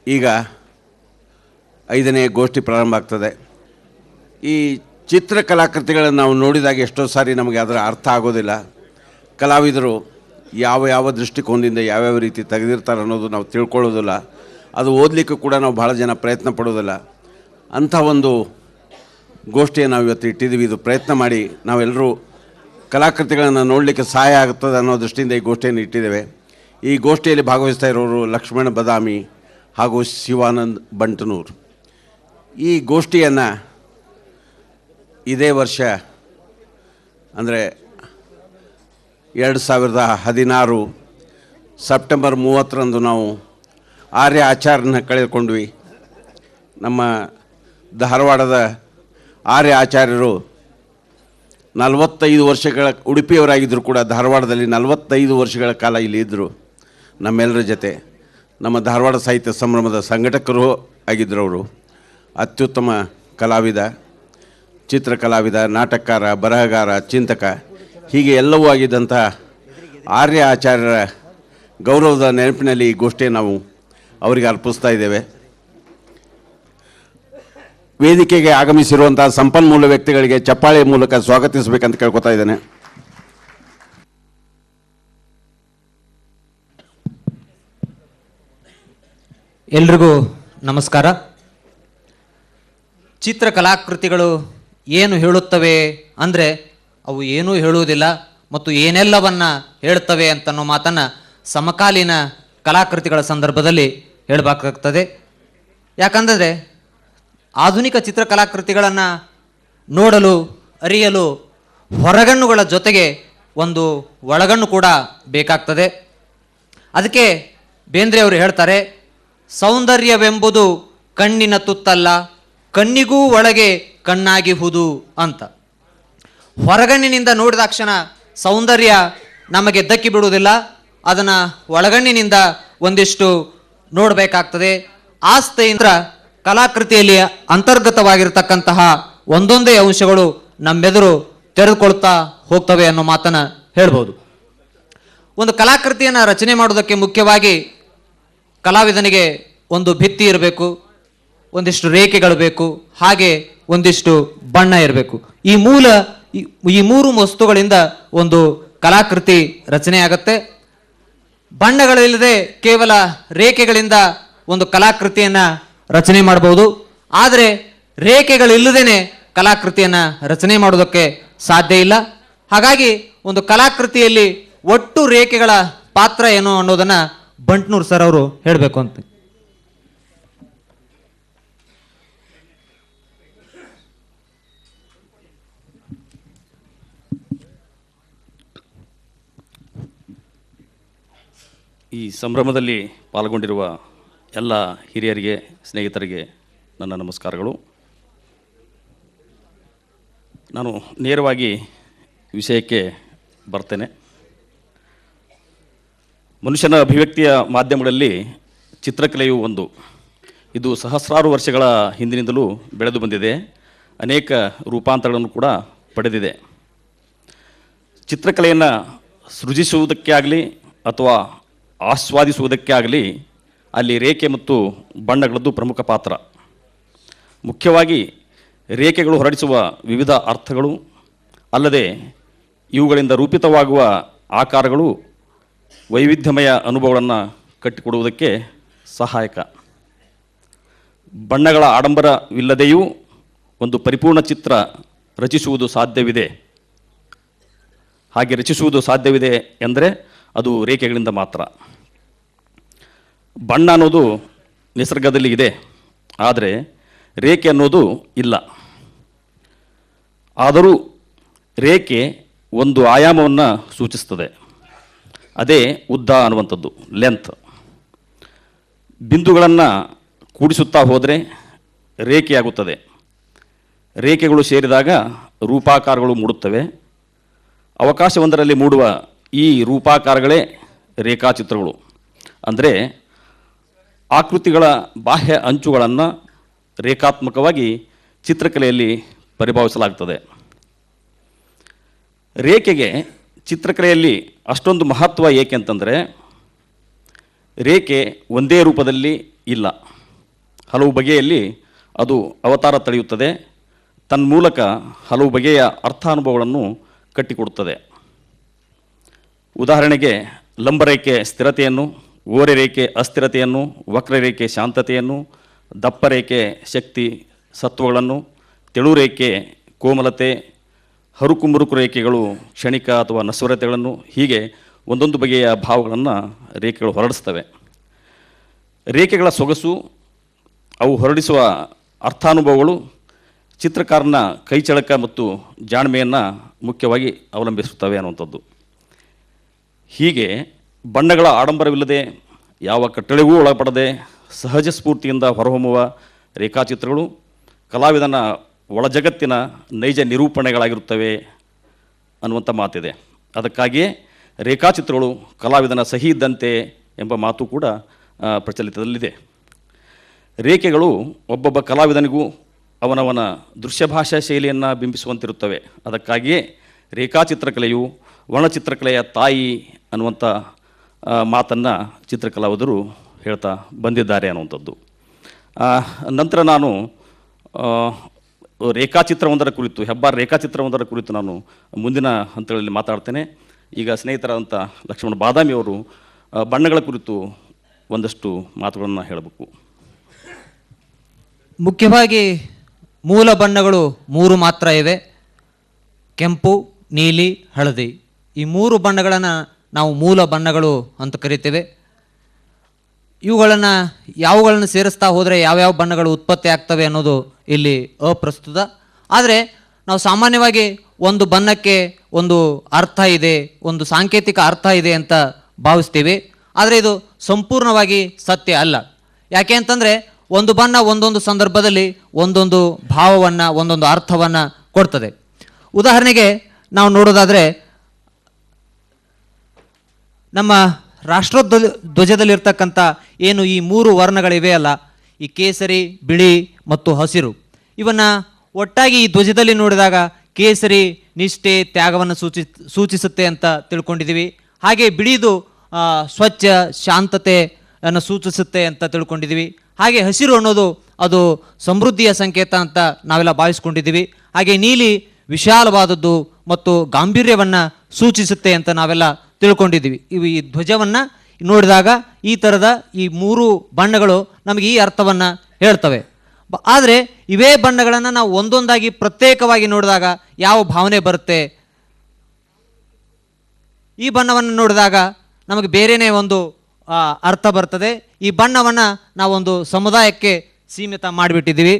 ಈಗ 5ನೇ ಗೋಷ್ಠಿ ಪ್ರಾರಂಭ ಆಗ್ತದೆ. ಈ ಚಿತ್ರಕಲಾಕೃತಿಗಳನ್ನು ನಾವು ನೋಡಿದಾಗ ಎಷ್ಟೋ ಸಾರಿ ನಮಗೆ ಅದರ ಅರ್ಥ ಆಗೋದಿಲ್ಲ. ಕಲಾವಿದರು ಯಾವ ದೃಷ್ಟಿಕೋನದಿಂದ ಯಾವ್ಯಾವ ರೀತಿ ತೆಗೆದಿರ್ತಾರೆ ಅನ್ನೋದು ನಾವು ತಿಳ್ಕೊಳ್ಳೋದಿಲ್ಲ. ಅದು ಓದಲಿಕ್ಕೂ ಕೂಡ ನಾವು ಭಾಳ ಜನ ಪ್ರಯತ್ನ ಪಡೋದಿಲ್ಲ. ಅಂಥ ಒಂದು ಗೋಷ್ಠಿಯನ್ನು ನಾವು ಇವತ್ತು ಇಟ್ಟಿದ್ದೀವಿ. ಇದು ಪ್ರಯತ್ನ ಮಾಡಿ ನಾವೆಲ್ಲರೂ ಕಲಾಕೃತಿಗಳನ್ನು ನೋಡಲಿಕ್ಕೆ ಸಹಾಯ ಆಗ್ತದೆ ಅನ್ನೋ ದೃಷ್ಟಿಯಿಂದ ಈ ಗೋಷ್ಠಿಯನ್ನು ಇಟ್ಟಿದ್ದೇವೆ. ಈ ಗೋಷ್ಠಿಯಲ್ಲಿ ಭಾಗವಹಿಸ್ತಾ ಇರೋರು ಲಕ್ಷ್ಮಣ ಬದಾಮಿ ಹಾಗೂ ಶಿವಾನಂದ್ ಬಂಟನೂರು. ಈ ಗೋಷ್ಠಿಯನ್ನು ಇದೇ ವರ್ಷ ಅಂದರೆ 2016 ಸೆಪ್ಟೆಂಬರ್ 30ರಂದು ನಾವು ಆರ್ಯ ಆಚಾರ್ಯನ ಕಳೆದುಕೊಂಡ್ವಿ. ನಮ್ಮ ಧಾರವಾಡದ ಆರ್ಯ ಆಚಾರ್ಯರು 45 ವರ್ಷಗಳ ಉಡುಪಿಯವರಾಗಿದ್ದರು ಕೂಡ ಧಾರವಾಡದಲ್ಲಿ 45 ವರ್ಷಗಳ ಕಾಲ ಇಲ್ಲಿ ಇದ್ದರು ನಮ್ಮೆಲ್ಲರ ಜೊತೆ. ನಮ್ಮ ಧಾರವಾಡ ಸಾಹಿತ್ಯ ಸಂಭ್ರಮದ ಸಂಘಟಕರು ಆಗಿದ್ದರು. ಅವರು ಅತ್ಯುತ್ತಮ ಕಲಾವಿದ, ಚಿತ್ರಕಲಾವಿದ, ನಾಟಕಕಾರ, ಬರಹಗಾರ, ಚಿಂತಕ ಹೀಗೆ ಎಲ್ಲವೂ ಆಗಿದ್ದಂಥ ಆರ್ಯ ಆಚಾರ್ಯರ ಗೌರವದ ನೆನಪಿನಲ್ಲಿ ಈ ಗೋಷ್ಠಿಯನ್ನು ನಾವು ಅವರಿಗೆ ಅರ್ಪಿಸ್ತಾ ಇದ್ದೇವೆ. ವೇದಿಕೆಗೆ ಆಗಮಿಸಿರುವಂಥ ಸಂಪನ್ಮೂಲ ವ್ಯಕ್ತಿಗಳಿಗೆ ಚಪ್ಪಾಳೆ ಮೂಲಕ ಸ್ವಾಗತಿಸಬೇಕಂತ ಕೇಳ್ಕೊತಾ ಇದ್ದೇನೆ. ಎಲ್ರಿಗೂ ನಮಸ್ಕಾರ. ಚಿತ್ರಕಲಾಕೃತಿಗಳು ಏನು ಹೇಳುತ್ತವೆ ಅಂದರೆ ಅವು ಏನೂ ಹೇಳುವುದಿಲ್ಲ ಮತ್ತು ಏನೆಲ್ಲವನ್ನು ಹೇಳ್ತವೆ ಅಂತನ್ನೋ ಮಾತನ್ನು ಸಮಕಾಲೀನ ಕಲಾಕೃತಿಗಳ ಸಂದರ್ಭದಲ್ಲಿ ಹೇಳಬೇಕಾಗ್ತದೆ. ಯಾಕಂದರೆ ಆಧುನಿಕ ಚಿತ್ರಕಲಾಕೃತಿಗಳನ್ನು ನೋಡಲು ಅರಿಯಲು ಹೊರಗಣ್ಣುಗಳ ಜೊತೆಗೆ ಒಂದು ಒಳಗಣ್ಣು ಕೂಡ ಬೇಕಾಗ್ತದೆ. ಅದಕ್ಕೆ ಬೇಂದ್ರೆಯವರು ಹೇಳ್ತಾರೆ, ಸೌಂದರ್ಯವೆಂಬುದು ಕಣ್ಣಿನ ತುತ್ತಲ್ಲ, ಕಣ್ಣಿಗೂ ಒಳಗೆ ಕಣ್ಣಾಗಿಹುದು ಅಂತ. ಹೊರಗಣ್ಣಿನಿಂದ ನೋಡಿದಾಕ್ಷಣ ಸೌಂದರ್ಯ ನಮಗೆ ದಕ್ಕಿ ಬಿಡುವುದಿಲ್ಲ, ಅದನ್ನು ಒಳಗಣ್ಣಿನಿಂದ ಒಂದಿಷ್ಟು ನೋಡಬೇಕಾಗ್ತದೆ. ಆಸ್ಥೆಯಿಂದ ಕಲಾಕೃತಿಯಲ್ಲಿ ಅಂತರ್ಗತವಾಗಿರತಕ್ಕಂತಹ ಒಂದೊಂದೇ ಅಂಶಗಳು ನಮ್ಮೆದುರು ತೆರೆದುಕೊಳ್ತಾ ಹೋಗ್ತವೆ ಅನ್ನೋ ಮಾತನ್ನು ಹೇಳ್ಬೋದು. ಒಂದು ಕಲಾಕೃತಿಯನ್ನು ರಚನೆ ಮಾಡೋದಕ್ಕೆ ಮುಖ್ಯವಾಗಿ ಕಲಾವಿದನಿಗೆ ಒಂದು ಭಿತ್ತಿ ಇರಬೇಕು, ಒಂದಿಷ್ಟು ರೇಖೆಗಳು ಬೇಕು, ಹಾಗೆ ಒಂದಿಷ್ಟು ಬಣ್ಣ ಇರಬೇಕು. ಈ ಮೂರು ವಸ್ತುಗಳಿಂದ ಒಂದು ಕಲಾಕೃತಿ ರಚನೆ ಆಗುತ್ತೆ. ಬಣ್ಣಗಳಿಲ್ಲದೆ ಕೇವಲ ರೇಖೆಗಳಿಂದ ಒಂದು ಕಲಾಕೃತಿಯನ್ನು ರಚನೆ ಮಾಡಬಹುದು. ಆದರೆ ರೇಖೆಗಳಿಲ್ಲದೇನೆ ಕಲಾಕೃತಿಯನ್ನು ರಚನೆ ಮಾಡೋದಕ್ಕೆ ಸಾಧ್ಯ ಇಲ್ಲ. ಹಾಗಾಗಿ ಒಂದು ಕಲಾಕೃತಿಯಲ್ಲಿ ಒಟ್ಟು ರೇಖೆಗಳ ಪಾತ್ರ ಏನು ಅನ್ನೋದನ್ನು ಬಂಟ್ನೂರು ಸರ್ ಅವರು ಹೇಳಬೇಕು ಅಂತ. ಈ ಸಂಭ್ರಮದಲ್ಲಿ ಪಾಲ್ಗೊಂಡಿರುವ ಎಲ್ಲ ಹಿರಿಯರಿಗೆ, ಸ್ನೇಹಿತರಿಗೆ ನನ್ನ ನಮಸ್ಕಾರಗಳು. ನಾನು ನೇರವಾಗಿ ವಿಷಯಕ್ಕೆ ಬರ್ತೇನೆ. ಮನುಷ್ಯನ ಅಭಿವ್ಯಕ್ತಿಯ ಮಾಧ್ಯಮಗಳಲ್ಲಿ ಚಿತ್ರಕಲೆಯು ಒಂದು. ಇದು ಸಹಸ್ರಾರು ವರ್ಷಗಳ ಹಿಂದಿನಿಂದಲೂ ಬೆಳೆದು ಬಂದಿದೆ, ಅನೇಕ ರೂಪಾಂತರಗಳನ್ನು ಕೂಡ ಪಡೆದಿದೆ. ಚಿತ್ರಕಲೆಯನ್ನು ಸೃಜಿಸುವುದಕ್ಕೆ ಆಗಲಿ ಅಥವಾ ಆಸ್ವಾದಿಸುವುದಕ್ಕೆ ಆಗಲಿ ಅಲ್ಲಿ ರೇಖೆ ಮತ್ತು ಬಣ್ಣಗಳದ್ದು ಪ್ರಮುಖ ಪಾತ್ರ. ಮುಖ್ಯವಾಗಿ ರೇಖೆಗಳು ಹೊರಡಿಸುವ ವಿವಿಧ ಅರ್ಥಗಳು ಅಲ್ಲದೆ ಇವುಗಳಿಂದ ರೂಪಿತವಾಗುವ ಆಕಾರಗಳು ವೈವಿಧ್ಯಮಯ ಅನುಭವಗಳನ್ನು ಕಟ್ಟಿಕೊಡುವುದಕ್ಕೆ ಸಹಾಯಕ. ಬಣ್ಣಗಳ ಆಡಂಬರವಿಲ್ಲದೆಯೂ ಒಂದು ಪರಿಪೂರ್ಣ ಚಿತ್ರ ರಚಿಸುವುದು ಸಾಧ್ಯವಿದೆ. ಹಾಗೆ ರಚಿಸುವುದು ಸಾಧ್ಯವಿದೆ ಎಂದರೆ ಅದು ರೇಖೆಗಳಿಂದ ಮಾತ್ರ. ಬಣ್ಣ ಅನ್ನೋದು ನಿಸರ್ಗದಲ್ಲಿ ಇದೆ, ಆದರೆ ರೇಖೆ ಅನ್ನೋದು ಇಲ್ಲ. ಆದರೂ ರೇಖೆ ಒಂದು ಆಯಾಮವನ್ನು ಸೂಚಿಸ್ತದೆ, ಅದೇ ಉದ್ದ ಅನ್ನುವಂಥದ್ದು, ಲೆಂತ್. ಬಿಂದುಗಳನ್ನು ಕೂಡಿಸುತ್ತಾ ಹೋದರೆ ರೇಖೆಯಾಗುತ್ತದೆ. ರೇಖೆಗಳು ಸೇರಿದಾಗ ರೂಪಾಕಾರಗಳು ಮೂಡುತ್ತವೆ. ಅವಕಾಶವೊಂದರಲ್ಲಿ ಮೂಡುವ ಈ ರೂಪಾಕಾರಗಳೇ ರೇಖಾಚಿತ್ರಗಳು. ಅಂದರೆ ಆಕೃತಿಗಳ ಬಾಹ್ಯ ಅಂಚುಗಳನ್ನು ರೇಖಾತ್ಮಕವಾಗಿ ಚಿತ್ರಕಲೆಯಲ್ಲಿ ಪರಿಭಾವಿಸಲಾಗುತ್ತದೆ. ರೇಖೆಗೆ ಚಿತ್ರಕಲೆಯಲ್ಲಿ ಅಷ್ಟೊಂದು ಮಹತ್ವ ಏಕೆ ಅಂತಂದರೆ, ರೇಖೆ ಒಂದೇ ರೂಪದಲ್ಲಿ ಇಲ್ಲ. ಹಲವು ಬಗೆಯಲ್ಲಿ ಅದು ಅವತಾರ ತಳೆಯುತ್ತದೆ. ತನ್ಮೂಲಕ ಹಲವು ಬಗೆಯ ಅರ್ಥಾನುಭವಗಳನ್ನು ಕಟ್ಟಿಕೊಡುತ್ತದೆ. ಉದಾಹರಣೆಗೆ ಲಂಬರೇಖೆ ಸ್ಥಿರತೆಯನ್ನು, ಓರೆರೇಖೆ ಅಸ್ಥಿರತೆಯನ್ನು, ವಕ್ರರೇಖೆ ಶಾಂತತೆಯನ್ನು, ದಪ್ಪರೇಖೆ ಶಕ್ತಿ ಸತ್ವಗಳನ್ನು, ತೆಳುರೇಖೆ ಕೋಮಲತೆ, ಹರುಕುಮುರುಕು ರೇಖೆಗಳು ಕ್ಷಣಿಕ ಅಥವಾ ನಶ್ವರತೆಗಳನ್ನು, ಹೀಗೆ ಒಂದೊಂದು ಬಗೆಯ ಭಾವಗಳನ್ನು ರೇಖೆಗಳು ಹೊರಡಿಸ್ತವೆ. ರೇಖೆಗಳ ಸೊಗಸು, ಅವು ಹೊರಡಿಸುವ ಅರ್ಥಾನುಭವಗಳು ಚಿತ್ರಕಾರನ ಕೈಚಳಕ ಮತ್ತು ಜಾಣ್ಮೆಯನ್ನು ಮುಖ್ಯವಾಗಿ ಅವಲಂಬಿಸುತ್ತವೆ ಅನ್ನುವಂಥದ್ದು. ಹೀಗೆ ಬಣ್ಣಗಳ ಆಡಂಬರವಿಲ್ಲದೆ, ಯಾವ ಕಟ್ಟಳೆಗೂ ಒಳಪಡದೆ ಸಹಜ ಸ್ಫೂರ್ತಿಯಿಂದ ಹೊರಹೊಮ್ಮುವ ರೇಖಾಚಿತ್ರಗಳು ಕಲಾವಿದನ ಒಳಜಗತ್ತಿನ ನೈಜ ನಿರೂಪಣೆಗಳಾಗಿರುತ್ತವೆ ಅನ್ನುವಂಥ ಮಾತಿದೆ. ಅದಕ್ಕಾಗಿಯೇ ರೇಖಾಚಿತ್ರಗಳು ಕಲಾವಿದನ ಸಹಿ ಇದ್ದಂತೆ ಎಂಬ ಮಾತು ಕೂಡ ಪ್ರಚಲಿತದಲ್ಲಿದೆ. ರೇಖೆಗಳು ಒಬ್ಬೊಬ್ಬ ಕಲಾವಿದನಿಗೂ ಅವನವನ ದೃಶ್ಯಭಾಷಾ ಶೈಲಿಯನ್ನು ಬಿಂಬಿಸುವಂತಿರುತ್ತವೆ. ಅದಕ್ಕಾಗಿಯೇ ರೇಖಾಚಿತ್ರಕಲೆಯು ವರ್ಣಚಿತ್ರಕಲೆಯ ತಾಯಿ ಅನ್ನುವಂಥ ಮಾತನ್ನು ಚಿತ್ರಕಲಾವಿದರು ಹೇಳ್ತಾ ಬಂದಿದ್ದಾರೆ ಅನ್ನುವಂಥದ್ದು. ನಂತರ ನಾನು ರೇಖಾಚಿತ್ರವೊಂದರ ಕುರಿತು, ಹೆಬ್ಬಾರ್ ರೇಖಾಚಿತ್ರವೊಂದರ ಕುರಿತು ನಾನು ಮುಂದಿನ ಹಂತಗಳಲ್ಲಿ ಮಾತಾಡ್ತೇನೆ. ಈಗ ಸ್ನೇಹಿತರಾದಂಥ ಲಕ್ಷ್ಮಣ ಬಾದಾಮಿಯವರು ಬಣ್ಣಗಳ ಕುರಿತು ಒಂದಷ್ಟು ಮಾತುಗಳನ್ನು ಹೇಳಬೇಕು. ಮುಖ್ಯವಾಗಿ ಮೂಲ ಬಣ್ಣಗಳು 3 ಮಾತ್ರ ಇವೆ: ಕೆಂಪು, ನೀಲಿ, ಹಳದಿ. ಈ 3 ಬಣ್ಣಗಳನ್ನು ನಾವು ಮೂಲ ಬಣ್ಣಗಳು ಅಂತ ಕರಿತೇವೆ. ಯಾವುಗಳನ್ನು ಸೇರಿಸ್ತಾ ಹೋದರೆ ಯಾವ್ಯಾವ ಬಣ್ಣಗಳು ಉತ್ಪತ್ತಿ ಆಗ್ತವೆ ಅನ್ನೋದು ಇಲ್ಲಿ ಅಪ್ರಸ್ತುತ. ಆದರೆ ನಾವು ಸಾಮಾನ್ಯವಾಗಿ ಒಂದು ಬಣ್ಣಕ್ಕೆ ಒಂದು ಅರ್ಥ ಇದೆ, ಒಂದು ಸಾಂಕೇತಿಕ ಅರ್ಥ ಇದೆ ಅಂತ ಭಾವಿಸ್ತೀವಿ. ಆದರೆ ಇದು ಸಂಪೂರ್ಣವಾಗಿ ಸತ್ಯ ಅಲ್ಲ. ಯಾಕೆ ಅಂತಂದರೆ ಒಂದು ಬಣ್ಣ ಒಂದೊಂದು ಸಂದರ್ಭದಲ್ಲಿ ಒಂದೊಂದು ಭಾವವನ್ನು, ಒಂದೊಂದು ಅರ್ಥವನ್ನು ಕೊಡ್ತದೆ. ಉದಾಹರಣೆಗೆ ನಾವು ನೋಡೋದಾದರೆ, ನಮ್ಮ ರಾಷ್ಟ್ರಧ್ವಜದಲ್ಲಿರ್ತಕ್ಕಂಥ ಏನು ಈ 3 ವರ್ಣಗಳಿವೆ ಅಲ್ಲ, ಈ ಕೇಸರಿ, ಬಿಳಿ ಮತ್ತು ಹಸಿರು, ಇವನ್ನು ಒಟ್ಟಾಗಿ ಈ ಧ್ವಜದಲ್ಲಿ ನೋಡಿದಾಗ ಕೇಸರಿ ನಿಷ್ಠೆ, ತ್ಯಾಗವನ್ನು ಸೂಚಿಸುತ್ತೆ ಅಂತ ತಿಳ್ಕೊಂಡಿದ್ದೀವಿ. ಹಾಗೆ ಬಿಳಿದು ಸ್ವಚ್ಛ, ಶಾಂತತೆಯನ್ನು ಸೂಚಿಸುತ್ತೆ ಅಂತ ತಿಳ್ಕೊಂಡಿದ್ದೀವಿ. ಹಾಗೆ ಹಸಿರು ಅನ್ನೋದು ಅದು ಸಮೃದ್ಧಿಯ ಸಂಕೇತ ಅಂತ ನಾವೆಲ್ಲ ಭಾವಿಸ್ಕೊಂಡಿದ್ದೀವಿ. ಹಾಗೆ ನೀಲಿ ವಿಶಾಲವಾದದ್ದು ಮತ್ತು ಗಾಂಭೀರ್ಯವನ್ನು ಸೂಚಿಸುತ್ತೆ ಅಂತ ನಾವೆಲ್ಲ ತಿಳ್ಕೊಂಡಿದ್ದೀವಿ. ಇವು ಈ ಧ್ವಜವನ್ನು ನೋಡಿದಾಗ ಈ ಥರದ ಈ 3 ಬಣ್ಣಗಳು ನಮಗೆ ಈ ಅರ್ಥವನ್ನು ಹೇಳ್ತವೆ. ಆದರೆ ಇವೇ ಬಣ್ಣಗಳನ್ನು ನಾವು ಒಂದೊಂದಾಗಿ ಪ್ರತ್ಯೇಕವಾಗಿ ನೋಡಿದಾಗ ಯಾವ ಭಾವನೆ ಬರುತ್ತೆ? ಈ ಬಣ್ಣವನ್ನು ನೋಡಿದಾಗ ನಮಗೆ ಬೇರೆಯೇ ಒಂದು ಅರ್ಥ ಬರ್ತದೆ. ಈ ಬಣ್ಣವನ್ನು ನಾವೊಂದು ಸಮುದಾಯಕ್ಕೆ ಸೀಮಿತ ಮಾಡಿಬಿಟ್ಟಿದ್ದೀವಿ.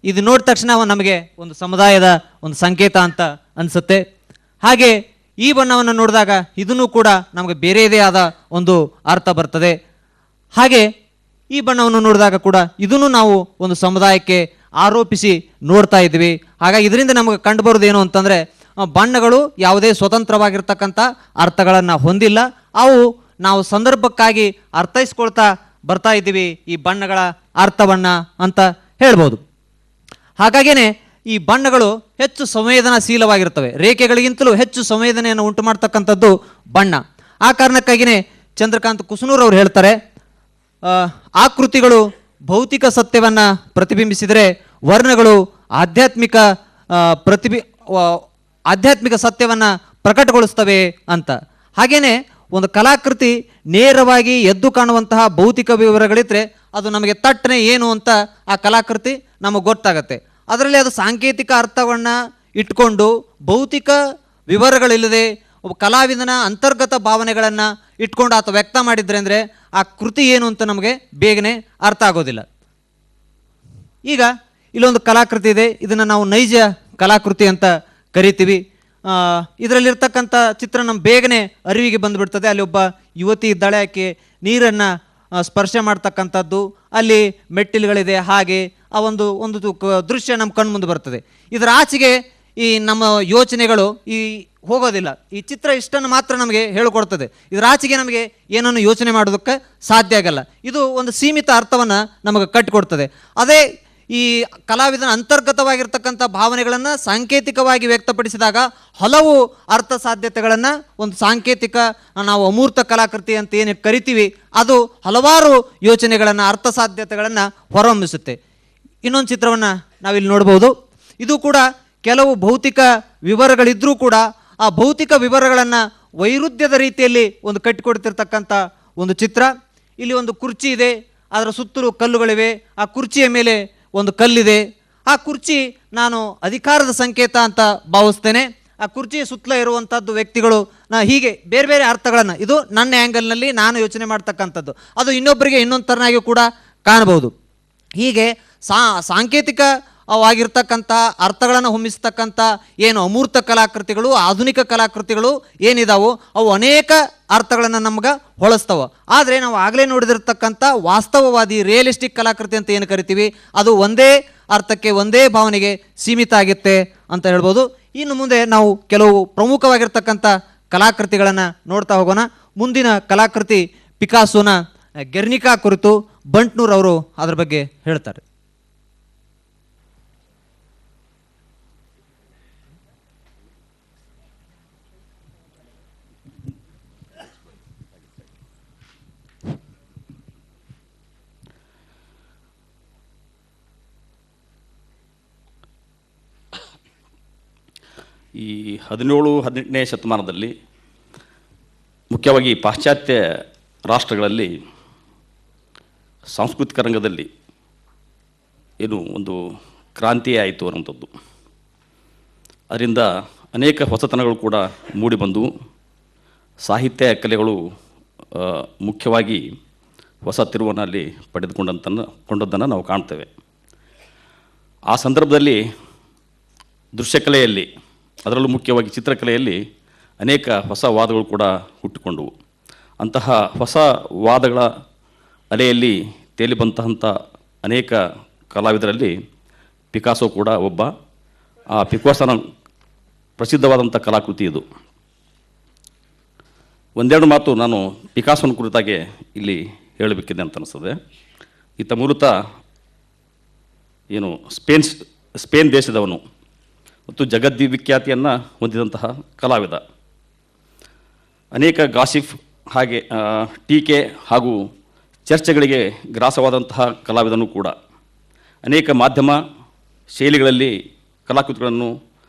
ಇದು ನೋಡಿದ ತಕ್ಷಣ ನಮಗೆ ಒಂದು ಸಮುದಾಯದ ಒಂದು ಸಂಕೇತ ಅಂತ ಅನಿಸುತ್ತೆ. ಹಾಗೆ ಈ ಬಣ್ಣವನ್ನು ನೋಡಿದಾಗ ಇದನ್ನು ಕೂಡ ನಮಗೆ ಬೇರೆಯದೇ ಆದ ಒಂದು ಅರ್ಥ ಬರ್ತದೆ. ಹಾಗೆ ಈ ಬಣ್ಣವನ್ನು ನೋಡಿದಾಗ ಕೂಡ ಇದನ್ನು ನಾವು ಒಂದು ಸಮುದಾಯಕ್ಕೆ ಆರೋಪಿಸಿ ನೋಡ್ತಾ ಇದ್ವಿ. ಹಾಗಾಗಿ ಇದರಿಂದ ನಮಗೆ ಕಂಡುಬರೋದು ಏನು ಅಂತಂದರೆ, ಬಣ್ಣಗಳು ಯಾವುದೇ ಸ್ವತಂತ್ರವಾಗಿರ್ತಕ್ಕಂಥ ಅರ್ಥಗಳನ್ನು ಹೊಂದಿಲ್ಲ. ಅವು ನಾವು ಸಂದರ್ಭಕ್ಕಾಗಿ ಅರ್ಥೈಸ್ಕೊಳ್ತಾ ಬರ್ತಾ ಇದ್ದೀವಿ ಈ ಬಣ್ಣಗಳ ಅರ್ಥವನ್ನು ಅಂತ ಹೇಳ್ಬೋದು. ಹಾಗಾಗಿಯೇ ಈ ಬಣ್ಣಗಳು ಹೆಚ್ಚು ಸಂವೇದನಾಶೀಲವಾಗಿರ್ತವೆ. ರೇಖೆಗಳಿಗಿಂತಲೂ ಹೆಚ್ಚು ಸಂವೇದನೆಯನ್ನು ಉಂಟು ಮಾಡ್ತಕ್ಕಂಥದ್ದು ಬಣ್ಣ. ಆ ಕಾರಣಕ್ಕಾಗಿಯೇ ಚಂದ್ರಕಾಂತ್ ಕುಸುನೂರ್ ಅವರು ಹೇಳ್ತಾರೆ, ಆಕೃತಿಗಳು ಭೌತಿಕ ಸತ್ಯವನ್ನು ಪ್ರತಿಬಿಂಬಿಸಿದರೆ ವರ್ಣಗಳು ಆಧ್ಯಾತ್ಮಿಕ ಸತ್ಯವನ್ನು ಪ್ರಕಟಗೊಳಿಸ್ತವೆ ಅಂತ. ಹಾಗೆಯೇ ಒಂದು ಕಲಾಕೃತಿ ನೇರವಾಗಿ ಎದ್ದು ಕಾಣುವಂತಹ ಭೌತಿಕ ವಿವರಗಳಿದ್ರೆ ಅದು ನಮಗೆ ತಟ್ಟನೆ ಏನು ಅಂತ ಆ ಕಲಾಕೃತಿ ನಮಗೆ ಗೊತ್ತಾಗತ್ತೆ. ಅದರಲ್ಲಿ ಅದು ಸಾಂಕೇತಿಕ ಅರ್ಥವನ್ನು ಇಟ್ಕೊಂಡು ಭೌತಿಕ ವಿವರಗಳಿಲ್ಲದೆ ಒಬ್ಬ ಕಲಾವಿದನ ಅಂತರ್ಗತ ಭಾವನೆಗಳನ್ನು ಇಟ್ಕೊಂಡು ಆತ ವ್ಯಕ್ತ ಮಾಡಿದ್ರೆ ಅಂದರೆ ಆ ಕೃತಿ ಏನು ಅಂತ ನಮಗೆ ಬೇಗನೆ ಅರ್ಥ ಆಗೋದಿಲ್ಲ. ಈಗ ಇಲ್ಲೊಂದು ಕಲಾಕೃತಿ ಇದೆ, ಇದನ್ನು ನಾವು ನೈಜ ಕಲಾಕೃತಿ ಅಂತ ಕರಿತೀವಿ. ಇದರಲ್ಲಿರ್ತಕ್ಕಂಥ ಚಿತ್ರ ನಮ್ಮ ಬೇಗನೆ ಅರಿವಿಗೆ ಬಂದುಬಿಡ್ತದೆ. ಅಲ್ಲಿ ಒಬ್ಬ ಯುವತಿ ಇದ್ದಾಳೆ, ಆಕೆ ನೀರನ್ನು ಸ್ಪರ್ಶ ಮಾಡ್ತಕ್ಕಂಥದ್ದು, ಅಲ್ಲಿ ಮೆಟ್ಟಿಲುಗಳಿದೆ. ಹಾಗೆ ಆ ಒಂದು ದೃಶ್ಯ ನಮ್ಮ ಕಣ್ಣು ಮುಂದೆ ಬರ್ತದೆ. ಇದರ ಆಚೆಗೆ ಈ ನಮ್ಮ ಯೋಚನೆಗಳು ಹೋಗೋದಿಲ್ಲ. ಈ ಚಿತ್ರ ಇಷ್ಟನ್ನು ಮಾತ್ರ ನಮಗೆ ಹೇಳಿಕೊಡ್ತದೆ. ಇದರ ಆಚೆಗೆ ನಮಗೆ ಏನನ್ನು ಯೋಚನೆ ಮಾಡೋದಕ್ಕೆ ಸಾಧ್ಯ ಆಗಲ್ಲ. ಇದು ಒಂದು ಸೀಮಿತ ಅರ್ಥವನ್ನು ನಮಗೆ ಕಟ್ಟಿಕೊಡ್ತದೆ. ಅದೇ ಈ ಕಲಾವಿದನ ಅಂತರ್ಗತವಾಗಿರ್ತಕ್ಕಂಥ ಭಾವನೆಗಳನ್ನು ಸಾಂಕೇತಿಕವಾಗಿ ವ್ಯಕ್ತಪಡಿಸಿದಾಗ ಹಲವು ಅರ್ಥ ಸಾಧ್ಯತೆಗಳನ್ನು ಒಂದು ಸಾಂಕೇತಿಕ ನಾವು ಅಮೂರ್ತ ಕಲಾಕೃತಿ ಅಂತ ಏನು ಕರಿತೀವಿ ಅದು ಹಲವಾರು ಯೋಚನೆಗಳನ್ನು ಅರ್ಥ ಸಾಧ್ಯತೆಗಳನ್ನು ಹೊರಹೊಮ್ಮಿಸುತ್ತೆ. ಇನ್ನೊಂದು ಚಿತ್ರವನ್ನು ನಾವಿಲ್ಲಿ ನೋಡ್ಬೋದು. ಇದು ಕೂಡ ಕೆಲವು ಭೌತಿಕ ವಿವರಗಳಿದ್ದರೂ ಕೂಡ ಆ ಭೌತಿಕ ವಿವರಗಳನ್ನು ವೈರುಧ್ಯದ ರೀತಿಯಲ್ಲಿ ಒಂದು ಕಟ್ಟಿಕೊಡ್ತಿರ್ತಕ್ಕಂಥ ಒಂದು ಚಿತ್ರ. ಇಲ್ಲಿ ಒಂದು ಕುರ್ಚಿ ಇದೆ, ಅದರ ಸುತ್ತಲೂ ಕಲ್ಲುಗಳಿವೆ, ಆ ಕುರ್ಚಿಯ ಮೇಲೆ ಒಂದು ಕಲ್ಲಿದೆ. ಆ ಕುರ್ಚಿ ನಾನು ಅಧಿಕಾರದ ಸಂಕೇತ ಅಂತ ಭಾವಿಸ್ತೇನೆ. ಆ ಕುರ್ಚಿಯ ಸುತ್ತಲೇ ಇರುವಂಥದ್ದು ವ್ಯಕ್ತಿಗಳು ಹೀಗೆ ಬೇರೆ ಬೇರೆ ಅರ್ಥಗಳನ್ನು, ಇದು ನನ್ನ ಆ್ಯಂಗಲ್ನಲ್ಲಿ ನಾನು ಯೋಚನೆ ಮಾಡ್ತಕ್ಕಂಥದ್ದು, ಅದು ಇನ್ನೊಬ್ಬರಿಗೆ ಇನ್ನೊಂದು ಥರನಾಗಿ ಕೂಡ ಕಾಣಬಹುದು. ಹೀಗೆ ಸಾಂಕೇತಿಕವಾಗಿರ್ತಕ್ಕಂಥ ಅರ್ಥಗಳನ್ನು ಹೊಮ್ಮಿಸ್ತಕ್ಕಂಥ ಏನು ಅಮೂರ್ತ ಕಲಾಕೃತಿಗಳು, ಆಧುನಿಕ ಕಲಾಕೃತಿಗಳು ಏನಿದಾವೋ ಅವು ಅನೇಕ ಅರ್ಥಗಳನ್ನು ನಮ್ಗೆ ಹೊಳಸ್ತವೆ. ಆದರೆ ನಾವು ಆಗಲೇ ನೋಡಿದಿರ್ತಕ್ಕಂಥ ವಾಸ್ತವವಾದಿ ರಿಯಲಿಸ್ಟಿಕ್ ಕಲಾಕೃತಿ ಅಂತ ಏನು ಕರಿತೀವಿ ಅದು ಒಂದೇ ಅರ್ಥಕ್ಕೆ ಒಂದೇ ಭಾವನೆಗೆ ಸೀಮಿತ ಆಗುತ್ತೆ ಅಂತ ಹೇಳ್ಬೋದು. ಇನ್ನು ಮುಂದೆ ನಾವು ಕೆಲವು ಪ್ರಮುಖವಾಗಿರ್ತಕ್ಕಂಥ ಕಲಾಕೃತಿಗಳನ್ನು ನೋಡ್ತಾ ಹೋಗೋಣ. ಮುಂದಿನ ಕಲಾಕೃತಿ ಪಿಕಾಸೋನ ಗೆರ್ನಿಕಾ ಕುರಿತು ಬಂಟ್ನೂರ್ ಅವರು ಅದರ ಬಗ್ಗೆ ಹೇಳ್ತಾರೆ. ಈ 17-18ನೇ ಶತಮಾನದಲ್ಲಿ ಮುಖ್ಯವಾಗಿ ಪಾಶ್ಚಾತ್ಯ ರಾಷ್ಟ್ರಗಳಲ್ಲಿ ಸಾಂಸ್ಕೃತಿಕ ರಂಗದಲ್ಲಿ ಏನು ಒಂದು ಕ್ರಾಂತಿ ಆಯಿತು ಅನ್ನೋಂಥದ್ದು. ಅದರಿಂದ ಅನೇಕ ಹೊಸತನಗಳು ಕೂಡ ಮೂಡಿಬಂದವು. ಸಾಹಿತ್ಯ ಕಲೆಗಳು ಮುಖ್ಯವಾಗಿ ಹೊಸ ತಿರುವನ್ನು ಅಲ್ಲಿ ಕೊಂಡದ್ದನ್ನು ನಾವು ಕಾಣ್ತೇವೆ. ಆ ಸಂದರ್ಭದಲ್ಲಿ ದೃಶ್ಯಕಲೆಯಲ್ಲಿ, ಅದರಲ್ಲೂ ಮುಖ್ಯವಾಗಿ ಚಿತ್ರಕಲೆಯಲ್ಲಿ ಅನೇಕ ಹೊಸ ವಾದಗಳು ಕೂಡ ಹುಟ್ಟಿಕೊಂಡವು. ಅಂತಹ ಹೊಸ ವಾದಗಳ ಅಲೆಯಲ್ಲಿ ತೇಲಿ ಬಂತಹ ಅನೇಕ ಕಲಾವಿದರಲ್ಲಿ ಪಿಕಾಸೋ ಕೂಡ ಒಬ್ಬ. ಆ ಪಿಕಾಸೋನ ಪ್ರಸಿದ್ಧವಾದಂಥ ಕಲಾಕೃತಿ ಇದು. ಒಂದೆರಡು ಮಾತು ನಾನು ಪಿಕಾಸೋನ ಕುರಿತಾಗಿ ಇಲ್ಲಿ ಹೇಳಬೇಕಿದೆ ಅಂತ ಅನಿಸ್ತದೆ. ಈತ ಮೂಲತಃ ಏನು ಸ್ಪೇನ್ ದೇಶದವನು ಮತ್ತು ಜಗದ್ವಿಖ್ಯಾತಿಯನ್ನು ಹೊಂದಿದಂತಹ ಕಲಾವಿದ. ಅನೇಕ ಗಾಸಿಫ್ ಹಾಗೆ ಟೀಕೆ ಹಾಗೂ ಚರ್ಚೆಗಳಿಗೆ ಗ್ರಾಸವಾದಂತಹ ಕಲಾವಿದನೂ ಕೂಡ. ಅನೇಕ ಮಾಧ್ಯಮ ಶೈಲಿಗಳಲ್ಲಿ ಕಲಾಕೃತಿಗಳನ್ನು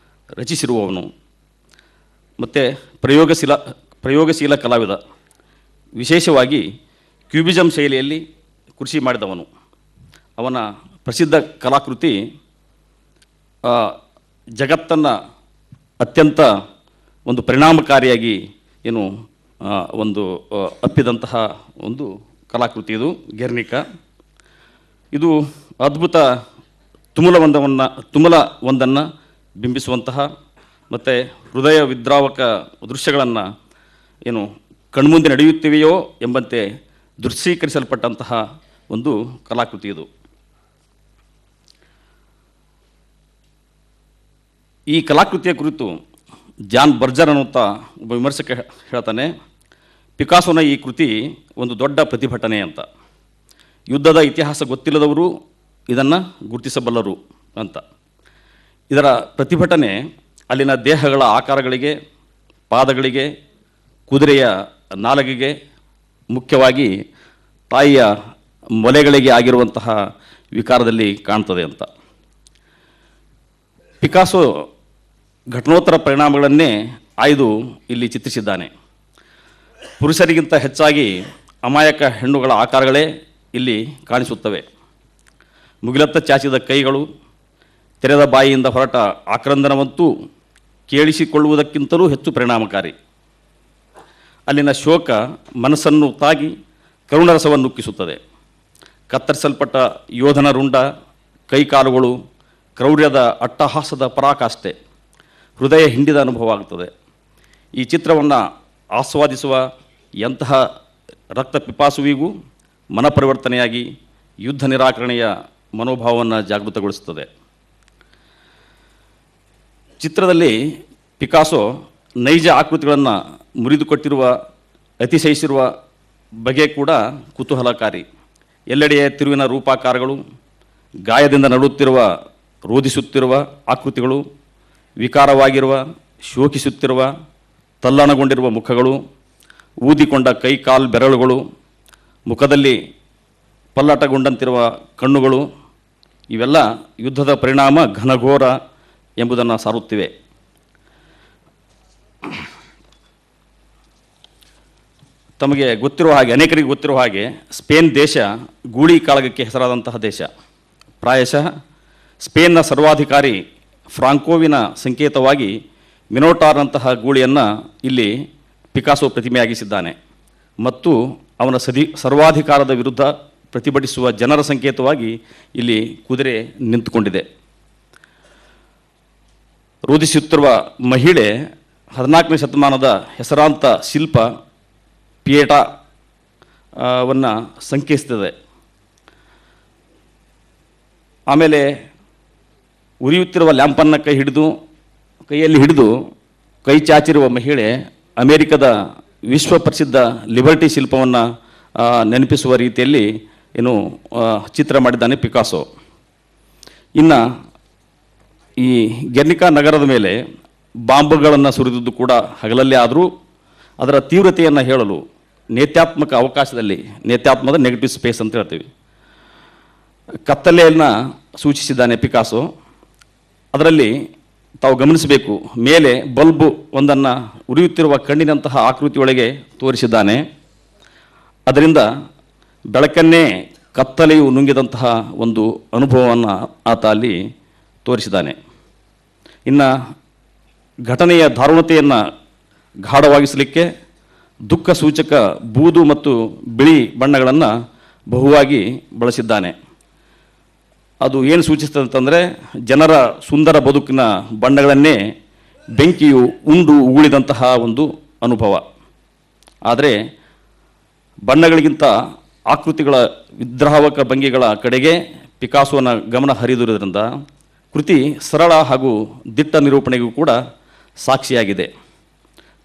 ರಚಿಸಿರುವವನು ಮತ್ತು ಪ್ರಯೋಗಶೀಲ ಕಲಾವಿದ. ವಿಶೇಷವಾಗಿ ಕ್ಯೂಬಿಸಮ್ ಶೈಲಿಯಲ್ಲಿ ಕೃಷಿ ಮಾಡಿದವನು. ಅವನ ಪ್ರಸಿದ್ಧ ಕಲಾಕೃತಿ ಜಗತ್ತನ್ನು ಅತ್ಯಂತ ಒಂದು ಪರಿಣಾಮಕಾರಿಯಾಗಿ ಏನು ಒಂದು ಅಪ್ಪಿದಂತಹ ಒಂದು ಕಲಾಕೃತಿ ಇದು ಗೆರ್ನಿಕಾ. ಇದು ಅದ್ಭುತ ತುಮುಲವೊಂದನ್ನು ಬಿಂಬಿಸುವಂತಹ ಮತ್ತು ಹೃದಯ ವಿದ್ರಾವಕ ದೃಶ್ಯಗಳನ್ನು ಏನು ಕಣ್ಮುಂದೆ ನಡೆಯುತ್ತಿವೆಯೋ ಎಂಬಂತೆ ದೃಶ್ಯೀಕರಿಸಲ್ಪಟ್ಟಂತಹ ಒಂದು ಕಲಾಕೃತಿ ಇದು. ಈ ಕಲಾಕೃತಿಯ ಕುರಿತು ಜಾನ್ ಬರ್ಜರ್ ಅನ್ನುವಂಥ ಒಬ್ಬ ವಿಮರ್ಶಕ ಹೇಳ್ತಾನೆ, ಪಿಕಾಸೋನ ಈ ಕೃತಿ ಒಂದು ದೊಡ್ಡ ಪ್ರತಿಭಟನೆ ಅಂತ. ಯುದ್ಧದ ಇತಿಹಾಸ ಗೊತ್ತಿಲ್ಲದವರು ಇದನ್ನು ಗುರುತಿಸಬಲ್ಲರು ಅಂತ. ಇದರ ಪ್ರತಿಭಟನೆ ಅಲ್ಲಿನ ದೇಹಗಳ ಆಕಾರಗಳಿಗೆ, ಪಾದಗಳಿಗೆ, ಕುದುರೆಯ ನಾಲಗೆಗೆ, ಮುಖ್ಯವಾಗಿ ತಾಯಿಯ ಮೊಲೆಗಳಿಗೆ ಆಗಿರುವಂತಹ ವಿಕಾರದಲ್ಲಿ ಕಾಣ್ತದೆ ಅಂತ. ಪಿಕಾಸೋ ಘಟನೋತ್ತರ ಪರಿಣಾಮಗಳನ್ನೇ ಆಯ್ದು ಇಲ್ಲಿ ಚಿತ್ರಿಸಿದ್ದಾನೆ. ಪುರುಷರಿಗಿಂತ ಹೆಚ್ಚಾಗಿ ಅಮಾಯಕ ಹೆಣ್ಣುಗಳ ಆಕಾರಗಳೇ ಇಲ್ಲಿ ಕಾಣಿಸುತ್ತವೆ. ಮುಗಿಲತ್ತ ಚಾಚಿದ ಕೈಗಳು, ತೆರೆದ ಬಾಯಿಯಿಂದ ಹೊರಟ ಆಕ್ರಂದನವಂತೂ ಕೇಳಿಸಿಕೊಳ್ಳುವುದಕ್ಕಿಂತಲೂ ಹೆಚ್ಚು ಪರಿಣಾಮಕಾರಿ. ಅಲ್ಲಿನ ಶೋಕ ಮನಸ್ಸನ್ನು ತಾಗಿ ಕರುಣರಸವನ್ನು ಉಕ್ಕಿಸುತ್ತದೆ. ಕತ್ತರಿಸಲ್ಪಟ್ಟ ಯೋಧನ ರುಂಡ, ಕೈಕಾಲುಗಳು, ಕ್ರೌರ್ಯದ ಅಟ್ಟಹಾಸದ ಪರಾಕಾಷ್ಠೆ, ಹೃದಯ ಹಿಂಡಿದ ಅನುಭವ ಆಗುತ್ತದೆ. ಈ ಚಿತ್ರವನ್ನು ಆಸ್ವಾದಿಸುವ ಎಂತಹ ರಕ್ತ ಪಿಪಾಸುವಿಗೂ ಮನಪರಿವರ್ತನೆಯಾಗಿ ಯುದ್ಧ ನಿರಾಕರಣೆಯ ಮನೋಭಾವವನ್ನು ಜಾಗೃತಗೊಳಿಸುತ್ತದೆ. ಚಿತ್ರದಲ್ಲಿ ಪಿಕಾಸೋ ನೈಜ ಆಕೃತಿಗಳನ್ನು ಮುರಿದುಕೊಟ್ಟಿರುವ, ಅತಿಶಯಿಸಿರುವ ಬಗೆ ಕೂಡ ಕುತೂಹಲಕಾರಿ. ಎಲ್ಲೆಡೆಯ ತಿರುವಿನ ರೂಪಾಕಾರಗಳು, ಗಾಯದಿಂದ ನಡುತ್ತಿರುವ ರೋಧಿಸುತ್ತಿರುವ ಆಕೃತಿಗಳು, ವಿಕಾರವಾಗಿರುವ, ಶೋಕಿಸುತ್ತಿರುವ, ತಲ್ಲಣಗೊಂಡಿರುವ ಮುಖಗಳು, ಊದಿಕೊಂಡ ಕೈ ಕಾಲು ಬೆರಳುಗಳು, ಮುಖದಲ್ಲಿ ಪಲ್ಲಟಗೊಂಡಂತಿರುವ ಕಣ್ಣುಗಳು, ಇವೆಲ್ಲ ಯುದ್ಧದ ಪರಿಣಾಮ ಘನಘೋರ ಎಂಬುದನ್ನು ಸಾರುತ್ತಿವೆ. ತಮಗೆ ಗೊತ್ತಿರುವ ಹಾಗೆ, ಅನೇಕರಿಗೆ ಗೊತ್ತಿರುವ ಹಾಗೆ, ಸ್ಪೇನ್ ದೇಶ ಗೂಳಿ ಕಾಳಗಕ್ಕೆ ಹೆಸರಾದಂತಹ ದೇಶ. ಪ್ರಾಯಶಃ ಸ್ಪೇನ್ನ ಸರ್ವಾಧಿಕಾರಿ ಫ್ರಾಂಕೋವಿನ ಸಂಕೇತವಾಗಿ ಮಿನೋಟಾರ್ನಂತಹ ಗೂಳಿಯನ್ನು ಇಲ್ಲಿ ಪಿಕಾಸೋ ಪ್ರತಿಮೆಯಾಗಿಸಿದ್ದಾನೆ ಮತ್ತು ಅವನ ಸರ್ವಾಧಿಕಾರದ ವಿರುದ್ಧ ಪ್ರತಿಭಟಿಸುವ ಜನರ ಸಂಕೇತವಾಗಿ ಇಲ್ಲಿ ಕುದುರೆ ನಿಂತುಕೊಂಡಿದೆ. ರೋಧಿಸುತ್ತಿರುವ ಮಹಿಳೆ 14ನೇ ಶತಮಾನದ ಹೆಸರಾಂತ ಶಿಲ್ಪ ಪಿಯೇಟಾವನ್ನು ಸಂಕೇತಿಸುತ್ತದೆ. ಆಮೇಲೆ ಉರಿಯುತ್ತಿರುವ ಲ್ಯಾಂಪನ್ನು ಕೈಯಲ್ಲಿ ಹಿಡಿದು ಕೈ ಚಾಚಿರುವ ಮಹಿಳೆ ಅಮೇರಿಕದ ವಿಶ್ವ ಪ್ರಸಿದ್ಧ ಲಿಬರ್ಟಿ ಶಿಲ್ಪವನ್ನು ನೆನಪಿಸುವ ರೀತಿಯಲ್ಲಿ ಚಿತ್ರ ಮಾಡಿದ್ದಾನೆ ಪಿಕಾಸೋ. ಇನ್ನು ಈ ಗೆರ್ನಿಕಾ ನಗರದ ಮೇಲೆ ಬಾಂಬ್ಗಳನ್ನು ಸುರಿದಿದ್ದು ಕೂಡ ಹಗಲಲ್ಲೇ ಆದರೂ ಅದರ ತೀವ್ರತೆಯನ್ನು ಹೇಳಲು ನೇತ್ಯಾತ್ಮಕ ಅವಕಾಶದಲ್ಲಿ, ನೇತ್ಯಾತ್ಮದ ನೆಗೆಟಿವ್ ಸ್ಪೇಸ್ ಅಂತ ಹೇಳ್ತೀವಿ, ಕತ್ತಲೆಯನ್ನು ಸೂಚಿಸಿದ್ದಾನೆ ಪಿಕಾಸೋ. ಅದರಲ್ಲಿ ತಾವು ಗಮನಿಸಬೇಕು, ಮೇಲೆ ಬಲ್ಬು ಒಂದನ್ನು ಉರಿಯುತ್ತಿರುವ ಕಣ್ಣಿನಂತಹ ಆಕೃತಿಯೊಳಗೆ ತೋರಿಸಿದ್ದಾನೆ. ಅದರಿಂದ ಬೆಳಕನ್ನೇ ಕತ್ತಲೆಯು ನುಂಗಿದಂತಹ ಒಂದು ಅನುಭವವನ್ನು ಆತ ಅಲ್ಲಿ ತೋರಿಸಿದ್ದಾನೆ. ಇನ್ನು ಘಟನೆಯ ದಾರುಣತೆಯನ್ನು ಗಾಢವಾಗಿಸಲಿಕ್ಕೆ ದುಃಖ ಸೂಚಕ ಬೂದು ಮತ್ತು ಬಿಳಿ ಬಣ್ಣಗಳನ್ನು ಬಹುವಾಗಿ ಬಳಸಿದ್ದಾನೆ. ಅದು ಏನು ಸೂಚಿಸ್ತದೆ ಅಂತಂದರೆ, ಜನರ ಸುಂದರ ಬದುಕಿನ ಬಣ್ಣಗಳನ್ನೇ ಬೆಂಕಿಯು ಉಂಡು ಉಗುಳಿದಂತಹ ಒಂದು ಅನುಭವ. ಆದರೆ ಬಣ್ಣಗಳಿಗಿಂತ ಆಕೃತಿಗಳ ವಿದ್ರಾವಕ ಭಂಗಿಗಳ ಕಡೆಗೆ ಪಿಕಾಸೋನ ಗಮನ ಹರಿದಿರುವುದರಿಂದ ಕೃತಿ ಸರಳ ಹಾಗೂ ದಿಟ್ಟ ನಿರೂಪಣೆಗೂ ಕೂಡ ಸಾಕ್ಷಿಯಾಗಿದೆ.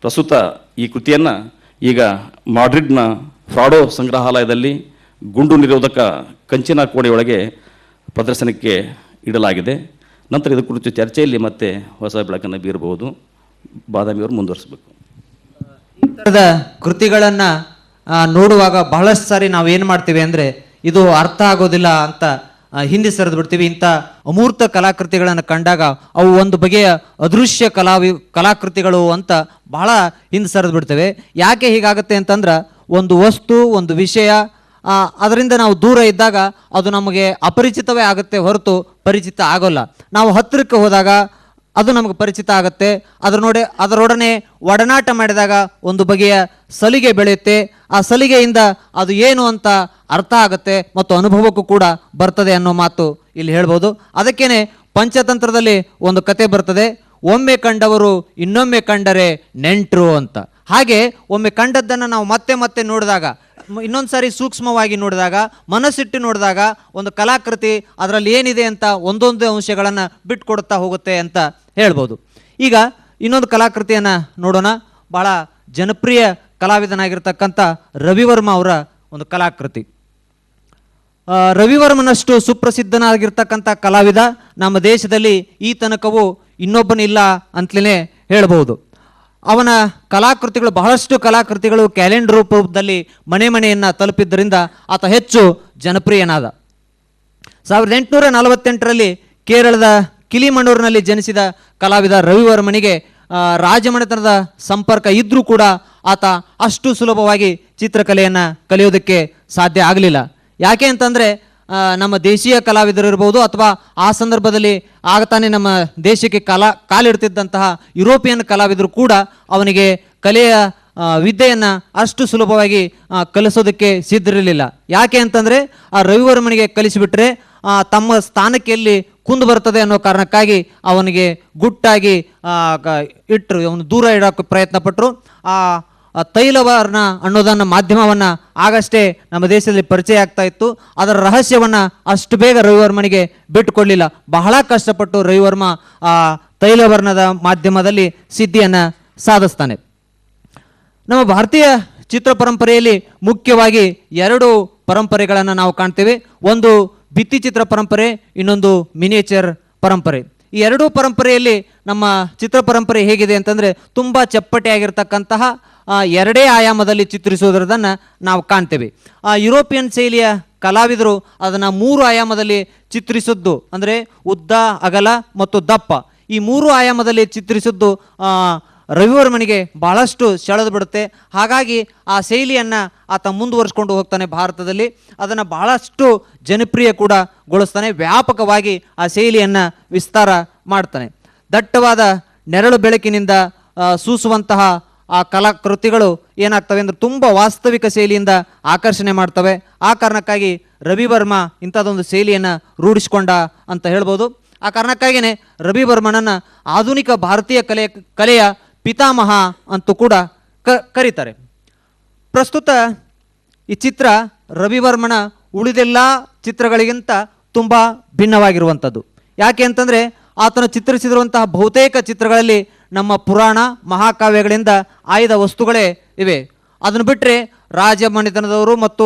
ಪ್ರಸ್ತುತ ಈ ಕೃತಿಯನ್ನು ಈಗ ಮಾಡ್ರಿಡ್ನ ಫ್ರಾಡೋ ಸಂಗ್ರಹಾಲಯದಲ್ಲಿ ಗುಂಡು ನಿರೋಧಕ ಕಂಚಿನ ಕೋಣೆಯೊಳಗೆ ಪ್ರದರ್ಶನಕ್ಕೆ ಇಡಲಾಗಿದೆ. ನಂತರ ಇದರ ಕುರಿತು ಚರ್ಚೆಯಲ್ಲಿ ಮತ್ತೆ ಹೊಸ ಬೆಳಕನ್ನು ಬೀರಬಹುದು. ಬಾದಾಮಿಯವರು ಮುಂದುವರಿಸಬೇಕು. ಈ ಥರದ ಕೃತಿಗಳನ್ನು ನೋಡುವಾಗ ಬಹಳಷ್ಟು ಸಾರಿ ನಾವು ಏನು ಮಾಡ್ತೀವಿ ಅಂದರೆ, ಇದು ಅರ್ಥ ಆಗೋದಿಲ್ಲ ಅಂತ ಹಿಂದೆ ಸರಿದು ಬಿಡ್ತೀವಿ. ಇಂಥ ಅಮೂರ್ತ ಕಲಾಕೃತಿಗಳನ್ನು ಕಂಡಾಗ ಅವು ಒಂದು ಬಗೆಯ ಅದೃಶ್ಯ ಕಲಾಕೃತಿಗಳು ಅಂತ ಬಹಳ ಹಿಂದೆ ಸರಿದು ಬಿಡ್ತೇವೆ. ಯಾಕೆ ಹೀಗಾಗುತ್ತೆ ಅಂತಂದ್ರೆ, ಒಂದು ವಸ್ತು, ಒಂದು ವಿಷಯ, ಅದರಿಂದ ನಾವು ದೂರ ಇದ್ದಾಗ ಅದು ನಮಗೆ ಅಪರಿಚಿತವೇ ಆಗುತ್ತೆ ಹೊರತು ಪರಿಚಿತ ಆಗೋಲ್ಲ. ನಾವು ಹತ್ತಿರಕ್ಕೆ ಹೋದಾಗ ಅದು ನಮಗೆ ಪರಿಚಿತ ಆಗುತ್ತೆ. ಅದರೊಡನೆ ಒಡನಾಟ ಮಾಡಿದಾಗ ಒಂದು ಬಗೆಯ ಸಲಿಗೆ ಬೆಳೆಯುತ್ತೆ. ಆ ಸಲಿಗೆಯಿಂದ ಅದು ಏನು ಅಂತ ಅರ್ಥ ಆಗುತ್ತೆ ಮತ್ತು ಅನುಭವಕ್ಕೂ ಕೂಡ ಬರ್ತದೆ ಅನ್ನೋ ಮಾತು ಇಲ್ಲಿ ಹೇಳ್ಬೋದು. ಅದಕ್ಕೇನೆ ಪಂಚತಂತ್ರದಲ್ಲಿ ಒಂದು ಕತೆ ಬರ್ತದೆ, ಒಮ್ಮೆ ಕಂಡವರು ಇನ್ನೊಮ್ಮೆ ಕಂಡರೆ ನೆಂಟರು ಅಂತ. ಹಾಗೆ ಒಮ್ಮೆ ಕಂಡದ್ದನ್ನು ನಾವು ಮತ್ತೆ ಮತ್ತೆ ನೋಡಿದಾಗ, ಇನ್ನೊಂದು ಸಾರಿ ಸೂಕ್ಷ್ಮವಾಗಿ ನೋಡಿದಾಗ, ಮನಸ್ಸಿಟ್ಟು ನೋಡಿದಾಗ ಒಂದು ಕಲಾಕೃತಿ ಅದರಲ್ಲಿ ಏನಿದೆ ಅಂತ ಒಂದೊಂದು ಅಂಶಗಳನ್ನು ಬಿಟ್ಕೊಡ್ತಾ ಹೋಗುತ್ತೆ ಅಂತ ಹೇಳ್ಬೋದು. ಈಗ ಇನ್ನೊಂದು ಕಲಾಕೃತಿಯನ್ನು ನೋಡೋಣ. ಬಹಳ ಜನಪ್ರಿಯ ಕಲಾವಿದನಾಗಿರ್ತಕ್ಕಂಥ ರವಿವರ್ಮ ಅವರ ಒಂದು ಕಲಾಕೃತಿ. ರವಿವರ್ಮನಷ್ಟು ಸುಪ್ರಸಿದ್ಧನಾಗಿರ್ತಕ್ಕಂಥ ಕಲಾವಿದ ನಮ್ಮ ದೇಶದಲ್ಲಿ ಈ ತನಕವೂ ಇನ್ನೊಬ್ಬನಿಲ್ಲ ಅಂತಲೇ ಹೇಳ್ಬೋದು. ಅವನ ಕಲಾಕೃತಿಗಳು, ಬಹಳಷ್ಟು ಕಲಾಕೃತಿಗಳು ಕ್ಯಾಲೆಂಡರ್ ರೂಪದಲ್ಲಿ ಮನೆ ಮನೆಯನ್ನು ತಲುಪಿದ್ದರಿಂದ ಆತ ಹೆಚ್ಚು ಜನಪ್ರಿಯನಾದ. 1848ರಲ್ಲಿ ಕೇರಳದ ಕಿಲಿಮಣ್ಣೂರಿನಲ್ಲಿ ಜನಿಸಿದ ಕಲಾವಿದ ರವಿವರ್ಮನಿಗೆ ರಾಜಮನೆತನದ ಸಂಪರ್ಕ ಇದ್ದರೂ ಕೂಡ ಆತ ಅಷ್ಟು ಸುಲಭವಾಗಿ ಚಿತ್ರಕಲೆಯನ್ನು ಕಲಿಯೋದಕ್ಕೆ ಸಾಧ್ಯ ಆಗಲಿಲ್ಲ. ಯಾಕೆ ಅಂತಂದರೆ, ನಮ್ಮ ದೇಶೀಯ ಕಲಾವಿದರು ಇರ್ಬೋದು ಅಥವಾ ಆ ಸಂದರ್ಭದಲ್ಲಿ ಆಗತಾನೆ ನಮ್ಮ ದೇಶಕ್ಕೆ ಕಾಲಿಡ್ತಿದ್ದಂತಹ ಯುರೋಪಿಯನ್ ಕಲಾವಿದರು ಕೂಡ ಅವನಿಗೆ ಕಲೆಯ ವಿದ್ಯೆಯನ್ನು ಅಷ್ಟು ಸುಲಭವಾಗಿ ಕಲಿಸೋದಕ್ಕೆ ಸಿದ್ಧರಿರಲಿಲ್ಲ. ಯಾಕೆ ಅಂತಂದರೆ, ಆ ರವಿವರ್ಮನಿಗೆ ಕಲಿಸಿಬಿಟ್ರೆ ತಮ್ಮ ಸ್ಥಾನಕ್ಕೆ ಎಲ್ಲಿ ಕುಂದು ಬರ್ತದೆ ಅನ್ನೋ ಕಾರಣಕ್ಕಾಗಿ ಅವನಿಗೆ ಗುಟ್ಟಾಗಿ ಇಟ್ಟರು, ಅವನು ದೂರ ಇಡೋಕ್ಕೆ ಪ್ರಯತ್ನ ಪಟ್ಟರು. ಆ ತೈಲವರ್ಣ ಅನ್ನೋದನ್ನು ಮಾಧ್ಯಮವನ್ನು ಆಗಷ್ಟೇ ನಮ್ಮ ದೇಶದಲ್ಲಿ ಪರಿಚಯ ಆಗ್ತಾ ಇತ್ತು. ಅದರ ರಹಸ್ಯವನ್ನು ಅಷ್ಟು ಬೇಗ ರವಿವರ್ಮನಿಗೆ ಬಿಟ್ಟುಕೊಡಲಿಲ್ಲ. ಬಹಳ ಕಷ್ಟಪಟ್ಟು ರವಿವರ್ಮ ಆ ತೈಲವರ್ಣದ ಮಾಧ್ಯಮದಲ್ಲಿ ಸಿದ್ಧಿಯನ್ನು ಸಾಧಿಸ್ತಾನೆ. ನಮ್ಮ ಭಾರತೀಯ ಚಿತ್ರ ಪರಂಪರೆಯಲ್ಲಿ ಮುಖ್ಯವಾಗಿ ಎರಡು ಪರಂಪರೆಗಳನ್ನು ನಾವು ಕಾಣ್ತೇವೆ. ಒಂದು ಭಿತ್ತಿಚಿತ್ರ ಪರಂಪರೆ, ಇನ್ನೊಂದು ಮಿನಿಯೇಚರ್ ಪರಂಪರೆ. ಈ ಎರಡೂ ಪರಂಪರೆಯಲ್ಲಿ ನಮ್ಮ ಚಿತ್ರ ಪರಂಪರೆ ಹೇಗಿದೆ ಅಂತಂದರೆ ತುಂಬ ಚಪ್ಪಟೆಯಾಗಿರ್ತಕ್ಕಂತಹ ಎರಡೇ ಆಯಾಮದಲ್ಲಿ ಚಿತ್ರಿಸುವುದನ್ನು ನಾವು ಕಾಣ್ತೇವೆ. ಯುರೋಪಿಯನ್ ಶೈಲಿಯ ಕಲಾವಿದರು ಅದನ್ನು 3 ಆಯಾಮದಲ್ಲಿ ಚಿತ್ರಿಸಿದ್ದು, ಅಂದರೆ ಉದ್ದ, ಅಗಲ ಮತ್ತು ದಪ್ಪ, ಈ 3 ಆಯಾಮದಲ್ಲಿ ಚಿತ್ರಿಸಿದ್ದು ರವಿವರ್ಮನಿಗೆ ಬಹಳಷ್ಟು ಸೆಳೆದು ಬಿಡುತ್ತೆ. ಹಾಗಾಗಿ ಆ ಶೈಲಿಯನ್ನು ಆತ ಮುಂದುವರಿಸ್ಕೊಂಡು ಹೋಗ್ತಾನೆ ಭಾರತದಲ್ಲಿ. ಅದನ್ನು ಬಹಳಷ್ಟು ಜನಪ್ರಿಯ ಕೂಡ ಗೊಳಿಸ್ತಾನೆ, ವ್ಯಾಪಕವಾಗಿ ಆ ಶೈಲಿಯನ್ನು ವಿಸ್ತಾರ ಮಾಡ್ತಾನೆ. ದಟ್ಟವಾದ ನೆರಳು ಬೆಳಕಿನಿಂದ ಸೂಸುವಂತಹ ಆ ಕಲಾಕೃತಿಗಳು ಏನಾಗ್ತವೆ ಅಂದರೆ ತುಂಬ ವಾಸ್ತವಿಕ ಶೈಲಿಯಿಂದ ಆಕರ್ಷಣೆ ಮಾಡ್ತವೆ. ಆ ಕಾರಣಕ್ಕಾಗಿ ರವಿವರ್ಮ ಇಂಥದ್ದೊಂದು ಶೈಲಿಯನ್ನು ರೂಢಿಸಿಕೊಂಡ ಅಂತ ಹೇಳ್ಬೋದು. ಆ ಕಾರಣಕ್ಕಾಗಿಯೇ ರವಿವರ್ಮನನ್ನು ಆಧುನಿಕ ಭಾರತೀಯ ಕಲೆಯ ಪಿತಾಮಹ ಅಂತೂ ಕೂಡ ಕರೀತಾರೆ. ಪ್ರಸ್ತುತ ಈ ಚಿತ್ರ ರವಿವರ್ಮನ ಉಳಿದೆಲ್ಲ ಚಿತ್ರಗಳಿಗಿಂತ ತುಂಬ ಭಿನ್ನವಾಗಿರುವಂಥದ್ದು. ಯಾಕೆ ಅಂತಂದರೆ ಆತನು ಚಿತ್ರಿಸಿರುವಂತಹ ಬಹುತೇಕ ಚಿತ್ರಗಳಲ್ಲಿ ನಮ್ಮ ಪುರಾಣ ಮಹಾಕಾವ್ಯಗಳಿಂದ ಆಯ್ದ ವಸ್ತುಗಳೇ ಇವೆ. ಅದನ್ನು ಬಿಟ್ಟರೆ ರಾಜಮನೆತನದವರು ಮತ್ತು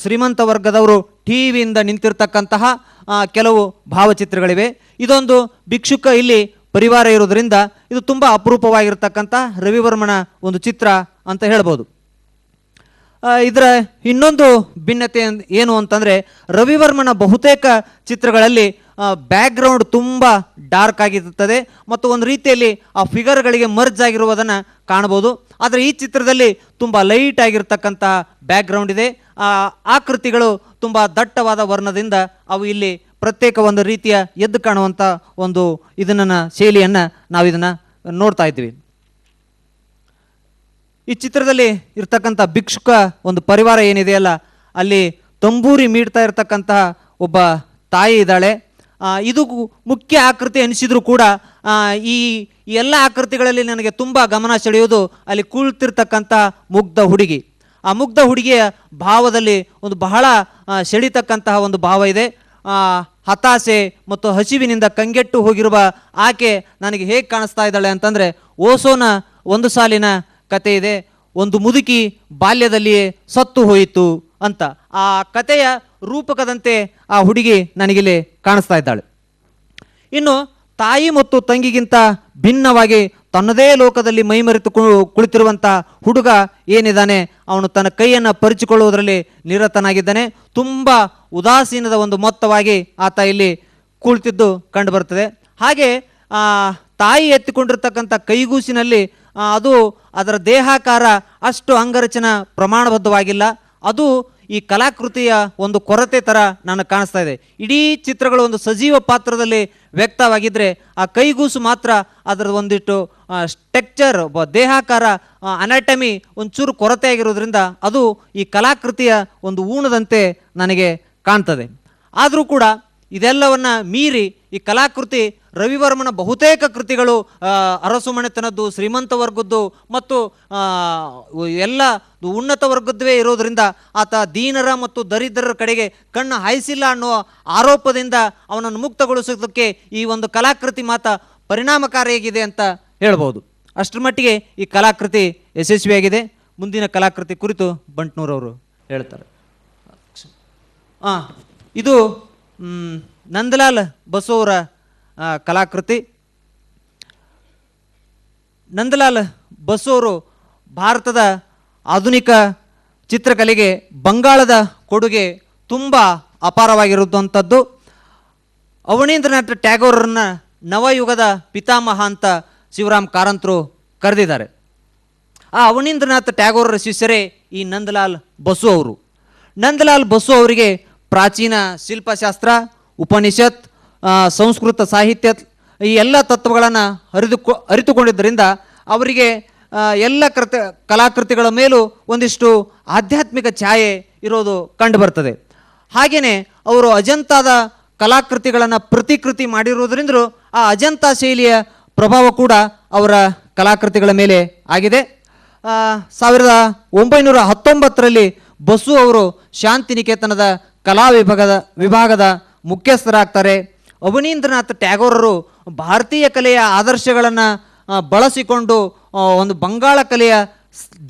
ಶ್ರೀಮಂತ ವರ್ಗದವರು ಟಿವಿಯಿಂದ ನಿಂತಿರ್ತಕ್ಕಂತಹ ಕೆಲವು ಭಾವಚಿತ್ರಗಳಿವೆ. ಇದೊಂದು ಭಿಕ್ಷುಕ ಇಲ್ಲಿ ಪರಿವಾರ ಇರೋದರಿಂದ ಇದು ತುಂಬ ಅಪರೂಪವಾಗಿರ್ತಕ್ಕಂಥ ರವಿವರ್ಮನ ಒಂದು ಚಿತ್ರ ಅಂತ ಹೇಳ್ಬೋದು. ಇದರ ಇನ್ನೊಂದು ಭಿನ್ನತೆ ಏನು ಅಂತಂದರೆ ರವಿವರ್ಮನ ಬಹುತೇಕ ಚಿತ್ರಗಳಲ್ಲಿ ಬ್ಯಾಕ್ಗ್ರೌಂಡ್ ತುಂಬ ಡಾರ್ಕ್ ಆಗಿರುತ್ತದೆ ಮತ್ತು ಒಂದು ರೀತಿಯಲ್ಲಿ ಆ ಫಿಗರ್ಗಳಿಗೆ ಮರ್ಜ್ ಆಗಿರುವುದನ್ನು ಕಾಣ್ಬೋದು. ಆದರೆ ಈ ಚಿತ್ರದಲ್ಲಿ ತುಂಬ ಲೈಟ್ ಆಗಿರ್ತಕ್ಕಂತಹ ಬ್ಯಾಕ್ಗ್ರೌಂಡ್ ಇದೆ. ಆಕೃತಿಗಳು ತುಂಬ ದಟ್ಟವಾದ ವರ್ಣದಿಂದ ಅವು ಇಲ್ಲಿ ಪ್ರತ್ಯೇಕ ಒಂದು ರೀತಿಯ ಎದ್ದು ಕಾಣುವಂಥ ಒಂದು ಇದನ್ನು ಶೈಲಿಯನ್ನು ನಾವು ಇದನ್ನು ನೋಡ್ತಾ ಇದ್ದೀವಿ. ಈ ಚಿತ್ರದಲ್ಲಿ ಇರ್ತಕ್ಕಂಥ ಭಿಕ್ಷುಕ ಒಂದು ಪರಿವಾರ ಏನಿದೆಯಲ್ಲ, ಅಲ್ಲಿ ತಂಬೂರಿ ಮೀಡ್ತಾ ಇರ್ತಕ್ಕಂತಹ ಒಬ್ಬ ತಾಯಿ ಇದ್ದಾಳೆ. ಇದು ಮುಖ್ಯ ಆಕೃತಿ ಅನಿಸಿದ್ರು ಕೂಡ ಈ ಎಲ್ಲ ಆಕೃತಿಗಳಲ್ಲಿ ನನಗೆ ತುಂಬ ಗಮನ ಸೆಳೆಯೋದು ಅಲ್ಲಿ ಕುಳಿತಿರ್ತಕ್ಕಂಥ ಮುಗ್ಧ ಹುಡುಗಿ. ಆ ಮುಗ್ಧ ಹುಡುಗಿಯ ಭಾವದಲ್ಲಿ ಒಂದು ಬಹಳ ಸೆಳೀತಕ್ಕಂತಹ ಒಂದು ಭಾವ ಇದೆ. ಹತಾಶೆ ಮತ್ತು ಹಸಿವಿನಿಂದ ಕಂಗೆಟ್ಟು ಹೋಗಿರುವ ಆಕೆ ನನಗೆ ಹೇಗೆ ಕಾಣಿಸ್ತಾ ಇದ್ದಾಳೆ ಅಂತಂದರೆ, ಓಸೋನ ಒಂದು ಸಾಲಿನ ಕತೆ ಇದೆ, ಒಂದು ಮುದುಕಿ ಬಾಲ್ಯದಲ್ಲಿಯೇ ಸತ್ತು ಹೋಯಿತು ಅಂತ. ಆ ಕಥೆಯ ರೂಪಕದಂತೆ ಆ ಹುಡುಗಿ ನನಗಿಲ್ಲಿ ಕಾಣಿಸ್ತಾ ಇದ್ದಾಳೆ. ಇನ್ನು ತಾಯಿ ಮತ್ತು ತಂಗಿಗಿಂತ ಭಿನ್ನವಾಗಿ ತನ್ನದೇ ಲೋಕದಲ್ಲಿ ಮೈಮರೆತು ಕುಳಿತಿರುವಂಥ ಹುಡುಗ ಏನಿದ್ದಾನೆ, ಅವನು ತನ್ನ ಕೈಯನ್ನು ಪರಿಚಿಕೊಳ್ಳುವುದರಲ್ಲಿ ನಿರತನಾಗಿದ್ದಾನೆ. ತುಂಬ ಉದಾಸೀನದ ಒಂದು ಮೊತ್ತವಾಗಿ ಆತ ಇಲ್ಲಿ ಕುಳಿತಿದ್ದು ಕಂಡು ಬರ್ತದೆ. ಹಾಗೆ ತಾಯಿ ಎತ್ತಿಕೊಂಡಿರ್ತಕ್ಕಂಥ ಕೈಗೂಸಿನಲ್ಲಿ ಅದು ಅದರ ದೇಹಾಕಾರ ಅಷ್ಟು ಅಂಗರಚನಾ ಪ್ರಮಾಣಬದ್ಧವಾಗಿಲ್ಲ. ಅದು ಈ ಕಲಾಕೃತಿಯ ಒಂದು ಕೊರತೆ ಥರ ನನಗೆ ಕಾಣಿಸ್ತಾ ಇದೆ. ಇಡೀ ಚಿತ್ರಗಳು ಒಂದು ಸಜೀವ ಪಾತ್ರದಲ್ಲಿ ವ್ಯಕ್ತವಾಗಿದ್ದರೆ ಆ ಕೈಗೂಸು ಮಾತ್ರ ಅದರ ಒಂದಿಷ್ಟು ಸ್ಟ್ರಕ್ಚರ್, ದೇಹಾಕಾರ, ಅನಾಟಮಿ ಒಂಚೂರು ಕೊರತೆ ಆಗಿರೋದ್ರಿಂದ ಅದು ಈ ಕಲಾಕೃತಿಯ ಒಂದು ಊಣದಂತೆ ನನಗೆ ಕಾಣ್ತದೆ. ಆದರೂ ಕೂಡ ಇದೆಲ್ಲವನ್ನು ಮೀರಿ ಈ ಕಲಾಕೃತಿ ರವಿವರ್ಮನ ಬಹುತೇಕ ಕೃತಿಗಳು ಅರಸು ಮನೆತನದ್ದು, ಶ್ರೀಮಂತ ವರ್ಗದ್ದು ಮತ್ತು ಎಲ್ಲ ಉನ್ನತ ವರ್ಗದ್ವೇ ಇರೋದರಿಂದ ಆತ ದೀನರ ಮತ್ತು ದರಿದ್ರರ ಕಡೆಗೆ ಕಣ್ಣು ಹಾಯಿಸಿಲ್ಲ ಅನ್ನೋ ಆರೋಪದಿಂದ ಅವನನ್ನು ಮುಕ್ತಗೊಳಿಸೋದಕ್ಕೆ ಈ ಒಂದು ಕಲಾಕೃತಿ ಮಾತ್ರ ಪರಿಣಾಮಕಾರಿಯಾಗಿದೆ ಅಂತ ಹೇಳ್ಬೋದು. ಅಷ್ಟರ ಮಟ್ಟಿಗೆ ಈ ಕಲಾಕೃತಿ ಯಶಸ್ವಿಯಾಗಿದೆ. ಮುಂದಿನ ಕಲಾಕೃತಿ ಕುರಿತು ಬಂಟ್ನೂರವರು ಹೇಳ್ತಾರೆ. ಇದು ನಂದಲಾಲ್ ಬಸು ಅವರ ಕಲಾಕೃತಿ. ನಂದಲಾಲ್ ಬಸು ಅವರು ಭಾರತದ ಆಧುನಿಕ ಚಿತ್ರಕಲೆಗೆ ಬಂಗಾಳದ ಕೊಡುಗೆ ತುಂಬ ಅಪಾರವಾಗಿರುವಂಥದ್ದು. ಅವನೀಂದ್ರನಾಥ್ ಟ್ಯಾಗೋರನ್ನ ನವಯುಗದ ಪಿತಾಮಹ ಅಂತ ಶಿವರಾಮ್ ಕಾರಂತರು ಕರೆದಿದ್ದಾರೆ. ಆ ಅವನೀಂದ್ರನಾಥ್ ಟ್ಯಾಗೋರರ ಶಿಷ್ಯರೇ ಈ ನಂದಲಾಲ್ ಬಸು ಅವರು. ನಂದಲಾಲ್ ಬಸು ಅವರಿಗೆ ಪ್ರಾಚೀನ ಶಿಲ್ಪಶಾಸ್ತ್ರ, ಉಪನಿಷತ್, ಸಂಸ್ಕೃತ ಸಾಹಿತ್ಯ ಈ ಎಲ್ಲ ತತ್ವಗಳನ್ನು ಅರಿತುಕೊಂಡಿದ್ದರಿಂದ ಅವರಿಗೆ ಎಲ್ಲ ಕಲಾಕೃತಿಗಳ ಮೇಲೂ ಒಂದಿಷ್ಟು ಆಧ್ಯಾತ್ಮಿಕ ಛಾಯೆ ಇರೋದು ಕಂಡು ಬರ್ತದೆ. ಹಾಗೆಯೇ ಅವರು ಅಜಂತಾದ ಕಲಾಕೃತಿಗಳನ್ನು ಪ್ರತಿಕೃತಿ ಮಾಡಿರುವುದರಿಂದ ಆ ಅಜಂತಾ ಶೈಲಿಯ ಪ್ರಭಾವ ಕೂಡ ಅವರ ಕಲಾಕೃತಿಗಳ ಮೇಲೆ ಆಗಿದೆ. 1919ರಲ್ಲಿ ಬಸು ಅವರು ಶಾಂತಿನಿಕೇತನದ ಕಲಾ ವಿಭಾಗದ ಮುಖ್ಯಸ್ಥರಾಗ್ತಾರೆ. ಅವನೀಂದ್ರನಾಥ್ ಟ್ಯಾಗೋರರು ಭಾರತೀಯ ಕಲೆಯ ಆದರ್ಶಗಳನ್ನು ಬಳಸಿಕೊಂಡು ಒಂದು ಬಂಗಾಳ ಕಲೆಯ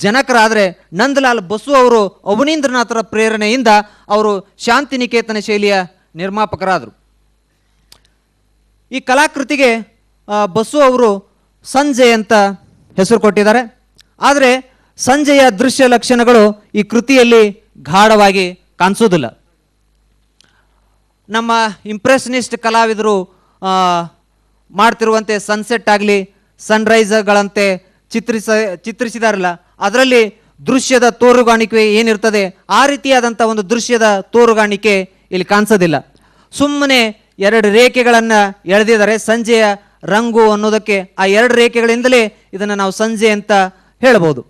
ಜನಕರಾದರೆ, ನಂದಲಾಲ್ ಬಸು ಅವರು ಅವನೀಂದ್ರನಾಥರ ಪ್ರೇರಣೆಯಿಂದ ಅವರು ಶಾಂತಿನಿಕೇತನ ಶೈಲಿಯ ನಿರ್ಮಾಪಕರಾದರು. ಈ ಕಲಾಕೃತಿಗೆ ಬಸು ಅವರು ಸಂಜೆ ಅಂತ ಹೆಸರು ಕೊಟ್ಟಿದ್ದಾರೆ. ಆದರೆ ಸಂಜೆಯ ದೃಶ್ಯ ಲಕ್ಷಣಗಳು ಈ ಕೃತಿಯಲ್ಲಿ ಗಾಢವಾಗಿ ಕಾಣಿಸೋದಿಲ್ಲ. ನಮ್ಮ ಇಂಪ್ರೆಷನಿಸ್ಟ್ ಕಲಾವಿದರು ಮಾಡ್ತಿರುವಂತೆ ಸನ್ಸೆಟ್ ಆಗಲಿ ಸನ್ರೈಸರ್ಗಳಂತೆ ಚಿತ್ರಿಸಿದಾರಲ್ಲ, ಅದರಲ್ಲಿ ದೃಶ್ಯದ ತೋರುಗಾಣಿಕೆ ಏನಿರ್ತದೆ ಆ ರೀತಿಯಾದಂಥ ಒಂದು ದೃಶ್ಯದ ತೋರುಗಾಣಿಕೆ ಇಲ್ಲಿ ಕಾಣಿಸೋದಿಲ್ಲ. ಸುಮ್ಮನೆ ಎರಡು ರೇಖೆಗಳನ್ನು ಎಳೆದಿದ್ದಾರೆ. ಸಂಜೆಯ ರಂಗು ಅನ್ನೋದಕ್ಕೆ ಆ ಎರಡು ರೇಖೆಗಳಿಂದಲೇ ಇದನ್ನು ನಾವು ಸಂಜೆ ಅಂತ ಹೇಳ್ಬೋದು.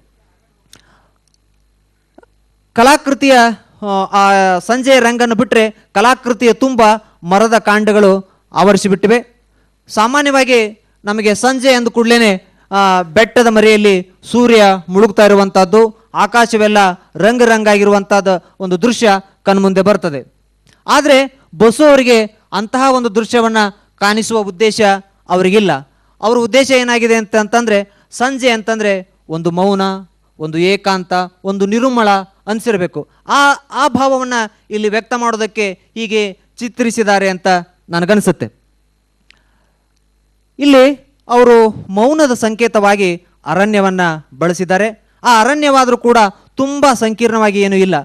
ಕಲಾಕೃತಿಯ ಆ ಸಂಜೆಯ ರಂಗನ್ನು ಬಿಟ್ಟರೆ ಕಲಾಕೃತಿಯ ತುಂಬ ಮರದ ಕಾಂಡಗಳು ಆವರಿಸಿಬಿಟ್ಟಿವೆ. ಸಾಮಾನ್ಯವಾಗಿ ನಮಗೆ ಸಂಜೆ ಅಂದ ಕೂಡಲೇ ಬೆಟ್ಟದ ಮರೆಯಲ್ಲಿ ಸೂರ್ಯ ಮುಳುಗ್ತಾ ಇರುವಂಥದ್ದು, ಆಕಾಶವೆಲ್ಲ ರಂಗಾಗಿರುವಂಥದ್ದು ಒಂದು ದೃಶ್ಯ ಕಣ್ಮುಂದೆ ಬರ್ತದೆ. ಆದರೆ ಬಸು ಅವರಿಗೆ ಅಂತಹ ಒಂದು ದೃಶ್ಯವನ್ನು ಕಾಣಿಸುವ ಉದ್ದೇಶ ಅವರಿಗಿಲ್ಲ. ಅವರ ಉದ್ದೇಶ ಏನಾಗಿದೆ ಅಂತಂದರೆ ಸಂಜೆ ಅಂತಂದರೆ ಒಂದು ಮೌನ, ಒಂದು ಏಕಾಂತ, ಒಂದು ನಿರುಮ್ಮಳ ಅನಿಸಿರಬೇಕು. ಆ ಭಾವವನ್ನು ಇಲ್ಲಿ ವ್ಯಕ್ತ ಮಾಡೋದಕ್ಕೆ ಹೀಗೆ ಚಿತ್ರಿಸಿದ್ದಾರೆ ಅಂತ ನನಗನ್ಸುತ್ತೆ. ಇಲ್ಲಿ ಅವರು ಮೌನದ ಸಂಕೇತವಾಗಿ ಅರಣ್ಯವನ್ನು ಬಳಸಿದ್ದಾರೆ. ಆ ಅರಣ್ಯವಾದರೂ ಕೂಡ ತುಂಬ ಸಂಕೀರ್ಣವಾಗಿ ಏನೂ ಇಲ್ಲ.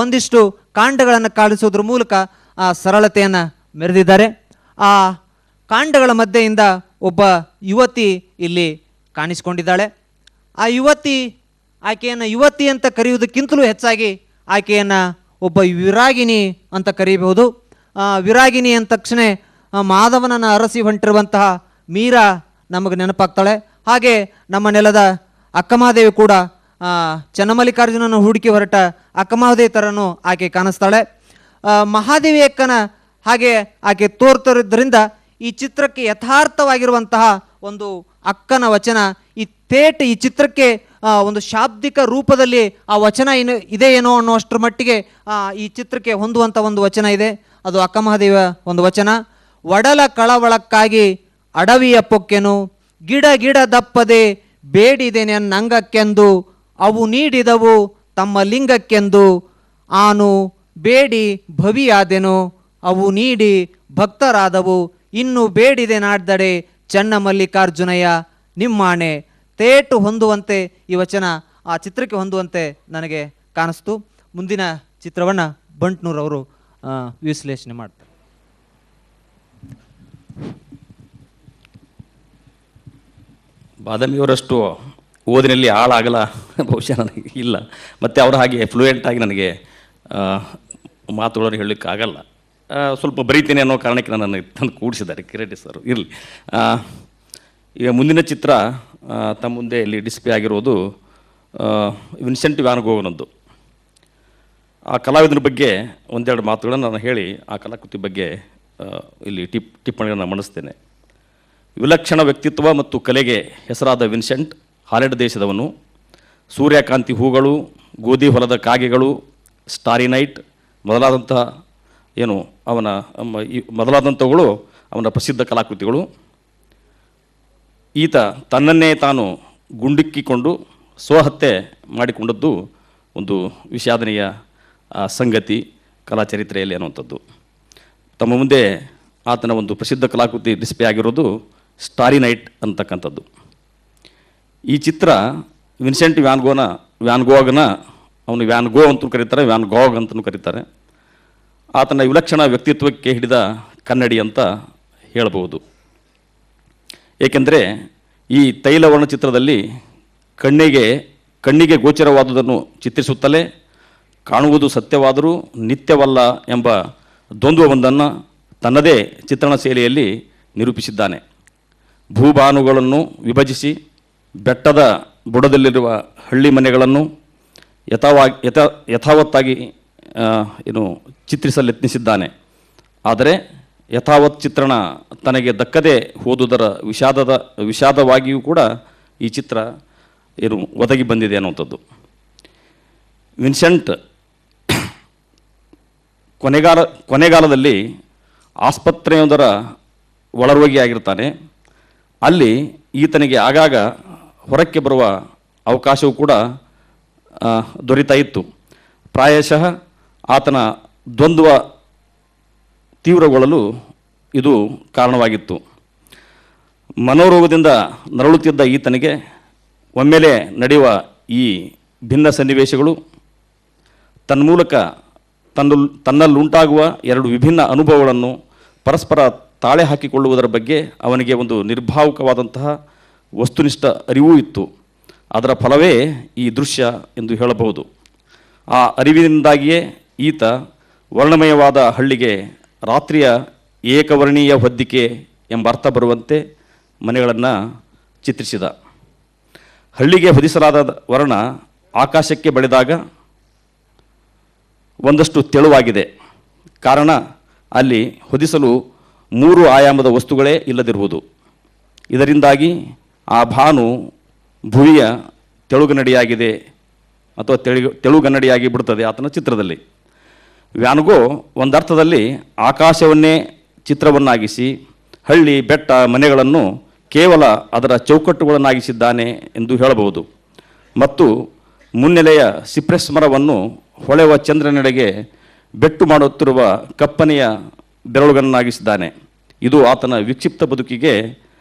ಒಂದಿಷ್ಟು ಕಾಂಡಗಳನ್ನು ಕಾಣಿಸೋದ್ರ ಮೂಲಕ ಆ ಸರಳತೆಯನ್ನು ಮೆರೆದಿದ್ದಾರೆ. ಆ ಕಾಂಡಗಳ ಮಧ್ಯೆಯಿಂದ ಒಬ್ಬ ಯುವತಿ ಇಲ್ಲಿ ಕಾಣಿಸಿಕೊಂಡಿದ್ದಾಳೆ. ಆ ಆಕೆಯನ್ನು ಯುವತಿ ಅಂತ ಕರೆಯುವುದಕ್ಕಿಂತಲೂ ಹೆಚ್ಚಾಗಿ ಆಕೆಯನ್ನು ಒಬ್ಬ ವಿರಾಗಿಣಿ ಅಂತ ಕರೀಬಹುದು. ವಿರಾಗಿಣಿ ಅಂದ ತಕ್ಷಣ ಮಾಧವನನ್ನು ಅರಸಿ ಹೊಂಟಿರುವಂತಹ ಮೀರಾ ನಮಗೆ ನೆನಪಾಗ್ತಾಳೆ. ಹಾಗೆ ನಮ್ಮ ನೆಲದ ಅಕ್ಕಮಹಾದೇವಿ ಕೂಡ ಚನ್ನಮಲ್ಲಿಕಾರ್ಜುನನ ಹುಡುಕಿ ಹೊರಟ ಅಕ್ಕಮಹಾದೇವಿ ಥರನೂ ಆಕೆ ಕಾಣಿಸ್ತಾಳೆ. ಮಹಾದೇವಿ ಅಕ್ಕನ ಹಾಗೆ ಆಕೆ ತೋರ್ತಿರೋದ್ರಿಂದ ಈ ಚಿತ್ರಕ್ಕೆ ಯಥಾರ್ಥವಾಗಿರುವಂತಹ ಒಂದು ಅಕ್ಕನ ವಚನ ಈ ಚಿತ್ರಕ್ಕೆ ಒಂದು ಶಾಬ್ದಿಕ ರೂಪದಲ್ಲಿ ಆ ವಚನ ಇದೆ ಏನೋ ಅನ್ನೋಷ್ಟರ ಮಟ್ಟಿಗೆ ಈ ಚಿತ್ರಕ್ಕೆ ಹೊಂದುವಂಥ ಒಂದು ವಚನ ಇದೆ. ಅದು ಅಕ್ಕಮಹಾದೇವಿಯ ಒಂದು ವಚನ. ಒಡಲ ಕಳವಳಕ್ಕಾಗಿ ಅಡವಿಯ ಪೊಕ್ಕೆನು, ಗಿಡ ದಪ್ಪದೆ ಬೇಡಿದೆನೆ ನಂಗಕ್ಕೆಂದು, ಅವು ನೀಡಿದವು ತಮ್ಮ ಲಿಂಗಕ್ಕೆಂದು, ಆನು ಬೇಡಿ ಭವಿಯಾದೆನು, ಅವು ನೀಡಿ ಭಕ್ತರಾದವು, ಇನ್ನು ಬೇಡಿದೆ ನಾಡ್ದಡೆ ಚನ್ನಮಲ್ಲಿಕಾರ್ಜುನಯ್ಯ ನಿಮ್ಮಾಣೆ. ತೇಟು ಹೊಂದುವಂತೆ ಈ ವಚನ ಆ ಚಿತ್ರಕ್ಕೆ ಹೊಂದುವಂತೆ ನನಗೆ ಕಾಣಿಸ್ತು. ಮುಂದಿನ ಚಿತ್ರವನ್ನು ಬಂಟ್ನೂರವರು ವಿಶ್ಲೇಷಣೆ ಮಾಡ್ತಾರೆ. ಬಾದಾಮಿಯವರಷ್ಟು ಓದಿನಲ್ಲಿ ಆಳಾಗಲ್ಲ ಬಹುಶಃ ನನಗೆ ಇಲ್ಲ, ಮತ್ತು ಅವರ ಹಾಗೆ ಫ್ಲೂಯೆಂಟಾಗಿ ನನಗೆ ಮಾತುಗಳನ್ನು ಹೇಳಲಿಕ್ಕಾಗಲ್ಲ. ಸ್ವಲ್ಪ ಬರೀತೀನಿ ಅನ್ನೋ ಕಾರಣಕ್ಕೆ ನನ್ನನ್ನು ತಂದು ಕೂಡಿಸಿದ್ದಾರೆ ಕಿರೀಟಿ ಸರ್. ಇರಲಿ, ಈಗ ಮುಂದಿನ ಚಿತ್ರ ತಮ್ಮ ಮುಂದೆ ಇಲ್ಲಿ ಡಿಸ್ಪ್ಲೇ ಆಗಿರೋದು ವಿನ್ಸೆಂಟ್ ವ್ಯಾನ್ ಗೋಗನದ್ದು. ಆ ಕಲಾವಿದನ ಬಗ್ಗೆ ಒಂದೆರಡು ಮಾತುಗಳನ್ನು ನಾನು ಹೇಳಿ ಆ ಕಲಾಕೃತಿ ಬಗ್ಗೆ ಇಲ್ಲಿ ಟಿಪ್ಪಣಿಗಳನ್ನು ಮಂಡಿಸ್ತೇನೆ. ವಿಲಕ್ಷಣ ವ್ಯಕ್ತಿತ್ವ ಮತ್ತು ಕಲೆಗೆ ಹೆಸರಾದ ವಿನ್ಸೆಂಟ್ ಹಾಲೆಂಡ್ ದೇಶದವನು. ಸೂರ್ಯಕಾಂತಿ ಹೂಗಳು, ಗೋಧಿ ಹೊಲದ ಕಾಗೆಗಳು, ಸ್ಟಾರಿ ನೈಟ್ ಮೊದಲಾದಂಥವುಗಳು ಅವನ ಪ್ರಸಿದ್ಧ ಕಲಾಕೃತಿಗಳು. ಈತ ತನ್ನನ್ನೇ ತಾನು ಗುಂಡಿಕ್ಕಿಕೊಂಡು ಸ್ವಹತ್ಯೆ ಮಾಡಿಕೊಂಡದ್ದು ಒಂದು ವಿಷಾದನೀಯ ಸಂಗತಿ ಕಲಾಚರಿತ್ರೆಯಲ್ಲಿ ಅನ್ನುವಂಥದ್ದು. ತಮ್ಮ ಮುಂದೆ ಆತನ ಒಂದು ಪ್ರಸಿದ್ಧ ಕಲಾಕೃತಿ ಡಿಸ್ಪ್ಲೇ ಆಗಿರೋದು ಸ್ಟಾರಿ ನೈಟ್ ಅಂತಕ್ಕಂಥದ್ದು. ಈ ಚಿತ್ರ ವಿನ್ಸೆಂಟ್ ವ್ಯಾನ್ ಗೋಗನ ಅವನು ವ್ಯಾನ್ ಗೋ ಅಂತಲೂ ಕರೀತಾರೆ, ವ್ಯಾನ್ ಗಾಗ್ ಅಂತಲೂ ಕರೀತಾರೆ. ಆತನ ವಿಲಕ್ಷಣ ವ್ಯಕ್ತಿತ್ವಕ್ಕೆ ಹಿಡಿದ ಕನ್ನಡಿ ಅಂತ ಹೇಳಬಹುದು. ಏಕೆಂದರೆ ಈ ತೈಲವರ್ಣ ಚಿತ್ರದಲ್ಲಿ ಕಣ್ಣಿಗೆ ಗೋಚರವಾದುದನ್ನು ಚಿತ್ರಿಸುತ್ತಲೇ ಕಾಣುವುದು ಸತ್ಯವಾದರೂ ನಿತ್ಯವಲ್ಲ ಎಂಬ ದ್ವಂದ್ವವೊಂದನ್ನು ತನ್ನದೇ ಚಿತ್ರಣ ಶೈಲಿಯಲ್ಲಿ ನಿರೂಪಿಸಿದ್ದಾನೆ. ಭೂಭಾನುಗಳನ್ನು ವಿಭಜಿಸಿ ಬೆಟ್ಟದ ಬುಡದಲ್ಲಿರುವ ಹಳ್ಳಿ ಮನೆಗಳನ್ನು ಯಥಾವತ್ತಾಗಿ ಚಿತ್ರಿಸಲೆತ್ನಿಸಿದ್ದಾನೆ. ಆದರೆ ಯಥಾವತ್ ಚಿತ್ರಣ ತನಗೆ ದಕ್ಕದೆ ಹೋದುದರ ವಿಷಾದವಾಗಿಯೂ ಕೂಡ ಈ ಚಿತ್ರ ಒದಗಿ ಬಂದಿದೆ ಅನ್ನುವಂಥದ್ದು. ವಿನ್ಸೆಂಟ್ ಕೊನೆಗಾಲದಲ್ಲಿ ಆಸ್ಪತ್ರೆಯೊಂದರ ಒಳರೋಗಿಯಾಗಿರ್ತಾನೆ. ಅಲ್ಲಿ ಈತನಿಗೆ ಆಗಾಗ ಹೊರಕ್ಕೆ ಬರುವ ಅವಕಾಶವೂ ಕೂಡ ದೊರೀತಾ ಇತ್ತು. ಪ್ರಾಯಶಃ ಆತನ ದ್ವಂದ್ವ ತೀವ್ರಗೊಳ್ಳಲು ಇದು ಕಾರಣವಾಗಿತ್ತು. ಮನೋರೋಗದಿಂದ ನರಳುತ್ತಿದ್ದ ಈತನಿಗೆ ಒಮ್ಮೆಲೆ ನಡೆಯುವ ಈ ಭಿನ್ನ ಸನ್ನಿವೇಶಗಳು ತನ್ಮೂಲಕ ತನ್ನಲ್ಲುಂಟಾಗುವ ಎರಡು ವಿಭಿನ್ನ ಅನುಭವಗಳನ್ನು ಪರಸ್ಪರ ತಾಳೆ ಹಾಕಿಕೊಳ್ಳುವುದರ ಬಗ್ಗೆ ಅವನಿಗೆ ಒಂದು ನಿರ್ಭಾವುಕವಾದಂತಹ ವಸ್ತುನಿಷ್ಠ ಅರಿವೂ ಇತ್ತು. ಅದರ ಫಲವೇ ಈ ದೃಶ್ಯ ಎಂದು ಹೇಳಬಹುದು. ಆ ಅರಿವಿನಿಂದಾಗಿಯೇ ಈತ ವರ್ಣಮಯವಾದ ಹಳ್ಳಿಗೆ ರಾತ್ರಿಯ ಏಕವರ್ಣೀಯ ಹೊದ್ದಿಕೆ ಎಂಬ ಅರ್ಥ ಬರುವಂತೆ ಮನೆಗಳನ್ನು ಚಿತ್ರಿಸಿದ. ಹಳ್ಳಿಗೆ ಹೊದಿಸಲಾದ ವರ್ಣ ಆಕಾಶಕ್ಕೆ ಬೆಳೆದಾಗ ಒಂದಷ್ಟು ತೆಳುವಾಗಿದೆ. ಕಾರಣ ಅಲ್ಲಿ ಹೊದಿಸಲು 3 ಆಯಾಮದ ವಸ್ತುಗಳೇ ಇಲ್ಲದಿರುವುದು. ಇದರಿಂದಾಗಿ ಆ ಭಾನು ಭುವಿಯ ತೆಳುಗನ್ನಡಿಯಾಗಿದೆ ಅಥವಾ ತೆಳುಗನ್ನಡಿಯಾಗಿ ಬಿಡುತ್ತದೆ ಆತನ ಚಿತ್ರದಲ್ಲಿ. ವ್ಯಾನ್ಗೋ ಒಂದರ್ಥದಲ್ಲಿ ಆಕಾಶವನ್ನೇ ಚಿತ್ರವನ್ನಾಗಿಸಿ ಹಳ್ಳಿ ಬೆಟ್ಟ ಮನೆಗಳನ್ನು ಕೇವಲ ಅದರ ಚೌಕಟ್ಟುಗಳನ್ನಾಗಿಸಿದ್ದಾನೆ ಎಂದು ಹೇಳಬಹುದು. ಮತ್ತು ಮುನ್ನೆಲೆಯ ಸಿಪ್ರೆಸ್ ಮರವನ್ನು ಹೊಳೆವ ಚಂದ್ರನೆಡೆಗೆ ಬೆಟ್ಟು ಮಾಡುತ್ತಿರುವ ಕಪ್ಪನೆಯ ಬೆರಳುಗಳನ್ನಾಗಿಸಿದ್ದಾನೆ. ಇದು ಆತನ ವಿಕ್ಷಿಪ್ತ ಬದುಕಿಗೆ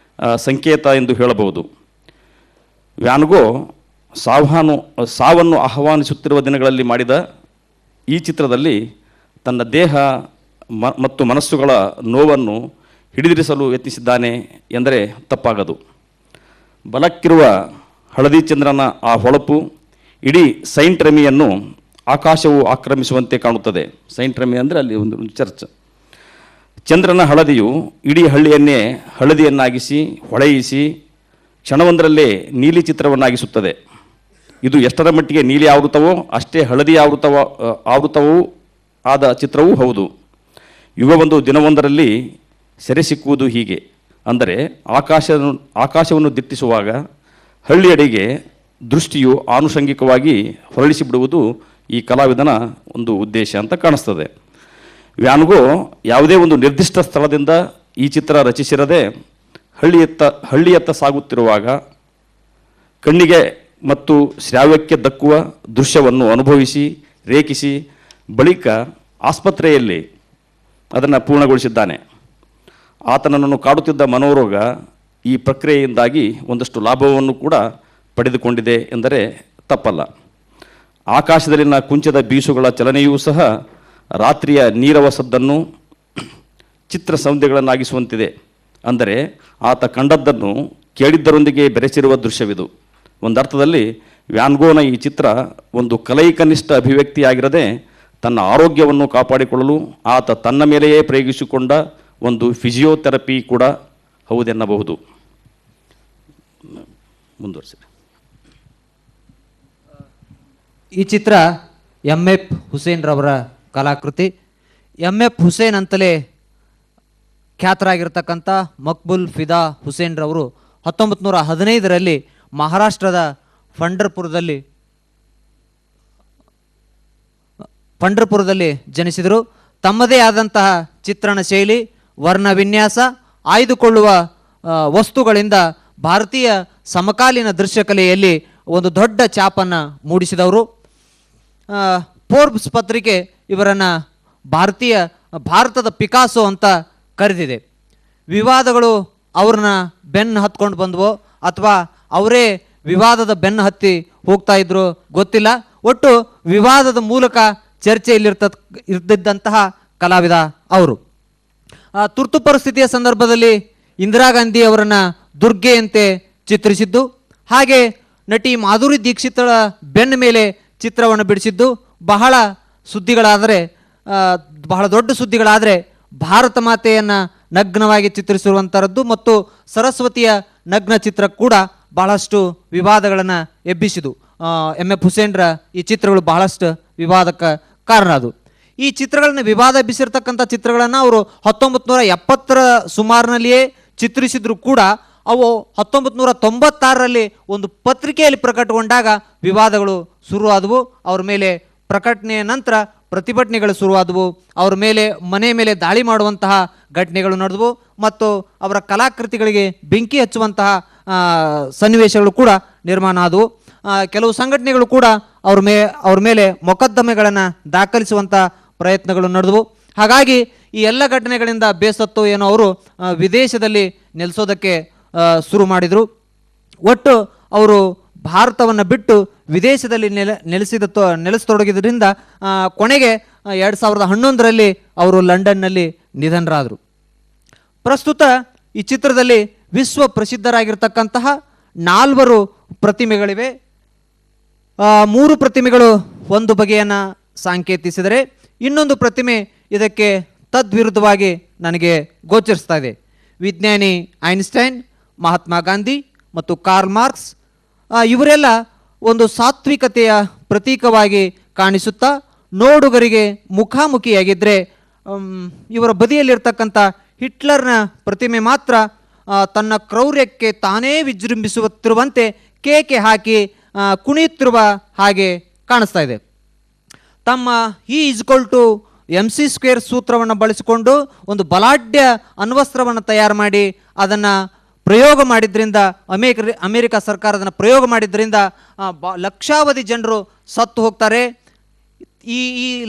ಸಂಕೇತ ಎಂದು ಹೇಳಬಹುದು. ವ್ಯಾನ್ಗೋ ಸಾವನ್ನು ಆಹ್ವಾನಿಸುತ್ತಿರುವ ದಿನಗಳಲ್ಲಿ ಮಾಡಿದ ಈ ಚಿತ್ರದಲ್ಲಿ ತನ್ನ ದೇಹ ಮತ್ತು ಮನಸ್ಸುಗಳ ನೋವನ್ನು ಹಿಡಿದಿರಿಸಲು ಯತ್ನಿಸಿದ್ದಾನೆ ಎಂದರೆ ತಪ್ಪಾಗದು. ಬಲಕ್ಕಿರುವ ಹಳದಿ ಚಂದ್ರನ ಆ ಹೊಳಪು ಇಡೀ ಸೈಂಟ್ ರೆಮಿಯನ್ನು ಆಕಾಶವು ಆಕ್ರಮಿಸುವಂತೆ ಕಾಣುತ್ತದೆ. ಸೈಂಟ್ ರೆಮಿ ಅಂದರೆ ಅಲ್ಲಿ ಒಂದು ಚರ್ಚ್. ಚಂದ್ರನ ಹಳದಿಯು ಇಡೀ ಹಳ್ಳಿಯನ್ನೇ ಹಳದಿಯನ್ನಾಗಿಸಿ ಹೊಳೆಯಿಸಿ ಕ್ಷಣವೊಂದರಲ್ಲೇ ನೀಲಿ ಚಿತ್ರವನ್ನಾಗಿಸುತ್ತದೆ. ಇದು ಎಷ್ಟರ ಮಟ್ಟಿಗೆ ನೀಲಿ ಆವೃತವೋ ಅಷ್ಟೇ ಹಳದಿ ಆವೃತವೂ ಆದ ಚಿತ್ರವೂ ಹೌದು. ಯುಗವೊಂದು ದಿನವೊಂದರಲ್ಲಿ ಸೆರೆ ಸಿಕ್ಕುವುದು ಹೀಗೆ. ಅಂದರೆ ಆಕಾಶವನ್ನು ದಿಟ್ಟಿಸುವಾಗ ಹಳ್ಳಿಯಡೆಗೆ ದೃಷ್ಟಿಯು ಆನುಷಂಗಿಕವಾಗಿ ಹೊರಳಿಸಿಬಿಡುವುದು ಈ ಕಲಾವಿದನ ಒಂದು ಉದ್ದೇಶ ಅಂತ ಕಾಣಿಸ್ತದೆ. ವ್ಯಾನ್ಗೋ ಯಾವುದೇ ಒಂದು ನಿರ್ದಿಷ್ಟ ಸ್ಥಳದಿಂದ ಈ ಚಿತ್ರ ರಚಿಸಿರದೆ ಹಳ್ಳಿಯತ್ತ ಸಾಗುತ್ತಿರುವಾಗ ಕಣ್ಣಿಗೆ ಮತ್ತು ಶ್ರಾವ್ಯಕ್ಕೆ ದಕ್ಕುವ ದೃಶ್ಯವನ್ನು ಅನುಭವಿಸಿ ರೇಖಿಸಿ ಬಳಿಕ ಆಸ್ಪತ್ರೆಯಲ್ಲಿ ಅದನ್ನು ಪೂರ್ಣಗೊಳಿಸಿದ್ದಾನೆ. ಆತನನ್ನು ಕಾಡುತ್ತಿದ್ದ ಮನೋರೋಗ ಈ ಪ್ರಕ್ರಿಯೆಯಿಂದಾಗಿ ಒಂದಷ್ಟು ಲಾಭವನ್ನು ಕೂಡ ಪಡೆದುಕೊಂಡಿದೆ ಎಂದರೆ ತಪ್ಪಲ್ಲ. ಆಕಾಶದಲ್ಲಿನ ಕುಂಚದ ಬೀಸುಗಳ ಚಲನೆಯೂ ಸಹ ರಾತ್ರಿಯ ನೀರವ ಸದ್ದನ್ನು ಚಿತ್ರ ಸೌಂದರ್ಯಗಳನ್ನಾಗಿಸುವಂತಿದೆ. ಅಂದರೆ ಆತ ಕಂಡದ್ದನ್ನು ಕೇಳಿದ್ದರೊಂದಿಗೆ ಬೆರೆಸಿರುವ ದೃಶ್ಯವಿದು. ಒಂದರ್ಥದಲ್ಲಿ ವ್ಯಾನ್ಗೋನ ಈ ಚಿತ್ರ ಒಂದು ಕಲೈಕನಿಷ್ಠ ಅಭಿವ್ಯಕ್ತಿಯಾಗಿರದೆ ತನ್ನ ಆರೋಗ್ಯವನ್ನು ಕಾಪಾಡಿಕೊಳ್ಳಲು ಆತ ತನ್ನ ಮೇಲೆಯೇ ಪ್ರಯೋಗಿಸಿಕೊಂಡ ಒಂದು ಫಿಸಿಯೋಥೆರಪಿ ಕೂಡ ಹೌದೆನ್ನಬಹುದು. ಮುಂದುವರಿಸಿ. ಈ ಚಿತ್ರ ಎಫ್ ಹುಸೇನ್ ರವರ ಕಲಾಕೃತಿ. ಎಫ್ ಹುಸೇನ್ ಅಂತಲೇ ಖ್ಯಾತರಾಗಿರ್ತಕ್ಕಂಥ ಮಕ್ಬುಲ್ ಫಿದಾ ಹುಸೇನ್ ರವರು 1915ರಲ್ಲಿ ಮಹಾರಾಷ್ಟ್ರದ ಪಂಢರ್ಪುರದಲ್ಲಿ ಜನಿಸಿದರು. ತಮ್ಮದೇ ಆದಂತಹ ಚಿತ್ರಣ ಶೈಲಿ, ವರ್ಣ ವಿನ್ಯಾಸ, ಆಯ್ದುಕೊಳ್ಳುವ ವಸ್ತುಗಳಿಂದ ಭಾರತೀಯ ಸಮಕಾಲೀನ ದೃಶ್ಯಕಲೆಯಲ್ಲಿ ಒಂದು ದೊಡ್ಡ ಛಾಪನ್ನು ಮೂಡಿಸಿದವರು. ಫೋರ್ಬ್ಸ್ ಪತ್ರಿಕೆ ಇವರನ್ನು ಭಾರತದ ಪಿಕಾಸೋ ಅಂತ ಕರೆದಿದೆ. ವಿವಾದಗಳು ಅವ್ರನ್ನ ಬೆನ್ನು ಹತ್ಕೊಂಡು ಬಂದವೋ ಅಥವಾ ಅವರೇ ವಿವಾದದ ಬೆನ್ನು ಹತ್ತಿ ಹೋಗ್ತಾ ಇದ್ರು ಗೊತ್ತಿಲ್ಲ. ಒಟ್ಟು ವಿವಾದದ ಮೂಲಕ ಚರ್ಚೆಯಲ್ಲಿರ್ತಿದ್ದಂತಹ ಕಲಾವಿದ ಅವರು. ತುರ್ತು ಪರಿಸ್ಥಿತಿಯ ಸಂದರ್ಭದಲ್ಲಿ ಇಂದಿರಾ ಗಾಂಧಿ ಅವರನ್ನು ದುರ್ಗೆಯಂತೆ ಚಿತ್ರಿಸಿದ್ದು, ಹಾಗೆ ನಟಿ ಮಾಧುರಿ ದೀಕ್ಷಿತರ ಬೆನ್ನ ಮೇಲೆ ಚಿತ್ರವನ್ನು ಬಿಡಿಸಿದ್ದು ಬಹಳ ದೊಡ್ಡ ಸುದ್ದಿಗಳಾದರೆ ಭಾರತ ಮಾತೆಯನ್ನು ನಗ್ನವಾಗಿ ಚಿತ್ರಿಸಿರುವಂಥದ್ದು ಮತ್ತು ಸರಸ್ವತಿಯ ನಗ್ನ ಚಿತ್ರ ಕೂಡ ಬಹಳಷ್ಟು ವಿವಾದಗಳನ್ನು ಎಬ್ಬಿಸಿದು. ಎಫ್ ಹುಸೇನ್ರ ಈ ಚಿತ್ರಗಳು ಬಹಳಷ್ಟು ವಿವಾದಕ್ಕೆ ಕಾರಣ ಅದು. ಈ ಚಿತ್ರಗಳನ್ನು ವಿವಾದ ಎಬ್ಬಿಸಿರ್ತಕ್ಕಂಥ ಚಿತ್ರಗಳನ್ನು ಅವರು 1970ರ ಸುಮಾರಿನಲ್ಲಿಯೇ ಚಿತ್ರಿಸಿದ್ರು ಕೂಡ ಅವು 1996ರಲ್ಲಿ ಒಂದು ಪತ್ರಿಕೆಯಲ್ಲಿ ಪ್ರಕಟಗೊಂಡಾಗ ವಿವಾದಗಳು ಶುರುವಾದವು. ಅವ್ರ ಮೇಲೆ ಪ್ರಕಟಣೆಯ ನಂತರ ಪ್ರತಿಭಟನೆಗಳು ಶುರುವಾದವು. ಅವ್ರ ಮೇಲೆ ಮನೆ ಮೇಲೆ ದಾಳಿ ಮಾಡುವಂತಹ ಘಟನೆಗಳು ನಡೆದವು ಮತ್ತು ಅವರ ಕಲಾಕೃತಿಗಳಿಗೆ ಬೆಂಕಿ ಹಚ್ಚುವಂತಹ ಸನ್ನಿವೇಶಗಳು ಕೂಡ ನಿರ್ಮಾಣ ಆದವು. ಕೆಲವು ಸಂಘಟನೆಗಳು ಕೂಡ ಅವ್ರ ಮೇಲೆ ಮೊಕದ್ದಮೆಗಳನ್ನು ದಾಖಲಿಸುವಂಥ ಪ್ರಯತ್ನಗಳು ನಡೆದವು. ಹಾಗಾಗಿ ಈ ಎಲ್ಲ ಘಟನೆಗಳಿಂದ ಬೇಸತ್ತು ಏನೋ ಅವರು ವಿದೇಶದಲ್ಲಿ ನೆಲೆಸೋದಕ್ಕೆ ಶುರು ಮಾಡಿದರು. ಒಟ್ಟು ಅವರು ಭಾರತವನ್ನು ಬಿಟ್ಟು ವಿದೇಶದಲ್ಲಿ ನೆಲೆಸತೊಡಗಿದ್ರಿಂದ ಕೊನೆಗೆ 2011ರಲ್ಲಿ ಅವರು ಲಂಡನ್ನಲ್ಲಿ ನಿಧನರಾದರು. ಪ್ರಸ್ತುತ ಈ ಚಿತ್ರದಲ್ಲಿ ವಿಶ್ವ ಪ್ರಸಿದ್ಧರಾಗಿರ್ತಕ್ಕಂತಹ 4 ಪ್ರತಿಮೆಗಳಿವೆ. 3 ಪ್ರತಿಮೆಗಳು ಒಂದು ಬಗೆಯನ್ನು ಸಾಂಕೇತಿಸಿದರೆ ಇನ್ನೊಂದು ಪ್ರತಿಮೆ ಇದಕ್ಕೆ ತದ್ವಿರುದ್ಧವಾಗಿ ನನಗೆ ಗೋಚರಿಸ್ತಾ ಇದೆ. ವಿಜ್ಞಾನಿ ಐನ್ಸ್ಟೈನ್, ಮಹಾತ್ಮ ಗಾಂಧಿ ಮತ್ತು ಕಾರ್ಲ್ ಮಾರ್ಕ್ಸ್ ಇವರೆಲ್ಲ ಒಂದು ಸಾತ್ವಿಕತೆಯ ಪ್ರತೀಕವಾಗಿ ಕಾಣಿಸುತ್ತಾ ನೋಡುಗರಿಗೆ ಮುಖಾಮುಖಿಯಾಗಿದ್ದರೆ, ಇವರ ಬದಿಯಲ್ಲಿರ್ತಕ್ಕಂಥ ಹಿಟ್ಲರ್ನ ಪ್ರತಿಮೆ ಮಾತ್ರ ತನ್ನ ಕ್ರೌರ್ಯಕ್ಕೆ ತಾನೇ ವಿಜೃಂಭಿಸುತ್ತಿರುವಂತೆ ಕೇಕೆ ಹಾಕಿ ಕುಣಿಯುತ್ತಿರುವ ಹಾಗೆ ಕಾಣಿಸ್ತಾ ಇದೆ. ತಮ್ಮ E=mc² ಸೂತ್ರವನ್ನು ಬಳಸಿಕೊಂಡು ಒಂದು ಬಲಾಢ್ಯ ಅಣ್ವಸ್ತ್ರವನ್ನು ತಯಾರು ಮಾಡಿ ಅದನ್ನು ಪ್ರಯೋಗ ಮಾಡಿದ್ರಿಂದ ಅಮೇರಿಕ ಸರ್ಕಾರ ಅದನ್ನು ಪ್ರಯೋಗ ಮಾಡಿದ್ರಿಂದ ಲಕ್ಷಾವಧಿ ಜನರು ಸತ್ತು ಹೋಗ್ತಾರೆ. ಈ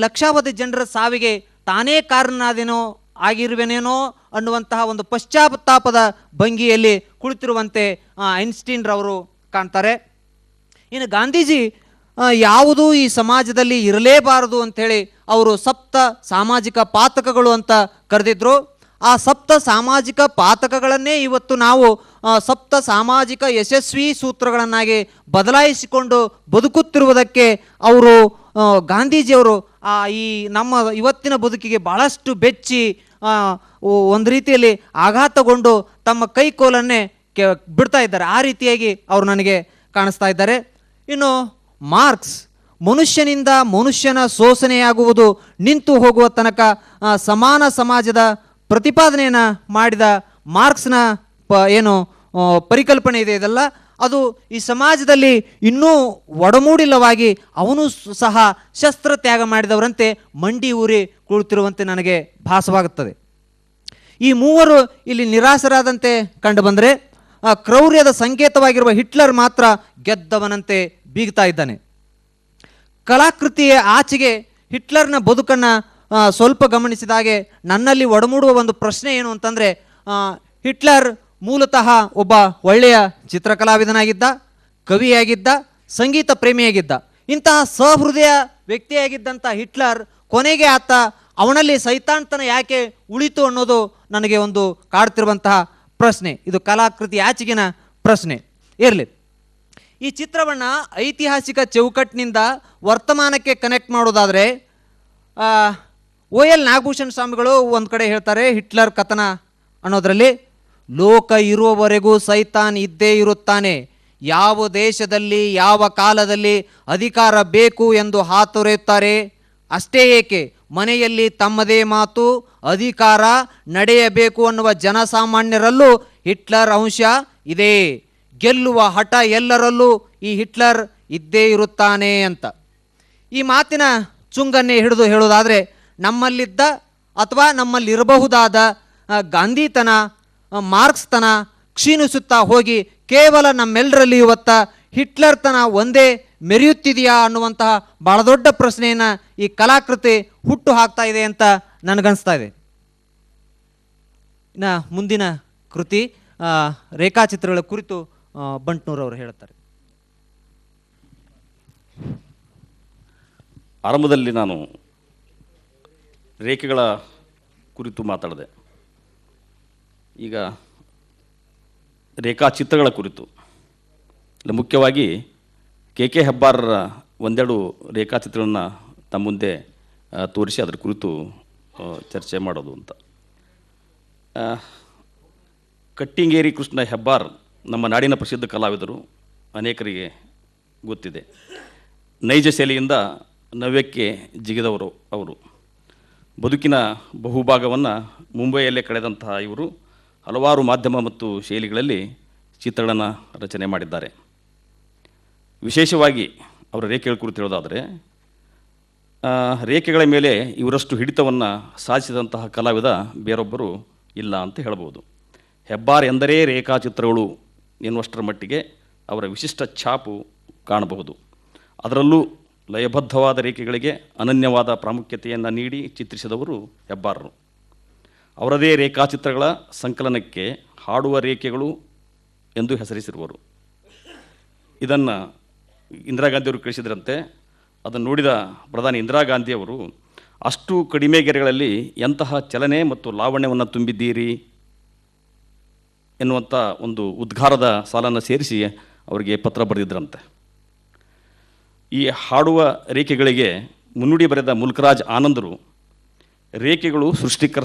ಲಕ್ಷಾವಧಿ ಜನರ ಸಾವಿಗೆ ತಾನೇ ಕಾರಣನಾದೇನೋ ಆಗಿರುವೆನೇನೋ ಅನ್ನುವಂತಹ ಒಂದು ಪಶ್ಚಾತ್ತಾಪದ ಭಂಗಿಯಲ್ಲಿ ಕುಳಿತಿರುವಂತೆ ಐನ್ಸ್ಟೀನ್ ರವರು ಕಾಣ್ತಾರೆ. ಇನ್ನು ಗಾಂಧೀಜಿ ಯಾವುದೂ ಈ ಸಮಾಜದಲ್ಲಿ ಇರಲೇಬಾರದು ಅಂಥೇಳಿ ಅವರು 7 ಸಾಮಾಜಿಕ ಪಾತಕಗಳು ಅಂತ ಕರೆದಿದ್ರು. ಆ 7 ಸಾಮಾಜಿಕ ಪಾತಕಗಳನ್ನೇ ಇವತ್ತು ನಾವು 7 ಸಾಮಾಜಿಕ ಯಶಸ್ವಿ ಸೂತ್ರಗಳನ್ನಾಗಿ ಬದಲಾಯಿಸಿಕೊಂಡು ಬದುಕುತ್ತಿರುವುದಕ್ಕೆ ಅವರು ಗಾಂಧೀಜಿಯವರು ಈ ನಮ್ಮ ಇವತ್ತಿನ ಬದುಕಿಗೆ ಭಾಳಷ್ಟು ಬೆಚ್ಚಿ ಒಂದು ರೀತಿಯಲ್ಲಿ ಆಘಾತಗೊಂಡು ತಮ್ಮ ಕೈಕೋಲನ್ನೇ ಬಿಡ್ತಾ ಇದ್ದಾರೆ. ಆ ರೀತಿಯಾಗಿ ಅವರು ನನಗೆ ಕಾಣಿಸ್ತಾ ಇದ್ದಾರೆ. ಇನ್ನು ಮಾರ್ಕ್ಸ್ ಮನುಷ್ಯನಿಂದ ಮನುಷ್ಯನ ಶೋಷಣೆಯಾಗುವುದು ನಿಂತು ಹೋಗುವ ತನಕ ಸಮಾನ ಸಮಾಜದ ಪ್ರತಿಪಾದನೆಯನ್ನು ಮಾಡಿದ ಮಾರ್ಕ್ಸ್ನ ಏನು ಪರಿಕಲ್ಪನೆ ಇದೆ ಇದೆಲ್ಲ ಅದು ಈ ಸಮಾಜದಲ್ಲಿ ಇನ್ನೂ ಒಡಮೂಡಿಲ್ಲವಾಗಿ ಅವನು ಸಹ ಶಸ್ತ್ರ ತ್ಯಾಗ ಮಾಡಿದವರಂತೆ ಮಂಡಿ ಊರಿ ಕುಳಿತಿರುವಂತೆ ನನಗೆ ಭಾಸವಾಗುತ್ತದೆ. ಈ 3 ಇಲ್ಲಿ ನಿರಾಶರಾದಂತೆ ಕಂಡು ಬಂದರೆ ಕ್ರೌರ್ಯದ ಸಂಕೇತವಾಗಿರುವ ಹಿಟ್ಲರ್ ಮಾತ್ರ ಗೆದ್ದವನಂತೆ ಬೀಗ್ತಾ ಇದ್ದಾನೆ. ಕಲಾಕೃತಿಯ ಆಚೆಗೆ ಹಿಟ್ಲರ್ನ ಬದುಕನ್ನು ಸ್ವಲ್ಪ ಗಮನಿಸಿದಾಗೆ ನನ್ನಲ್ಲಿ ಒಡಮೂಡುವ ಒಂದು ಪ್ರಶ್ನೆ ಏನು ಅಂತಂದರೆ, ಹಿಟ್ಲರ್ ಮೂಲತಃ ಒಬ್ಬ ಒಳ್ಳೆಯ ಚಿತ್ರಕಲಾವಿದನಾಗಿದ್ದ, ಕವಿಯಾಗಿದ್ದ, ಸಂಗೀತ ಪ್ರೇಮಿಯಾಗಿದ್ದ. ಇಂತಹ ಸಹೃದಯ ವ್ಯಕ್ತಿಯಾಗಿದ್ದಂಥ ಹಿಟ್ಲರ್ ಕೊನೆಗೆ ಅವನಲ್ಲಿ ಸೈತಾನ್ತನ ಯಾಕೆ ಉಳಿತು ಅನ್ನೋದು ನನಗೆ ಒಂದು ಕಾಡ್ತಿರುವಂತಹ ಪ್ರಶ್ನೆ. ಇದು ಕಲಾಕೃತಿ ಆಚೆಗಿನ ಪ್ರಶ್ನೆ ಇರಲಿ. ಈ ಚಿತ್ರವನ್ನು ಐತಿಹಾಸಿಕ ಚೌಕಟ್ಟಿನಿಂದ ವರ್ತಮಾನಕ್ಕೆ ಕನೆಕ್ಟ್ ಮಾಡೋದಾದರೆ OL ನಾಗಭೂಷಣ್ ಸ್ವಾಮಿಗಳು ಒಂದು ಕಡೆ ಹೇಳ್ತಾರೆ ಹಿಟ್ಲರ್ ಕಥನ ಅನ್ನೋದರಲ್ಲಿ, ಲೋಕ ಇರುವವರೆಗೂ ಸೈತಾನ್ ಇದ್ದೇ ಇರುತ್ತಾನೆ. ಯಾವ ದೇಶದಲ್ಲಿ ಯಾವ ಕಾಲದಲ್ಲಿ ಅಧಿಕಾರ ಬೇಕು ಎಂದು ಹಾತೊರೆಯುತ್ತಾರೆ. ಅಷ್ಟೇ ಏಕೆ ಮನೆಯಲ್ಲಿ ತಮ್ಮದೇ ಮಾತು ಅಧಿಕಾರ ನಡೆಯಬೇಕು ಅನ್ನುವ ಜನಸಾಮಾನ್ಯರಲ್ಲೂ ಹಿಟ್ಲರ್ ಅಂಶ ಇದೆ. ಗೆಲ್ಲುವ ಹಠ ಎಲ್ಲರಲ್ಲೂ ಈ ಹಿಟ್ಲರ್ ಇದ್ದೇ ಇರುತ್ತಾನೆ ಅಂತ. ಈ ಮಾತಿನ ಚುಂಗನ್ನೇ ಹಿಡಿದು ಹೇಳೋದಾದರೆ, ನಮ್ಮಲ್ಲಿದ್ದ ಅಥವಾ ನಮ್ಮಲ್ಲಿರಬಹುದಾದ ಗಾಂಧಿತನ, ಮಾರ್ಕ್ಸ್ತನ ಕ್ಷೀಣಿಸುತ್ತಾ ಹೋಗಿ ಕೇವಲ ನಮ್ಮೆಲ್ಲರಲ್ಲಿ ಇವತ್ತ ಹಿಟ್ಲರ್ ತನ ಒಂದೇ ಮೆರೆಯುತ್ತಿದೆಯಾ ಅನ್ನುವಂತಹ ಬಹಳ ದೊಡ್ಡ ಪ್ರಶ್ನೆಯನ್ನು ಈ ಕಲಾಕೃತಿ ಹುಟ್ಟು ಹಾಕ್ತಾ ಇದೆ ಅಂತ ನನಗನ್ನಿಸ್ತಾ ಇದೆ. ಇನ್ನು ಮುಂದಿನ ಕೃತಿ ರೇಖಾಚಿತ್ರಗಳ ಕುರಿತು ಬಂಟ್ನೂರವರು ಹೇಳ್ತಾರೆ. ಆರಂಭದಲ್ಲಿ ನಾನು ರೇಖೆಗಳ ಕುರಿತು ಮಾತಾಡಿದೆ. ಈಗ ರೇಖಾಚಿತ್ರಗಳ ಕುರಿತು ಮುಖ್ಯವಾಗಿ KK ಹೆಬ್ಬಾರರ ಒಂದೆರಡು ರೇಖಾಚಿತ್ರಗಳನ್ನು ತಮ್ಮ ಮುಂದೆ ತೋರಿಸಿ ಅದರ ಕುರಿತು ಚರ್ಚೆ ಮಾಡೋದು ಅಂತ. ಕಟ್ಟಿಂಗೇರಿ ಕೃಷ್ಣ ಹೆಬ್ಬಾರ್ ನಮ್ಮ ನಾಡಿನ ಪ್ರಸಿದ್ಧ ಕಲಾವಿದರು, ಅನೇಕರಿಗೆ ಗೊತ್ತಿದೆ. ನೈಜ ಶೈಲಿಯಿಂದ ನವ್ಯಕ್ಕೆ ಜಿಗಿದವರು ಅವರು. ಬದುಕಿನ ಬಹುಭಾಗವನ್ನು ಮುಂಬೈಯಲ್ಲೇ ಕಳೆದಂತಹ ಇವರು ಹಲವಾರು ಮಾಧ್ಯಮ ಮತ್ತು ಶೈಲಿಗಳಲ್ಲಿ ಚಿತ್ರಗಳನ್ನು ರಚನೆ ಮಾಡಿದ್ದಾರೆ. ವಿಶೇಷವಾಗಿ ಅವರ ರೇಖೆಗಳ ಕುರಿತು ಹೇಳೋದಾದರೆ, ರೇಖೆಗಳ ಮೇಲೆ ಇವರಷ್ಟು ಹಿಡಿತವನ್ನು ಸಾಧಿಸಿದಂತಹ ಕಲಾವಿದ ಬೇರೊಬ್ಬರು ಇಲ್ಲ ಅಂತ ಹೇಳ್ಬೋದು. ಹೆಬ್ಬಾರ್ ಎಂದರೆ ರೇಖಾಚಿತ್ರಗಳು ಎನ್ನುವಷ್ಟರ ಮಟ್ಟಿಗೆ ಅವರ ವಿಶಿಷ್ಟ ಛಾಪು ಕಾಣಬಹುದು. ಅದರಲ್ಲೂ ಲಯಬದ್ಧವಾದ ರೇಖೆಗಳಿಗೆ ಅನನ್ಯವಾದ ಪ್ರಾಮುಖ್ಯತೆಯನ್ನು ನೀಡಿ ಚಿತ್ರಿಸಿದವರು ಹೆಬ್ಬಾರರು. ಅವರದೇ ರೇಖಾಚಿತ್ರಗಳ ಸಂಕಲನಕ್ಕೆ ಹಾಡುವ ರೇಖೆಗಳು ಎಂದು ಹೆಸರಿಸಿರುವರು. ಇದನ್ನು ಇಂದಿರಾ ಗಾಂಧಿಯವರು ಕಳಿಸಿದ್ರಂತೆ. ಅದನ್ನು ನೋಡಿದ ಪ್ರಧಾನಿ ಇಂದಿರಾ ಗಾಂಧಿಯವರು ಅಷ್ಟು ಕಡಿಮೆ ಗೆರೆಗಳಲ್ಲಿ ಎಂತಹ ಚಲನೆ ಮತ್ತು ಲಾವಣ್ಯವನ್ನು ತುಂಬಿದ್ದೀರಿ ಎನ್ನುವಂಥ ಒಂದು ಉದ್ಗಾರದ ಸಾಲನ್ನು ಸೇರಿಸಿ ಅವರಿಗೆ ಪತ್ರ ಬರೆದಿದ್ದರಂತೆ. ಈ ಹಾಡುವ ರೇಖೆಗಳಿಗೆ ಮುನ್ನುಡಿ ಬರೆದ ಮುಲ್ಕರಾಜ್ ಆನಂದರು ರೇಖೆಗಳು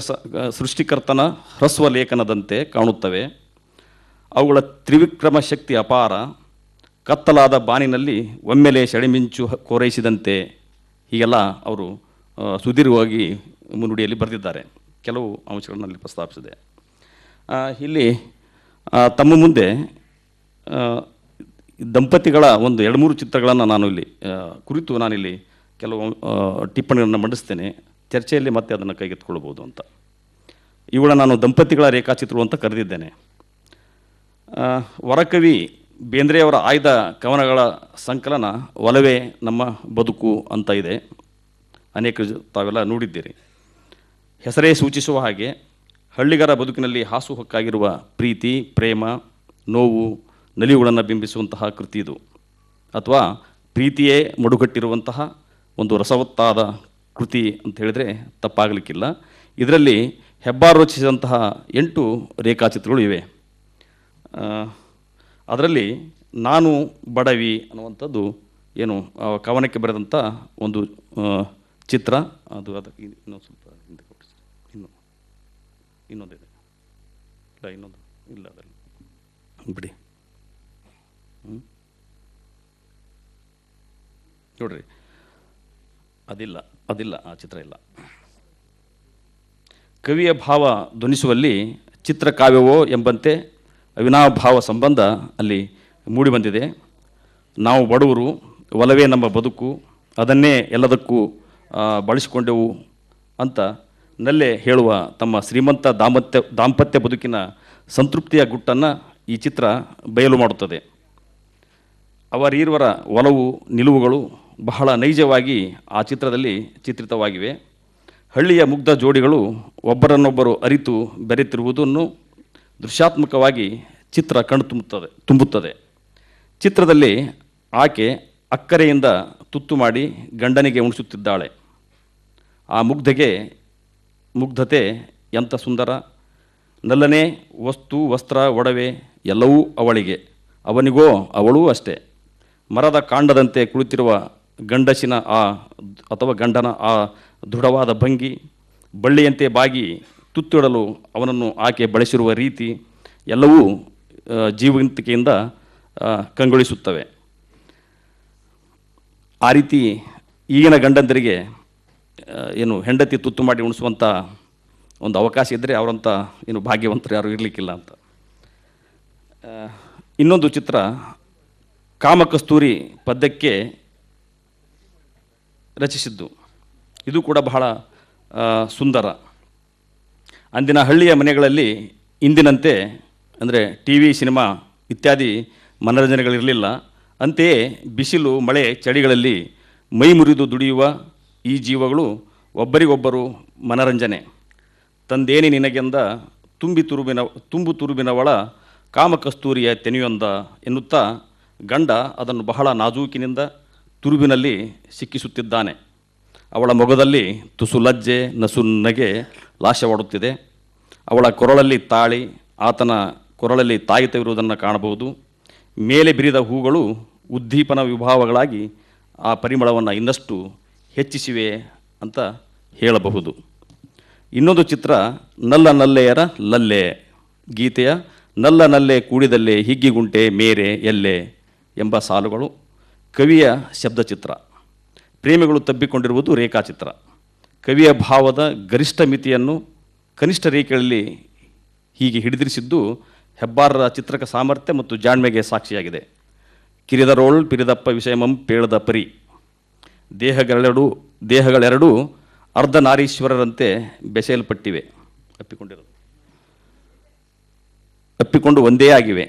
ಸೃಷ್ಟಿಕರ್ತನ ಹ್ರಸ್ವ ಲೇಖನದಂತೆ ಕಾಣುತ್ತವೆ. ಅವುಗಳ ತ್ರಿವಿಕ್ರಮ ಶಕ್ತಿ ಅಪಾರ, ಕತ್ತಲಾದ ಬಾನಿನಲ್ಲಿ ಒಮ್ಮೆಲೆ ಸೆಳೆಮಿಂಚು ಕೋರೈಸಿದಂತೆ, ಹೀಗೆಲ್ಲ ಅವರು ಸುದೀರ್ಘವಾಗಿ ಮುನ್ನುಡಿಯಲ್ಲಿ ಬರೆದಿದ್ದಾರೆ. ಕೆಲವು ಅಂಶಗಳನ್ನಲ್ಲಿ ಪ್ರಸ್ತಾಪಿಸಿದೆ. ಇಲ್ಲಿ ತಮ್ಮ ಮುಂದೆ ದಂಪತಿಗಳ ಒಂದು 2-3 ಚಿತ್ರಗಳನ್ನು ನಾನಿಲ್ಲಿ ಕೆಲವು ಟಿಪ್ಪಣಿಗಳನ್ನು ಮಂಡಿಸ್ತೇನೆ. ಚರ್ಚೆಯಲ್ಲಿ ಮತ್ತೆ ಅದನ್ನು ಕೈಗೆತ್ತಿಕೊಳ್ಳಬಹುದು ಅಂತ. ಇವುಗಳ ನಾನು ದಂಪತಿಗಳ ರೇಖಾಚಿತ್ರಗಳು ಅಂತ ಕರೆದಿದ್ದೇನೆ. ವರಕವಿ ಬೇಂದ್ರೆಯವರ ಆಯ್ದ ಕವನಗಳ ಸಂಕಲನ ಒಲವೇ ನಮ್ಮ ಬದುಕು ಅಂತ ಇದೆ. ಅನೇಕ ತಾವೆಲ್ಲ ನೋಡಿದ್ದೀರಿ. ಹೆಸರೇ ಸೂಚಿಸುವ ಹಾಗೆ ಹಳ್ಳಿಗರ ಬದುಕಿನಲ್ಲಿ ಹಾಸುಹೊಕ್ಕಾಗಿರುವ ಪ್ರೀತಿ, ಪ್ರೇಮ, ನೋವು, ನಲಿವುಗಳನ್ನು ಬಿಂಬಿಸುವಂತಹ ಕೃತಿ ಇದು. ಅಥವಾ ಪ್ರೀತಿಯೇ ಮಡುಗಟ್ಟಿರುವಂತಹ ಒಂದು ರಸವತ್ತಾದ ಕೃತಿ ಅಂತ ಹೇಳಿದರೆ ತಪ್ಪಾಗಲಿಕ್ಕಿಲ್ಲ. ಇದರಲ್ಲಿ ಹೆಬ್ಬಾರ್ ರಚಿಸಿದಂತಹ 8 ರೇಖಾಚಿತ್ರಗಳು ಇವೆ. ಅದರಲ್ಲಿ ನಾನು ಬಡವಿ ಅನ್ನುವಂಥದ್ದು ಏನು ಕವನಕ್ಕೆ ಬರೆದಂಥ ಒಂದು ಚಿತ್ರ. ಅದಕ್ಕೆ ಇನ್ನೊಂದು ಸ್ವಲ್ಪ ಹಿಂದೆ ಕೊಡಿಸಿ. ಇನ್ನೊಂದಿದೆ. ಇಲ್ಲ ಅದರಲ್ಲಿ ಬಿಡಿ. ನೋಡ್ರಿ, ಅದಿಲ್ಲ ಆ ಚಿತ್ರ ಇಲ್ಲ. ಕವಿಯ ಭಾವ ಧ್ವನಿಸುವಲ್ಲಿ ಚಿತ್ರಕಾವ್ಯವೋ ಎಂಬಂತೆ ಅವಿನಾಭಾವ ಸಂಬಂಧ ಅಲ್ಲಿ ಮೂಡಿಬಂದಿದೆ. ನಾವು ಬಡವರು, ಒಲವೇ ನಮ್ಮ ಬದುಕು, ಅದನ್ನೇ ಎಲ್ಲದಕ್ಕೂ ಬಳಸಿಕೊಂಡೆವು ಅಂತ ನಲ್ಲೇ ಹೇಳುವ ತಮ್ಮ ಶ್ರೀಮಂತ ದಾಂಪತ್ಯ ಬದುಕಿನ ಸಂತೃಪ್ತಿಯ ಗುಟ್ಟನ್ನು ಈ ಚಿತ್ರ ಬಯಲು ಮಾಡುತ್ತದೆ. ಅವರೀರ್ವರ ಒಲವು ನಿಲುವುಗಳು ಬಹಳ ನೈಜವಾಗಿ ಆ ಚಿತ್ರದಲ್ಲಿ ಚಿತ್ರಿತವಾಗಿವೆ. ಹಳ್ಳಿಯ ಮುಗ್ಧ ಜೋಡಿಗಳು ಒಬ್ಬರನ್ನೊಬ್ಬರು ಅರಿತು ಬೆರೆತಿರುವುದನ್ನು ದೃಶ್ಯಾತ್ಮಕವಾಗಿ ಚಿತ್ರ ತುಂಬುತ್ತದೆ. ಚಿತ್ರದಲ್ಲಿ ಆಕೆ ಅಕ್ಕರೆಯಿಂದ ತುತ್ತು ಮಾಡಿ ಗಂಡನಿಗೆ ಉಣಿಸುತ್ತಿದ್ದಾಳೆ. ಆ ಮುಗ್ಧತೆ ಎಂಥ ಸುಂದರ! ನಲ್ಲನೇ ವಸ್ತು, ವಸ್ತ್ರ, ಒಡವೆ ಎಲ್ಲವೂ ಅವಳಿಗೆ, ಅವನಿಗೋ ಅವಳೂ ಅಷ್ಟೇ. ಮರದ ಕಾಂಡದಂತೆ ಕುಳಿತಿರುವ ಗಂಡಸಿನ ಗಂಡನ ಆ ದೃಢವಾದ ಭಂಗಿ, ಬಳ್ಳಿಯಂತೆ ಬಾಗಿ ತುತ್ತಿಡಲು ಅವನನ್ನು ಆಕೆ ಬಳಸಿರುವ ರೀತಿ ಎಲ್ಲವೂ ಜೀವಂತಿಕೆಯಿಂದ ಕಂಗೊಳಿಸುತ್ತವೆ. ಆ ರೀತಿ ಈಗಿನ ಗಂಡಂದರಿಗೆ ಹೆಂಡತಿ ತುತ್ತು ಮಾಡಿ ಉಣಿಸುವಂಥ ಒಂದು ಅವಕಾಶ ಇದ್ದರೆ ಅವರಂಥ ಭಾಗ್ಯವಂತರು ಯಾರೂ ಇರಲಿಕ್ಕಿಲ್ಲ ಅಂತ. ಇನ್ನೊಂದು ಚಿತ್ರ ಕಾಮಕಸ್ತೂರಿ ಪದ್ಯಕ್ಕೆ ರಚಿಸಿದ್ದು. ಇದು ಕೂಡ ಬಹಳ ಸುಂದರ. ಅಂದಿನ ಹಳ್ಳಿಯ ಮನೆಗಳಲ್ಲಿ ಇಂದಿನಂತೆ ಅಂದರೆ ಟಿ ವಿ, ಸಿನಿಮಾ ಇತ್ಯಾದಿ ಮನರಂಜನೆಗಳಿರಲಿಲ್ಲ. ಅಂತೆಯೇ ಬಿಸಿಲು, ಮಳೆ, ಚಳಿಗಳಲ್ಲಿ ಮೈ ಮುರಿದು ದುಡಿಯುವ ಈ ಜೀವಗಳು ಒಬ್ಬರಿಗೊಬ್ಬರು ಮನರಂಜನೆ. ತಂದೇನಿ ನಿನಗೆಂದ ತುಂಬು ತುರುಬಿನವಳ ಕಾಮಕಸ್ತೂರಿಯ ತೆನೆಯೊಂದ ಎನ್ನುತ್ತಾ ಗಂಡ ಅದನ್ನು ಬಹಳ ನಾಜೂಕಿನಿಂದ ತುರುಬಿನಲ್ಲಿ ಸಿಕ್ಕಿಸುತ್ತಿದ್ದಾನೆ. ಅವಳ ಮೊಗದಲ್ಲಿ ತುಸು ಲಜ್ಜೆ, ನಸು ನಗೆ ಲಾಶವಾಡುತ್ತಿದೆ. ಅವಳ ಕೊರಳಲ್ಲಿ ತಾಳಿ, ಆತನ ಕೊರಳಲ್ಲಿ ತಾಯಿತವಿರುವುದನ್ನು ಕಾಣಬಹುದು. ಮೇಲೆ ಬಿರಿದ ಹೂಗಳು ಉದ್ದೀಪನ ವಿಭಾವಗಳಾಗಿ ಆ ಪರಿಮಳವನ್ನು ಇನ್ನಷ್ಟು ಹೆಚ್ಚಿಸಿವೆ ಅಂತ ಹೇಳಬಹುದು. ಇನ್ನೊಂದು ಚಿತ್ರ ನಲ್ಲ ನಲ್ಲೆಯರ ಲಲ್ಲೆ ಗೀತೆಯ ನಲ್ಲ ನಲ್ಲೆ ಕೂಡಿದಲ್ಲೇ ಹಿಗ್ಗಿಗುಂಟೆ ಮೇರೆ ಎಲ್ಲೆ ಎಂಬ ಸಾಲುಗಳು ಕವಿಯ ಶಬ್ದಚಿತ್ರ. ಪ್ರೇಮಿಗಳು ತಬ್ಬಿಕೊಂಡಿರುವುದು ರೇಖಾಚಿತ್ರ. ಕವಿಯ ಭಾವದ ಗರಿಷ್ಠ ಮಿತಿಯನ್ನು ಕನಿಷ್ಠ ರೇಖೆಗಳಲ್ಲಿ ಹೀಗೆ ಹಿಡಿದಿರಿಸಿದ್ದು ಹೆಬ್ಬಾರರ ಚಿತ್ರಕ ಸಾಮರ್ಥ್ಯ ಮತ್ತು ಜಾಣ್ಮೆಗೆ ಸಾಕ್ಷಿಯಾಗಿದೆ. ಕಿರಿದರೋಳ್ ಪಿರಿದಪ್ಪ ವಿಷಯಮಂ ಪೇಳದ ಪರಿ, ದೇಹಗಳೆರಡೂ ಅರ್ಧನಾರೀಶ್ವರರಂತೆ ಬೆಸೆಯಲ್ಪಟ್ಟಿವೆ, ಅಪ್ಪಿಕೊಂಡು ಒಂದೇ ಆಗಿವೆ.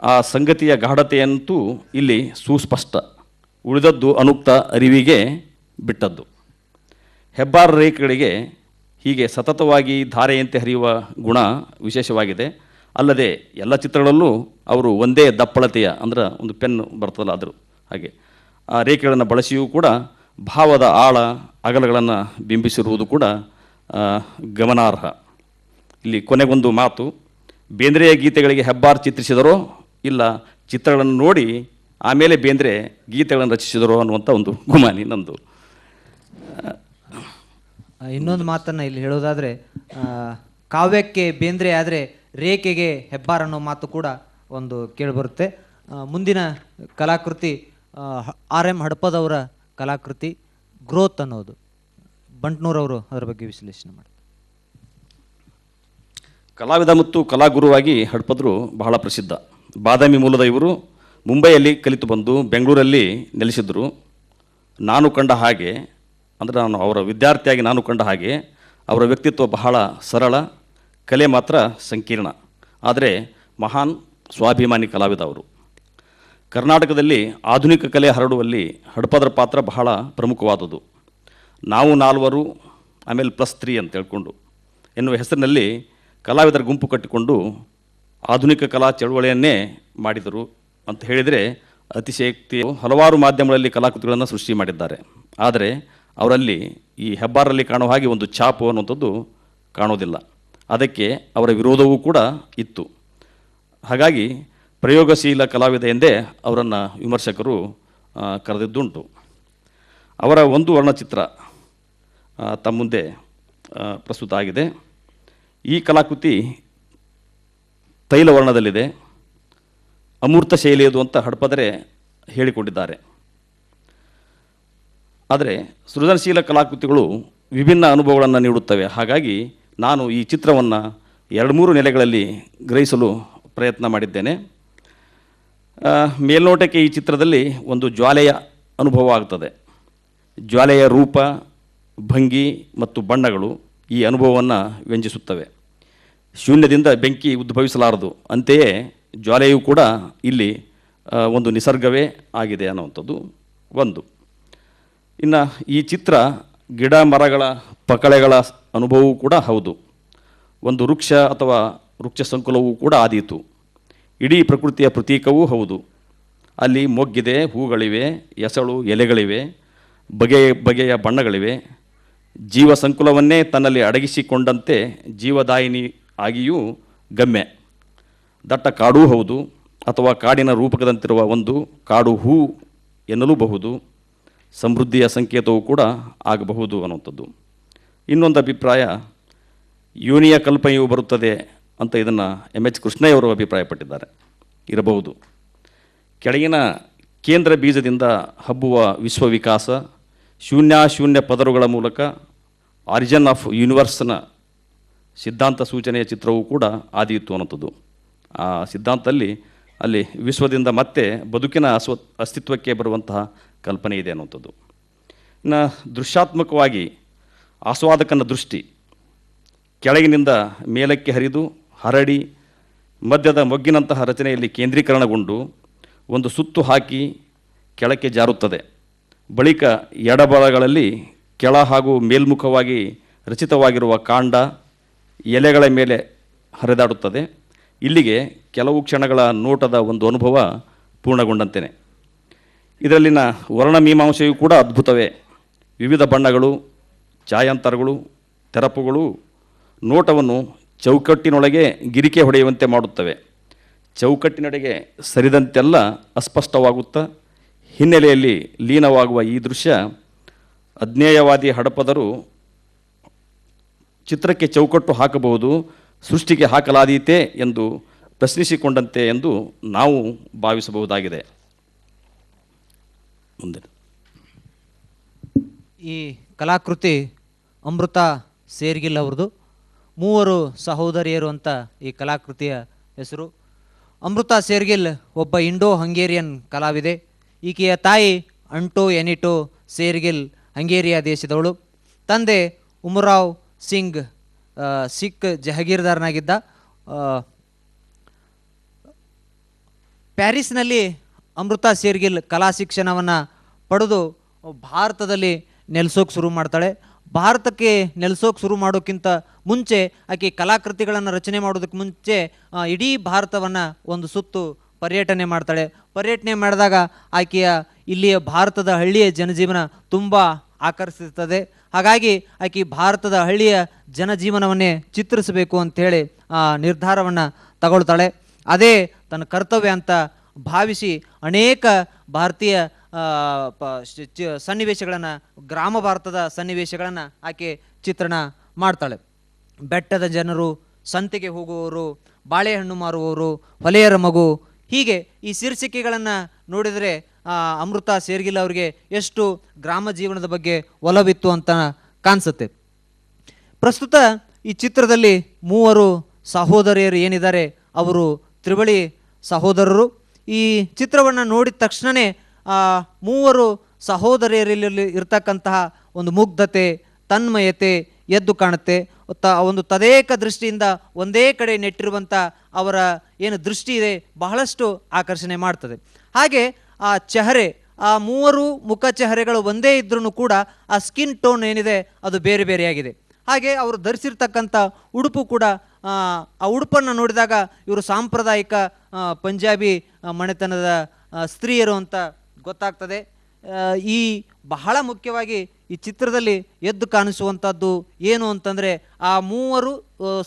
ಆ ಸಂಗತಿಯ ಗಾಢತೆಯಂತೂ ಇಲ್ಲಿ ಸುಸ್ಪಷ್ಟ. ಉಳಿದದ್ದು ಅನುಕ್ತ ಅರಿವಿಗೆ ಬಿಟ್ಟದ್ದು. ಹೆಬ್ಬಾರ ರೇಖೆಗಳಿಗೆ ಹೀಗೆ ಸತತವಾಗಿ ಧಾರೆಯಂತೆ ಹರಿಯುವ ಗುಣ ವಿಶೇಷವಾಗಿದೆ. ಅಲ್ಲದೆ ಎಲ್ಲ ಚಿತ್ರಗಳಲ್ಲೂ ಅವರು ಒಂದೇ ದಪ್ಪಳತೆಯ ಅಂದ್ರೆ ಒಂದು ಪೆನ್ ಬರ್ತದಲ್ಲ ಅದ್ರ ಹಾಗೆ ಆ ರೇಖೆಗಳನ್ನು ಬಳಸಿಯೂ ಕೂಡ ಭಾವದ ಆಳ ಅಗಲಗಳನ್ನು ಬಿಂಬಿಸಿರುವುದು ಕೂಡ ಗಮನಾರ್ಹ. ಇಲ್ಲಿ ಕೊನೆಗೊಂದು ಮಾತು, ಬೇಂದ್ರೆಯ ಗೀತೆಗಳಿಗೆ ಹೆಬ್ಬಾರ್ ಚಿತ್ರಿಸಿದರೋ ಇಲ್ಲ ಚಿತ್ರಗಳನ್ನು ನೋಡಿ ಆಮೇಲೆ ಬೇಂದ್ರೆ ಗೀತೆಗಳನ್ನು ರಚಿಸಿದರೋ ಅನ್ನುವಂಥ ಒಂದು ಗುಮಾನಿ ನಂದು. ಇನ್ನೊಂದು ಮಾತನ್ನು ಇಲ್ಲಿ ಹೇಳೋದಾದರೆ, ಕಾವ್ಯಕ್ಕೆ ಬೇಂದ್ರೆ ಆದರೆ ರೇಖೆಗೆ ಹೆಬ್ಬಾರ್ ಅನ್ನೋ ಮಾತು ಕೂಡ ಒಂದು ಕೇಳಿಬರುತ್ತೆ. ಮುಂದಿನ ಕಲಾಕೃತಿ R.M. ಹಡಪದವರ ಕಲಾಕೃತಿ ಗ್ರೋತ್ ಅನ್ನೋದು. ಬಂಟ್ನೂರವರು ಅದರ ಬಗ್ಗೆ ವಿಶ್ಲೇಷಣೆ ಮಾಡ್ತಾರೆ. ಕಲಾವಿದ ಮತ್ತು ಕಲಾಗುರುವಾಗಿ ಹಡಪದರು ಬಹಳ ಪ್ರಸಿದ್ಧ. ಬಾದಾಮಿ ಮೂಲದ ಇವರು ಮುಂಬೈಯಲ್ಲಿ ಕಲಿತು ಬಂದು ಬೆಂಗಳೂರಲ್ಲಿ ನೆಲೆಸಿದ್ರು. ನಾನು ಕಂಡ ಹಾಗೆ ಅಂದರೆ ನಾನು ಅವರ ವಿದ್ಯಾರ್ಥಿಯಾಗಿ ನಾನು ಕಂಡ ಹಾಗೆ ಅವರ ವ್ಯಕ್ತಿತ್ವ ಬಹಳ ಸರಳ, ಕಲೆ ಮಾತ್ರ ಸಂಕೀರ್ಣ. ಆದರೆ ಮಹಾನ್ ಸ್ವಾಭಿಮಾನಿ ಕಲಾವಿದ ಅವರು. ಕರ್ನಾಟಕದಲ್ಲಿ ಆಧುನಿಕ ಕಲೆ ಹರಡುವಲ್ಲಿ ಹಡಪದರ ಪಾತ್ರ ಬಹಳ ಪ್ರಮುಖವಾದುದು. ನಾವು ನಾಲ್ವರು ಆಮೇಲೆ +3 ಅಂತ ಹೇಳ್ಕೊಂಡು ಎನ್ನುವ ಹೆಸರಿನಲ್ಲಿ ಕಲಾವಿದರ ಗುಂಪು ಕಟ್ಟಿಕೊಂಡು ಆಧುನಿಕ ಕಲಾ ಚಳವಳಿಯನ್ನೇ ಮಾಡಿದರು ಅಂತ ಹೇಳಿದರೆ ಅತಿಶಯೋಕ್ತಿ. ಹಲವಾರು ಮಾಧ್ಯಮಗಳಲ್ಲಿ ಕಲಾಕೃತಿಗಳನ್ನು ಸೃಷ್ಟಿ ಮಾಡಿದ್ದಾರೆ. ಆದರೆ ಅವರಲ್ಲಿ ಈ ಹೆಬ್ಬಾರಲ್ಲಿ ಕಾಣುವ ಹಾಗೆ ಒಂದು ಛಾಪು ಅನ್ನುವಂಥದ್ದು ಕಾಣೋದಿಲ್ಲ. ಅದಕ್ಕೆ ಅವರ ವಿರೋಧವೂ ಕೂಡ ಇತ್ತು. ಹಾಗಾಗಿ ಪ್ರಯೋಗಶೀಲ ಕಲಾವಿದ ಎಂದೇ ಅವರನ್ನು ವಿಮರ್ಶಕರು ಕರೆದಿದ್ದುಂಟು. ಅವರ ಒಂದು ವರ್ಣಚಿತ್ರ ತಮ್ಮ ಮುಂದೆ ಪ್ರಸ್ತುತ ಆಗಿದೆ. ಈ ಕಲಾಕೃತಿ ತೈಲ ವರ್ಣದಲ್ಲಿದೆ, ಅಮೂರ್ತ ಶೈಲಿಯದು ಅಂತ ಹಡಪದರೆ ಹೇಳಿಕೊಂಡಿದ್ದಾರೆ. ಆದರೆ ಸೃಜನಶೀಲ ಕಲಾಕೃತಿಗಳು ವಿಭಿನ್ನ ಅನುಭವಗಳನ್ನು ನೀಡುತ್ತವೆ. ಹಾಗಾಗಿ ನಾನು ಈ ಚಿತ್ರವನ್ನು 2-3 ನೆಲೆಗಳಲ್ಲಿ ಗ್ರಹಿಸಲು ಪ್ರಯತ್ನ ಮಾಡಿದ್ದೇನೆ. ಮೇಲ್ನೋಟಕ್ಕೆ ಈ ಚಿತ್ರದಲ್ಲಿ ಒಂದು ಜ್ವಾಲೆಯ ಅನುಭವ ಆಗ್ತದೆ. ಜ್ವಾಲೆಯ ರೂಪ, ಭಂಗಿ ಮತ್ತು ಬಣ್ಣಗಳು ಈ ಅನುಭವವನ್ನು ವ್ಯಂಜಿಸುತ್ತವೆ. ಶೂನ್ಯದಿಂದ ಬೆಂಕಿ ಉದ್ಭವಿಸಲಾರದು, ಅಂತೆಯೇ ಜ್ವಾಲೆಯೂ ಕೂಡ ಇಲ್ಲಿ ಒಂದು ನಿಸರ್ಗವೇ ಆಗಿದೆ ಅನ್ನುವಂಥದ್ದು ಒಂದು. ಇನ್ನು ಈ ಚಿತ್ರ ಗಿಡ ಮರಗಳ ಪಕಳೆಗಳ ಅನುಭವವೂ ಕೂಡ ಹೌದು. ಒಂದು ವೃಕ್ಷ ಅಥವಾ ವೃಕ್ಷ ಸಂಕುಲವೂ ಕೂಡ ಆದೀತು. ಇಡೀ ಪ್ರಕೃತಿಯ ಪ್ರತೀಕವೂ ಹೌದು. ಅಲ್ಲಿ ಮೊಗ್ಗಿದೆ, ಹೂಗಳಿವೆ, ಎಸಳು ಎಲೆಗಳಿವೆ, ಬಗೆಯ ಬಣ್ಣಗಳಿವೆ. ಜೀವ ಸಂಕುಲವನ್ನೇ ತನ್ನಲ್ಲಿ ಅಡಗಿಸಿಕೊಂಡಂತೆ ಜೀವದಾಯಿನಿ ಆಗಿಯೂ ಗಮ್ಯ. ದಟ್ಟ ಕಾಡೂ ಹೌದು, ಅಥವಾ ಕಾಡಿನ ರೂಪಕದಂತಿರುವ ಒಂದು ಕಾಡು ಹೂ ಎನ್ನಲೂಬಹುದು. ಸಮೃದ್ಧಿಯ ಸಂಕೇತವೂ ಕೂಡ ಆಗಬಹುದು ಅನ್ನುವಂಥದ್ದು. ಇನ್ನೊಂದು ಅಭಿಪ್ರಾಯ, ಯೋನಿಯ ಕಲ್ಪನೆಯು ಬರುತ್ತದೆ ಅಂತ ಇದನ್ನು M.H. ಕೃಷ್ಣಯ್ಯವರು ಅಭಿಪ್ರಾಯಪಟ್ಟಿದ್ದಾರೆ. ಇರಬಹುದು. ಕೆಳಗಿನ ಕೇಂದ್ರ ಬೀಜದಿಂದ ಹಬ್ಬುವ ವಿಶ್ವವಿಕಾಸ, ಶೂನ್ಯ ಪದರುಗಳ ಮೂಲಕ ಆರಿಜಿನ್ ಆಫ್ ಯೂನಿವರ್ಸ್ನ ಸಿದ್ಧಾಂತ ಸೂಚನೆಯ ಚಿತ್ರವೂ ಕೂಡ ಆದೀತು ಅನ್ನೋಂಥದ್ದು. ಆ ಸಿದ್ಧಾಂತದಲ್ಲಿ ಅಲ್ಲಿ ವಿಶ್ವದಿಂದ ಮತ್ತೆ ಬದುಕಿನ ಅಸ್ತಿತ್ವಕ್ಕೆ ಬರುವಂತಹ ಕಲ್ಪನೆ ಇದೆ ಅನ್ನುವಂಥದ್ದು. ಇನ್ನು ದೃಶ್ಯಾತ್ಮಕವಾಗಿ ಆಸ್ವಾದಕನ ದೃಷ್ಟಿ ಕೆಳಗಿನಿಂದ ಮೇಲಕ್ಕೆ ಹರಿದು ಹರಡಿ ಮಧ್ಯದ ಮೊಗ್ಗಿನಂತಹ ರಚನೆಯಲ್ಲಿ ಕೇಂದ್ರೀಕರಣಗೊಂಡು ಒಂದು ಸುತ್ತು ಹಾಕಿ ಕೆಳಕ್ಕೆ ಜಾರುತ್ತದೆ. ಬಳಿಕ ಎಡಬಲಗಳಲ್ಲಿ ಕೆಳ ಹಾಗೂ ಮೇಲ್ಮುಖವಾಗಿ ರಚಿತವಾಗಿರುವ ಕಾಂಡ ಎಲೆಗಳ ಮೇಲೆ ಹರಿದಾಡುತ್ತದೆ. ಇಲ್ಲಿಗೆ ಕೆಲವು ಕ್ಷಣಗಳ ನೋಟದ ಒಂದು ಅನುಭವ ಪೂರ್ಣಗೊಂಡಂತೆಯೇ. ಇದರಲ್ಲಿನ ವರ್ಣಮೀಮಾಂಸೆಯೂ ಕೂಡ ಅದ್ಭುತವೇ. ವಿವಿಧ ಬಣ್ಣಗಳು, ಛಾಯಾಂತರಗಳು, ತೆರಪುಗಳು ನೋಟವನ್ನು ಚೌಕಟ್ಟಿನೊಳಗೆ ಗಿರಿಕೆ ಹೊಡೆಯುವಂತೆ ಮಾಡುತ್ತವೆ. ಚೌಕಟ್ಟಿನಡೆಗೆ ಸರಿದಂತೆಲ್ಲ ಅಸ್ಪಷ್ಟವಾಗುತ್ತಾ ಹಿನ್ನೆಲೆಯಲ್ಲಿ ಲೀನವಾಗುವ ಈ ದೃಶ್ಯ ಅಜ್ಞೇಯವಾದಿ ಹಡಪದರು ಚಿತ್ರಕ್ಕೆ ಚೌಕಟ್ಟು ಹಾಕಬಹುದು, ಸೃಷ್ಟಿಗೆ ಹಾಕಲಾದೀತೆ ಎಂದು ಪ್ರಶ್ನಿಸಿಕೊಂಡಂತೆ ಎಂದು ನಾವು ಭಾವಿಸಬಹುದಾಗಿದೆ. ಮುಂದೆ ಈ ಕಲಾಕೃತಿ ಅಮೃತ ಸೇರ್ಗಿಲ್ ಅವ್ರದ್ದು. 3 ಸಹೋದರಿಯರು ಅಂತ ಈ ಕಲಾಕೃತಿಯ ಹೆಸರು. ಅಮೃತ ಸೇರ್ಗಿಲ್ ಒಬ್ಬ ಇಂಡೋ ಹಂಗೇರಿಯನ್ ಕಲಾವಿದೆ. ಈಕೆಯ ತಾಯಿ ಅಂಟೋ ಎನಿಟೋ ಸೇರ್ಗಿಲ್ ಹಂಗೇರಿಯಾ ದೇಶದವಳು. ತಂದೆ ಉಮರಾವ್ ಸಿಂಗ್ ಸಿಖ್ ಜಹಗೀರ್ದಾರನಾಗಿದ್ದ. ಪ್ಯಾರಿಸ್ನಲ್ಲಿ ಅಮೃತ ಸೇರ್ಗಿಲ್ ಕಲಾ ಶಿಕ್ಷಣವನ್ನು ಪಡೆದು ಭಾರತದಲ್ಲಿ ನೆಲೆಸೋಕೆ ಶುರು ಮಾಡ್ತಾಳೆ. ಭಾರತಕ್ಕೆ ನೆಲೆಸೋಕೆ ಶುರು ಮಾಡೋಕ್ಕಿಂತ ಮುಂಚೆ ಆಕೆ ಕಲಾಕೃತಿಗಳನ್ನು ರಚನೆ ಮಾಡೋದಕ್ಕೆ ಮುಂಚೆ ಇಡೀ ಭಾರತವನ್ನು ಒಂದು ಸುತ್ತು ಪರ್ಯಟನೆ ಮಾಡ್ತಾಳೆ. ಪರ್ಯಟನೆ ಮಾಡಿದಾಗ ಆಕೆಯ ಇಲ್ಲಿಯ ಭಾರತದ ಹಳ್ಳಿಯ ಜನಜೀವನ ತುಂಬ ಆಕರ್ಷಿಸುತ್ತದೆ. ಹಾಗಾಗಿ ಆಕೆ ಭಾರತದ ಹಳ್ಳಿಯ ಜನಜೀವನವನ್ನೇ ಚಿತ್ರಿಸಬೇಕು ಅಂಥೇಳಿ ನಿರ್ಧಾರವನ್ನು ತಗೊಳ್ತಾಳೆ. ಅದೇ ತನ್ನ ಕರ್ತವ್ಯ ಅಂತ ಭಾವಿಸಿ ಅನೇಕ ಭಾರತೀಯ ಸನ್ನಿವೇಶಗಳನ್ನು, ಗ್ರಾಮ ಭಾರತದ ಸನ್ನಿವೇಶಗಳನ್ನು ಆಕೆ ಚಿತ್ರಣ ಮಾಡ್ತಾಳೆ. ಬೆಟ್ಟದ ಜನರು, ಸಂತೆಗೆ ಹೋಗುವವರು, ಬಾಳೆಹಣ್ಣು ಮಾರುವವರು, ಹೊಲೆಯರ ಮಗು, ಹೀಗೆ ಈ ಶೀರ್ಷಿಕೆಗಳನ್ನು ನೋಡಿದರೆ ಅಮೃತ ಶೇರ್ಗಿಲ್ ಅವರಿಗೆ ಎಷ್ಟು ಗ್ರಾಮ ಜೀವನದ ಬಗ್ಗೆ ಒಲವಿತ್ತು ಅಂತ ಕಾಣಿಸುತ್ತೆ. ಪ್ರಸ್ತುತ ಈ ಚಿತ್ರದಲ್ಲಿ 3 ಸಹೋದರಿಯರು ಏನಿದ್ದಾರೆ ಅವರು ತ್ರಿವಳಿ ಸಹೋದರರು. ಈ ಚಿತ್ರವನ್ನು ನೋಡಿದ ತಕ್ಷಣವೇ 3 ಸಹೋದರಿಯರಲ್ಲಿ ಇರ್ತಕ್ಕಂತಹ ಒಂದು ಮುಗ್ಧತೆ, ತನ್ಮಯತೆ ಎದ್ದು ಕಾಣುತ್ತೆ. ಒಂದು ತದೇಕ ದೃಷ್ಟಿಯಿಂದ ಒಂದೇ ಕಡೆ ನೆಟ್ಟಿರುವಂಥ ಅವರ ಏನು ದೃಷ್ಟಿ ಇದೆ ಬಹಳಷ್ಟು ಆಕರ್ಷಣೆ ಮಾಡ್ತದೆ. ಹಾಗೆ ಆ ಚೆಹರೆ, ಆ 3 ಮುಖ ಚೆಹರೆಗಳು ಒಂದೇ ಇದ್ರೂ ಕೂಡ ಆ ಸ್ಕಿನ್ ಟೋನ್ ಏನಿದೆ ಅದು ಬೇರೆ ಬೇರೆಯಾಗಿದೆ. ಹಾಗೆ ಅವರು ಧರಿಸಿರ್ತಕ್ಕಂಥ ಉಡುಪು ಕೂಡ, ಆ ಉಡುಪನ್ನು ನೋಡಿದಾಗ ಇವರು ಸಾಂಪ್ರದಾಯಿಕ ಪಂಜಾಬಿ ಮನೆತನದ ಸ್ತ್ರೀಯರು ಅಂತ ಗೊತ್ತಾಗ್ತದೆ. ಈ ಬಹಳ ಮುಖ್ಯವಾಗಿ ಈ ಚಿತ್ರದಲ್ಲಿ ಎದ್ದು ಕಾಣಿಸುವಂಥದ್ದು ಏನು ಅಂತಂದರೆ ಆ 3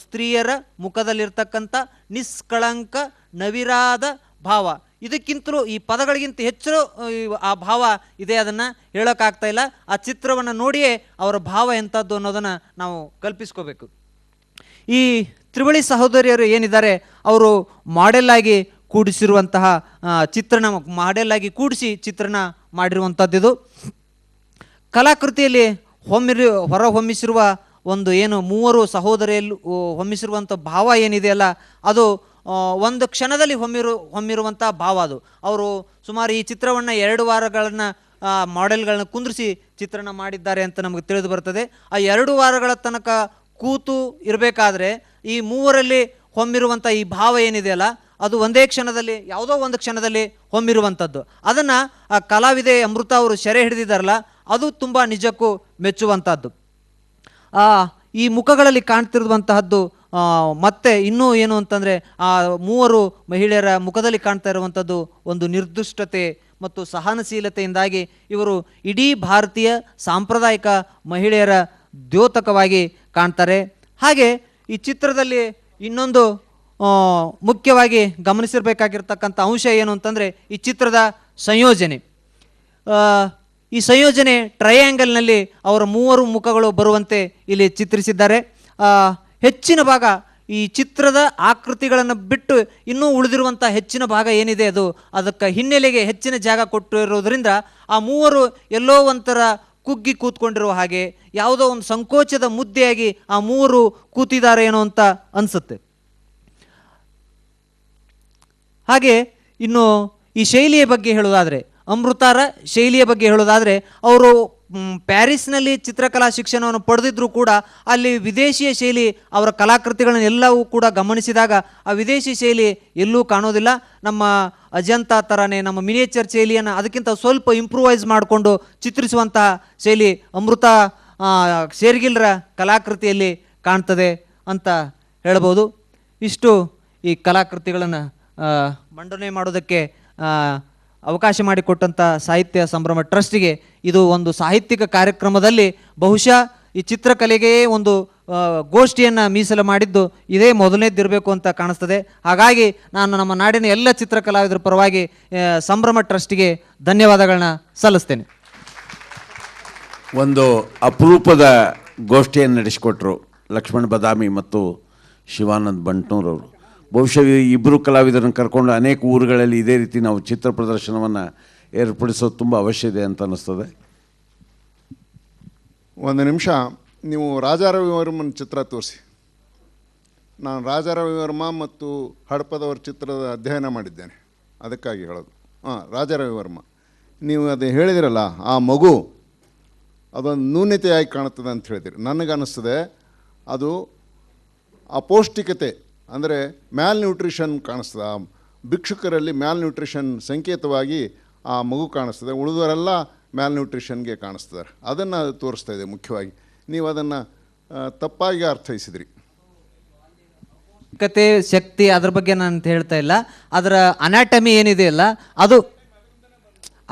ಸ್ತ್ರೀಯರ ಮುಖದಲ್ಲಿರ್ತಕ್ಕಂಥ ನಿಷ್ಕಳಂಕ ನವಿರಾದ ಭಾವ. ಇದಕ್ಕಿಂತಲೂ ಈ ಪದಗಳಿಗಿಂತ ಹೆಚ್ಚು ಆ ಭಾವ ಇದೆ, ಅದನ್ನು ಹೇಳೋಕ್ಕಾಗ್ತಾ ಇಲ್ಲ. ಆ ಚಿತ್ರವನ್ನು ನೋಡಿಯೇ ಅವರ ಭಾವ ಎಂಥದ್ದು ಅನ್ನೋದನ್ನು ನಾವು ಕಲ್ಪಿಸ್ಕೋಬೇಕು. ಈ ತ್ರಿವಳಿ ಸಹೋದರಿಯರು ಏನಿದ್ದಾರೆ ಅವರು ಮಾಡೆಲ್ ಆಗಿ ಕೂಡಿಸಿರುವಂತಹ ಚಿತ್ರಣ, ಮಾಡೆಲ್ ಆಗಿ ಕೂಡಿಸಿ ಚಿತ್ರಣ ಮಾಡಿರುವಂಥದ್ದಿದು. ಕಲಾಕೃತಿಯಲ್ಲಿ ಹೊರಹೊಮ್ಮಿಸಿರುವ ಒಂದು ಏನು 3 ಸಹೋದರಿಯಲ್ಲಿ ಹೊಮ್ಮಿಸಿರುವಂಥ ಭಾವ ಏನಿದೆಯಲ್ಲ ಅದು ಒಂದು ಕ್ಷಣದಲ್ಲಿ ಹೊಮ್ಮಿರುವಂಥ ಭಾವ ಅದು. ಅವರು ಸುಮಾರು ಈ ಚಿತ್ರವನ್ನು 2 ವಾರಗಳನ್ನು ಮಾಡೆಲ್ಗಳನ್ನ ಕುಂದಿರಿಸಿ ಚಿತ್ರಣ ಮಾಡಿದ್ದಾರೆ ಅಂತ ನಮಗೆ ತಿಳಿದು ಬರ್ತದೆ. ಆ 2 ವಾರಗಳ ತನಕ ಕೂತು ಇರಬೇಕಾದ್ರೆ ಈ 3ರಲ್ಲಿ ಹೊಮ್ಮಿರುವಂಥ ಈ ಭಾವ ಏನಿದೆಯಲ್ಲ ಅದು ಒಂದೇ ಕ್ಷಣದಲ್ಲಿ, ಯಾವುದೋ ಒಂದು ಕ್ಷಣದಲ್ಲಿ ಹೊಮ್ಮಿರುವಂಥದ್ದು. ಅದನ್ನು ಆ ಕಲಾವಿದೆ ಅಮೃತ ಅವರು ಸೆರೆ ಹಿಡಿದಿದ್ದಾರಲ್ಲ ಅದು ತುಂಬ ನಿಜಕ್ಕೂ ಮೆಚ್ಚುವಂಥದ್ದು. ಈ ಮುಖಗಳಲ್ಲಿ ಕಾಣ್ತಿರುವಂತಹದ್ದು ಮತ್ತೆ ಇನ್ನೂ ಏನು ಅಂತಂದರೆ ಆ 3 ಮಹಿಳೆಯರ ಮುಖದಲ್ಲಿ ಕಾಣ್ತಾ ಇರುವಂಥದ್ದು ಒಂದು ನಿರ್ದುಷ್ಟತೆ ಮತ್ತು ಸಹನಶೀಲತೆಯಿಂದಾಗಿ ಇವರು ಇಡೀ ಭಾರತೀಯ ಸಾಂಪ್ರದಾಯಿಕ ಮಹಿಳೆಯರ ದ್ಯೋತಕವಾಗಿ ಕಾಣ್ತಾರೆ. ಹಾಗೆ ಈ ಚಿತ್ರದಲ್ಲಿ ಇನ್ನೊಂದು ಮುಖ್ಯವಾಗಿ ಗಮನಿಸಿರಬೇಕಾಗಿರ್ತಕ್ಕಂಥ ಅಂಶ ಏನು ಅಂತಂದರೆ ಈ ಚಿತ್ರದ ಸಂಯೋಜನೆ. ಈ ಸಂಯೋಜನೆ ಟ್ರಯಾಂಗಲ್ನಲ್ಲಿ ಅವರ 3 ಮುಖಗಳು ಬರುವಂತೆ ಇಲ್ಲಿ ಚಿತ್ರಿಸಿದ್ದಾರೆ. ಹೆಚ್ಚಿನ ಭಾಗ ಈ ಚಿತ್ರದ ಆಕೃತಿಗಳನ್ನು ಬಿಟ್ಟು ಇನ್ನೂ ಉಳಿದಿರುವಂಥ ಹೆಚ್ಚಿನ ಭಾಗ ಏನಿದೆ ಅದಕ್ಕೆ ಹಿನ್ನೆಲೆಗೆ ಹೆಚ್ಚಿನ ಜಾಗ ಕೊಟ್ಟಿರೋದ್ರಿಂದ ಆ 3 ಎಲ್ಲೋ ಒಂಥರ ಕುಗ್ಗಿ ಕೂತ್ಕೊಂಡಿರುವ ಹಾಗೆ, ಯಾವುದೋ ಒಂದು ಸಂಕೋಚದ ಮುದ್ದೆಯಾಗಿ ಆ 3 ಕೂತಿದ್ದಾರೆ ಏನೋ ಅಂತ ಅನಿಸುತ್ತೆ. ಹಾಗೆ ಇನ್ನು ಈ ಶೈಲಿಯ ಬಗ್ಗೆ ಹೇಳೋದಾದರೆ, ಅಮೃತಾರ ಶೈಲಿಯ ಬಗ್ಗೆ ಹೇಳೋದಾದರೆ, ಅವರು ಪ್ಯಾರಿಸ್ನಲ್ಲಿ ಚಿತ್ರಕಲಾ ಶಿಕ್ಷಣವನ್ನು ಪಡೆದಿದ್ದರೂ ಕೂಡ ಅಲ್ಲಿ ವಿದೇಶಿಯ ಶೈಲಿ, ಅವರ ಕಲಾಕೃತಿಗಳನ್ನು ಎಲ್ಲವೂ ಕೂಡ ಗಮನಿಸಿದಾಗ ಆ ವಿದೇಶಿ ಶೈಲಿ ಎಲ್ಲೂ ಕಾಣೋದಿಲ್ಲ. ನಮ್ಮ ಅಜಂತ ಥರನೇ ನಮ್ಮ ಮಿನಿಯೇಚರ್ ಶೈಲಿಯನ್ನು ಅದಕ್ಕಿಂತ ಸ್ವಲ್ಪ ಇಂಪ್ರೂವೈಸ್ ಮಾಡಿಕೊಂಡು ಚಿತ್ರಿಸುವಂತಹ ಶೈಲಿ ಅಮೃತ ಶೇರ್ಗಿಲ್ರ ಕಲಾಕೃತಿಯಲ್ಲಿ ಕಾಣ್ತದೆ ಅಂತ ಹೇಳ್ಬೋದು. ಇಷ್ಟು ಈ ಕಲಾಕೃತಿಗಳನ್ನು ಮಂಡನೆ ಮಾಡೋದಕ್ಕೆ ಅವಕಾಶ ಮಾಡಿಕೊಟ್ಟಂಥ ಸಾಹಿತ್ಯ ಸಂಭ್ರಮ ಟ್ರಸ್ಟಿಗೆ ಇದು ಒಂದು ಸಾಹಿತ್ಯಿಕ ಕಾರ್ಯಕ್ರಮದಲ್ಲಿ ಬಹುಶಃ ಈ ಚಿತ್ರಕಲೆಗೆ ಒಂದು ಗೋಷ್ಠಿಯನ್ನು ಮೀಸಲು ಮಾಡಿದ್ದು ಇದೇ ಮೊದಲನೇದಿರಬೇಕು ಅಂತ ಕಾಣಿಸ್ತದೆ. ಹಾಗಾಗಿ ನಾನು ನಮ್ಮ ನಾಡಿನ ಎಲ್ಲ ಚಿತ್ರಕಲಾವಿದರ ಪರವಾಗಿ ಸಂಭ್ರಮ ಟ್ರಸ್ಟಿಗೆ ಧನ್ಯವಾದಗಳನ್ನ ಸಲ್ಲಿಸ್ತೇನೆ. ಒಂದು ಅಪರೂಪದ ಗೋಷ್ಠಿಯನ್ನು ನಡೆಸಿಕೊಟ್ರು ಲಕ್ಷ್ಮಣ್ ಬದಾಮಿ ಮತ್ತು ಶಿವಾನಂದ್ ಬಂಟ್ನೂರವರು. ಬಹುಶಃ ಇಬ್ಬರು ಕಲಾವಿದರನ್ನು ಕರ್ಕೊಂಡು ಅನೇಕ ಊರುಗಳಲ್ಲಿ ಇದೇ ರೀತಿ ನಾವು ಚಿತ್ರ ಪ್ರದರ್ಶನವನ್ನು ಏರ್ಪಡಿಸೋದು ತುಂಬ ಅವಶ್ಯ ಇದೆ ಅಂತ ಅನ್ನಿಸ್ತದೆ. ಒಂದು ನಿಮಿಷ ನೀವು ರಾಜಾ ರವಿವರ್ಮನ ಚಿತ್ರ ತೋರಿಸಿ. ನಾನು ರಾಜಾ ರವಿವರ್ಮ ಮತ್ತು ಹಡಪದವರ ಚಿತ್ರದ ಅಧ್ಯಯನ ಮಾಡಿದ್ದೇನೆ, ಅದಕ್ಕಾಗಿ ಹೇಳೋದು. ರಾಜಾ ರವಿವರ್ಮ ನೀವು ಅದು ಹೇಳಿದಿರಲ್ಲ, ಆ ಮಗು ಅದೊಂದು ನ್ಯೂನತೆಯಾಗಿ ಕಾಣುತ್ತದೆ ಅಂತ ಹೇಳಿದಿರಿ. ನನಗನ್ನಿಸ್ತದೆ ಅದು ಅಪೌಷ್ಟಿಕತೆ, ಅಂದರೆ ಮ್ಯಾಲ್ ನ್ಯೂಟ್ರಿಷನ್ ಕಾಣಿಸ್ತದೆ. ಆ ಭಿಕ್ಷುಕರಲ್ಲಿ ಮ್ಯಾಲ್ ನ್ಯೂಟ್ರಿಷನ್ ಸಂಕೇತವಾಗಿ ಆ ಮಗು ಕಾಣಿಸ್ತದೆ, ಉಳಿದವರೆಲ್ಲ ಮ್ಯಾಲ್ ನ್ಯೂಟ್ರಿಷನ್ಗೆ ಕಾಣಿಸ್ತಾರೆ. ಅದನ್ನು ತೋರಿಸ್ತಾ ಇದೆ ಮುಖ್ಯವಾಗಿ. ನೀವು ಅದನ್ನು ತಪ್ಪಾಗಿ ಅರ್ಥೈಸಿದ್ರಿ. ಕತೆ ಶಕ್ತಿ ಅದ್ರ ಬಗ್ಗೆ ನಾನು ಅಂತ ಹೇಳ್ತಾ ಇಲ್ಲ. ಅದರ ಅನಾಟಮಿ ಏನಿದೆಯಲ್ಲ ಅದು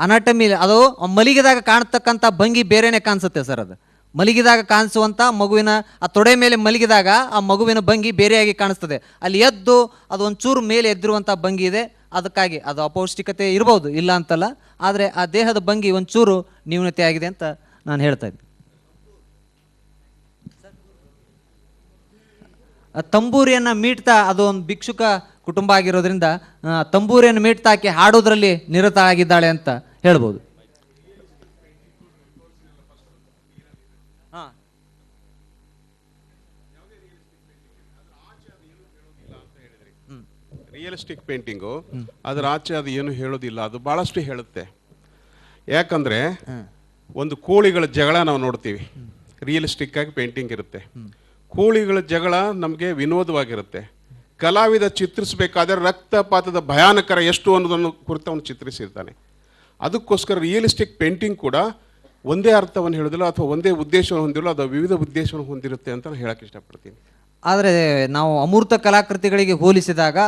ಅನಾಟಮಿ, ಅದು ಮಲಗಿದಾಗ ಕಾಣ್ತಕ್ಕಂಥ ಭಂಗಿ ಬೇರೆನೇ ಕಾಣಿಸುತ್ತೆ ಸರ್. ಅದು ಮಲಗಿದಾಗ ಕಾಣಿಸುವಂಥ ಮಗುವಿನ ಆ ತೊಡೆ ಮೇಲೆ ಮಲಗಿದಾಗ ಆ ಮಗುವಿನ ಭಂಗಿ ಬೇರೆಯಾಗಿ ಕಾಣಿಸ್ತದೆ. ಅಲ್ಲಿ ಎದ್ದು ಅದು ಒಂಚೂರು ಮೇಲೆ ಎದ್ದಿರುವಂಥ ಭಂಗಿ ಇದೆ. ಅದಕ್ಕಾಗಿ ಅದು ಅಪೌಷ್ಟಿಕತೆ ಇರ್ಬೋದು, ಇಲ್ಲ ಅಂತಲ್ಲ, ಆದರೆ ಆ ದೇಹದ ಭಂಗಿ ಒಂಚೂರು ನ್ಯೂನತೆ ಆಗಿದೆ ಅಂತ ನಾನು ಹೇಳ್ತಾ ಇದ್ದೆ. ತಂಬೂರಿಯನ್ನು ಮೀಟ್ತಾ, ಅದು ಒಂದು ಭಿಕ್ಷುಕ ಕುಟುಂಬ ಆಗಿರೋದ್ರಿಂದ ತಂಬೂರಿಯನ್ನು ಮೀಟ್ತಾ ಆಕೆ ಹಾಡೋದ್ರಲ್ಲಿ ನಿರತ ಆಗಿದ್ದಾಳೆ ಅಂತ ಹೇಳ್ಬೋದು. ರಿಯಲಿಸ್ಟಿಕ್ ಪೇಂಟಿಂಗು ಅದರ ಆಚೆ ಅದು ಏನು ಹೇಳೋದಿಲ್ಲ, ಅದು ಭಾಳಷ್ಟು ಹೇಳುತ್ತೆ. ಯಾಕಂದರೆ ಒಂದು ಕೋಳಿಗಳ ಜಗಳ ನಾವು ನೋಡ್ತೀವಿ, ರಿಯಲಿಸ್ಟಿಕ್ ಆಗಿ ಪೇಂಟಿಂಗ್ ಇರುತ್ತೆ. ಕೋಳಿಗಳ ಜಗಳ ನಮಗೆ ವಿನೋದವಾಗಿರುತ್ತೆ. ಕಲಾವಿದ ಚಿತ್ರಿಸಬೇಕಾದ್ರೆ ರಕ್ತಪಾತದ ಭಯಾನಕರ ಎಷ್ಟು ಅನ್ನೋದನ್ನು ಕುರಿತು ಅವನು ಚಿತ್ರಿಸಿರ್ತಾನೆ. ಅದಕ್ಕೋಸ್ಕರ ರಿಯಲಿಸ್ಟಿಕ್ ಪೇಂಟಿಂಗ್ ಕೂಡ ಒಂದೇ ಅರ್ಥವನ್ನು ಹೇಳೋದಿಲ್ಲ ಅಥವಾ ಒಂದೇ ಉದ್ದೇಶವನ್ನು ಹೊಂದಿಲ್ಲ, ಅದು ವಿವಿಧ ಉದ್ದೇಶವನ್ನು ಹೊಂದಿರುತ್ತೆ ಅಂತ ನಾನು ಹೇಳಕ್ಕೆ ಇಷ್ಟಪಡ್ತೀನಿ. ಆದರೆ ನಾವು ಅಮೂರ್ತ ಕಲಾಕೃತಿಗಳಿಗೆ ಹೋಲಿಸಿದಾಗ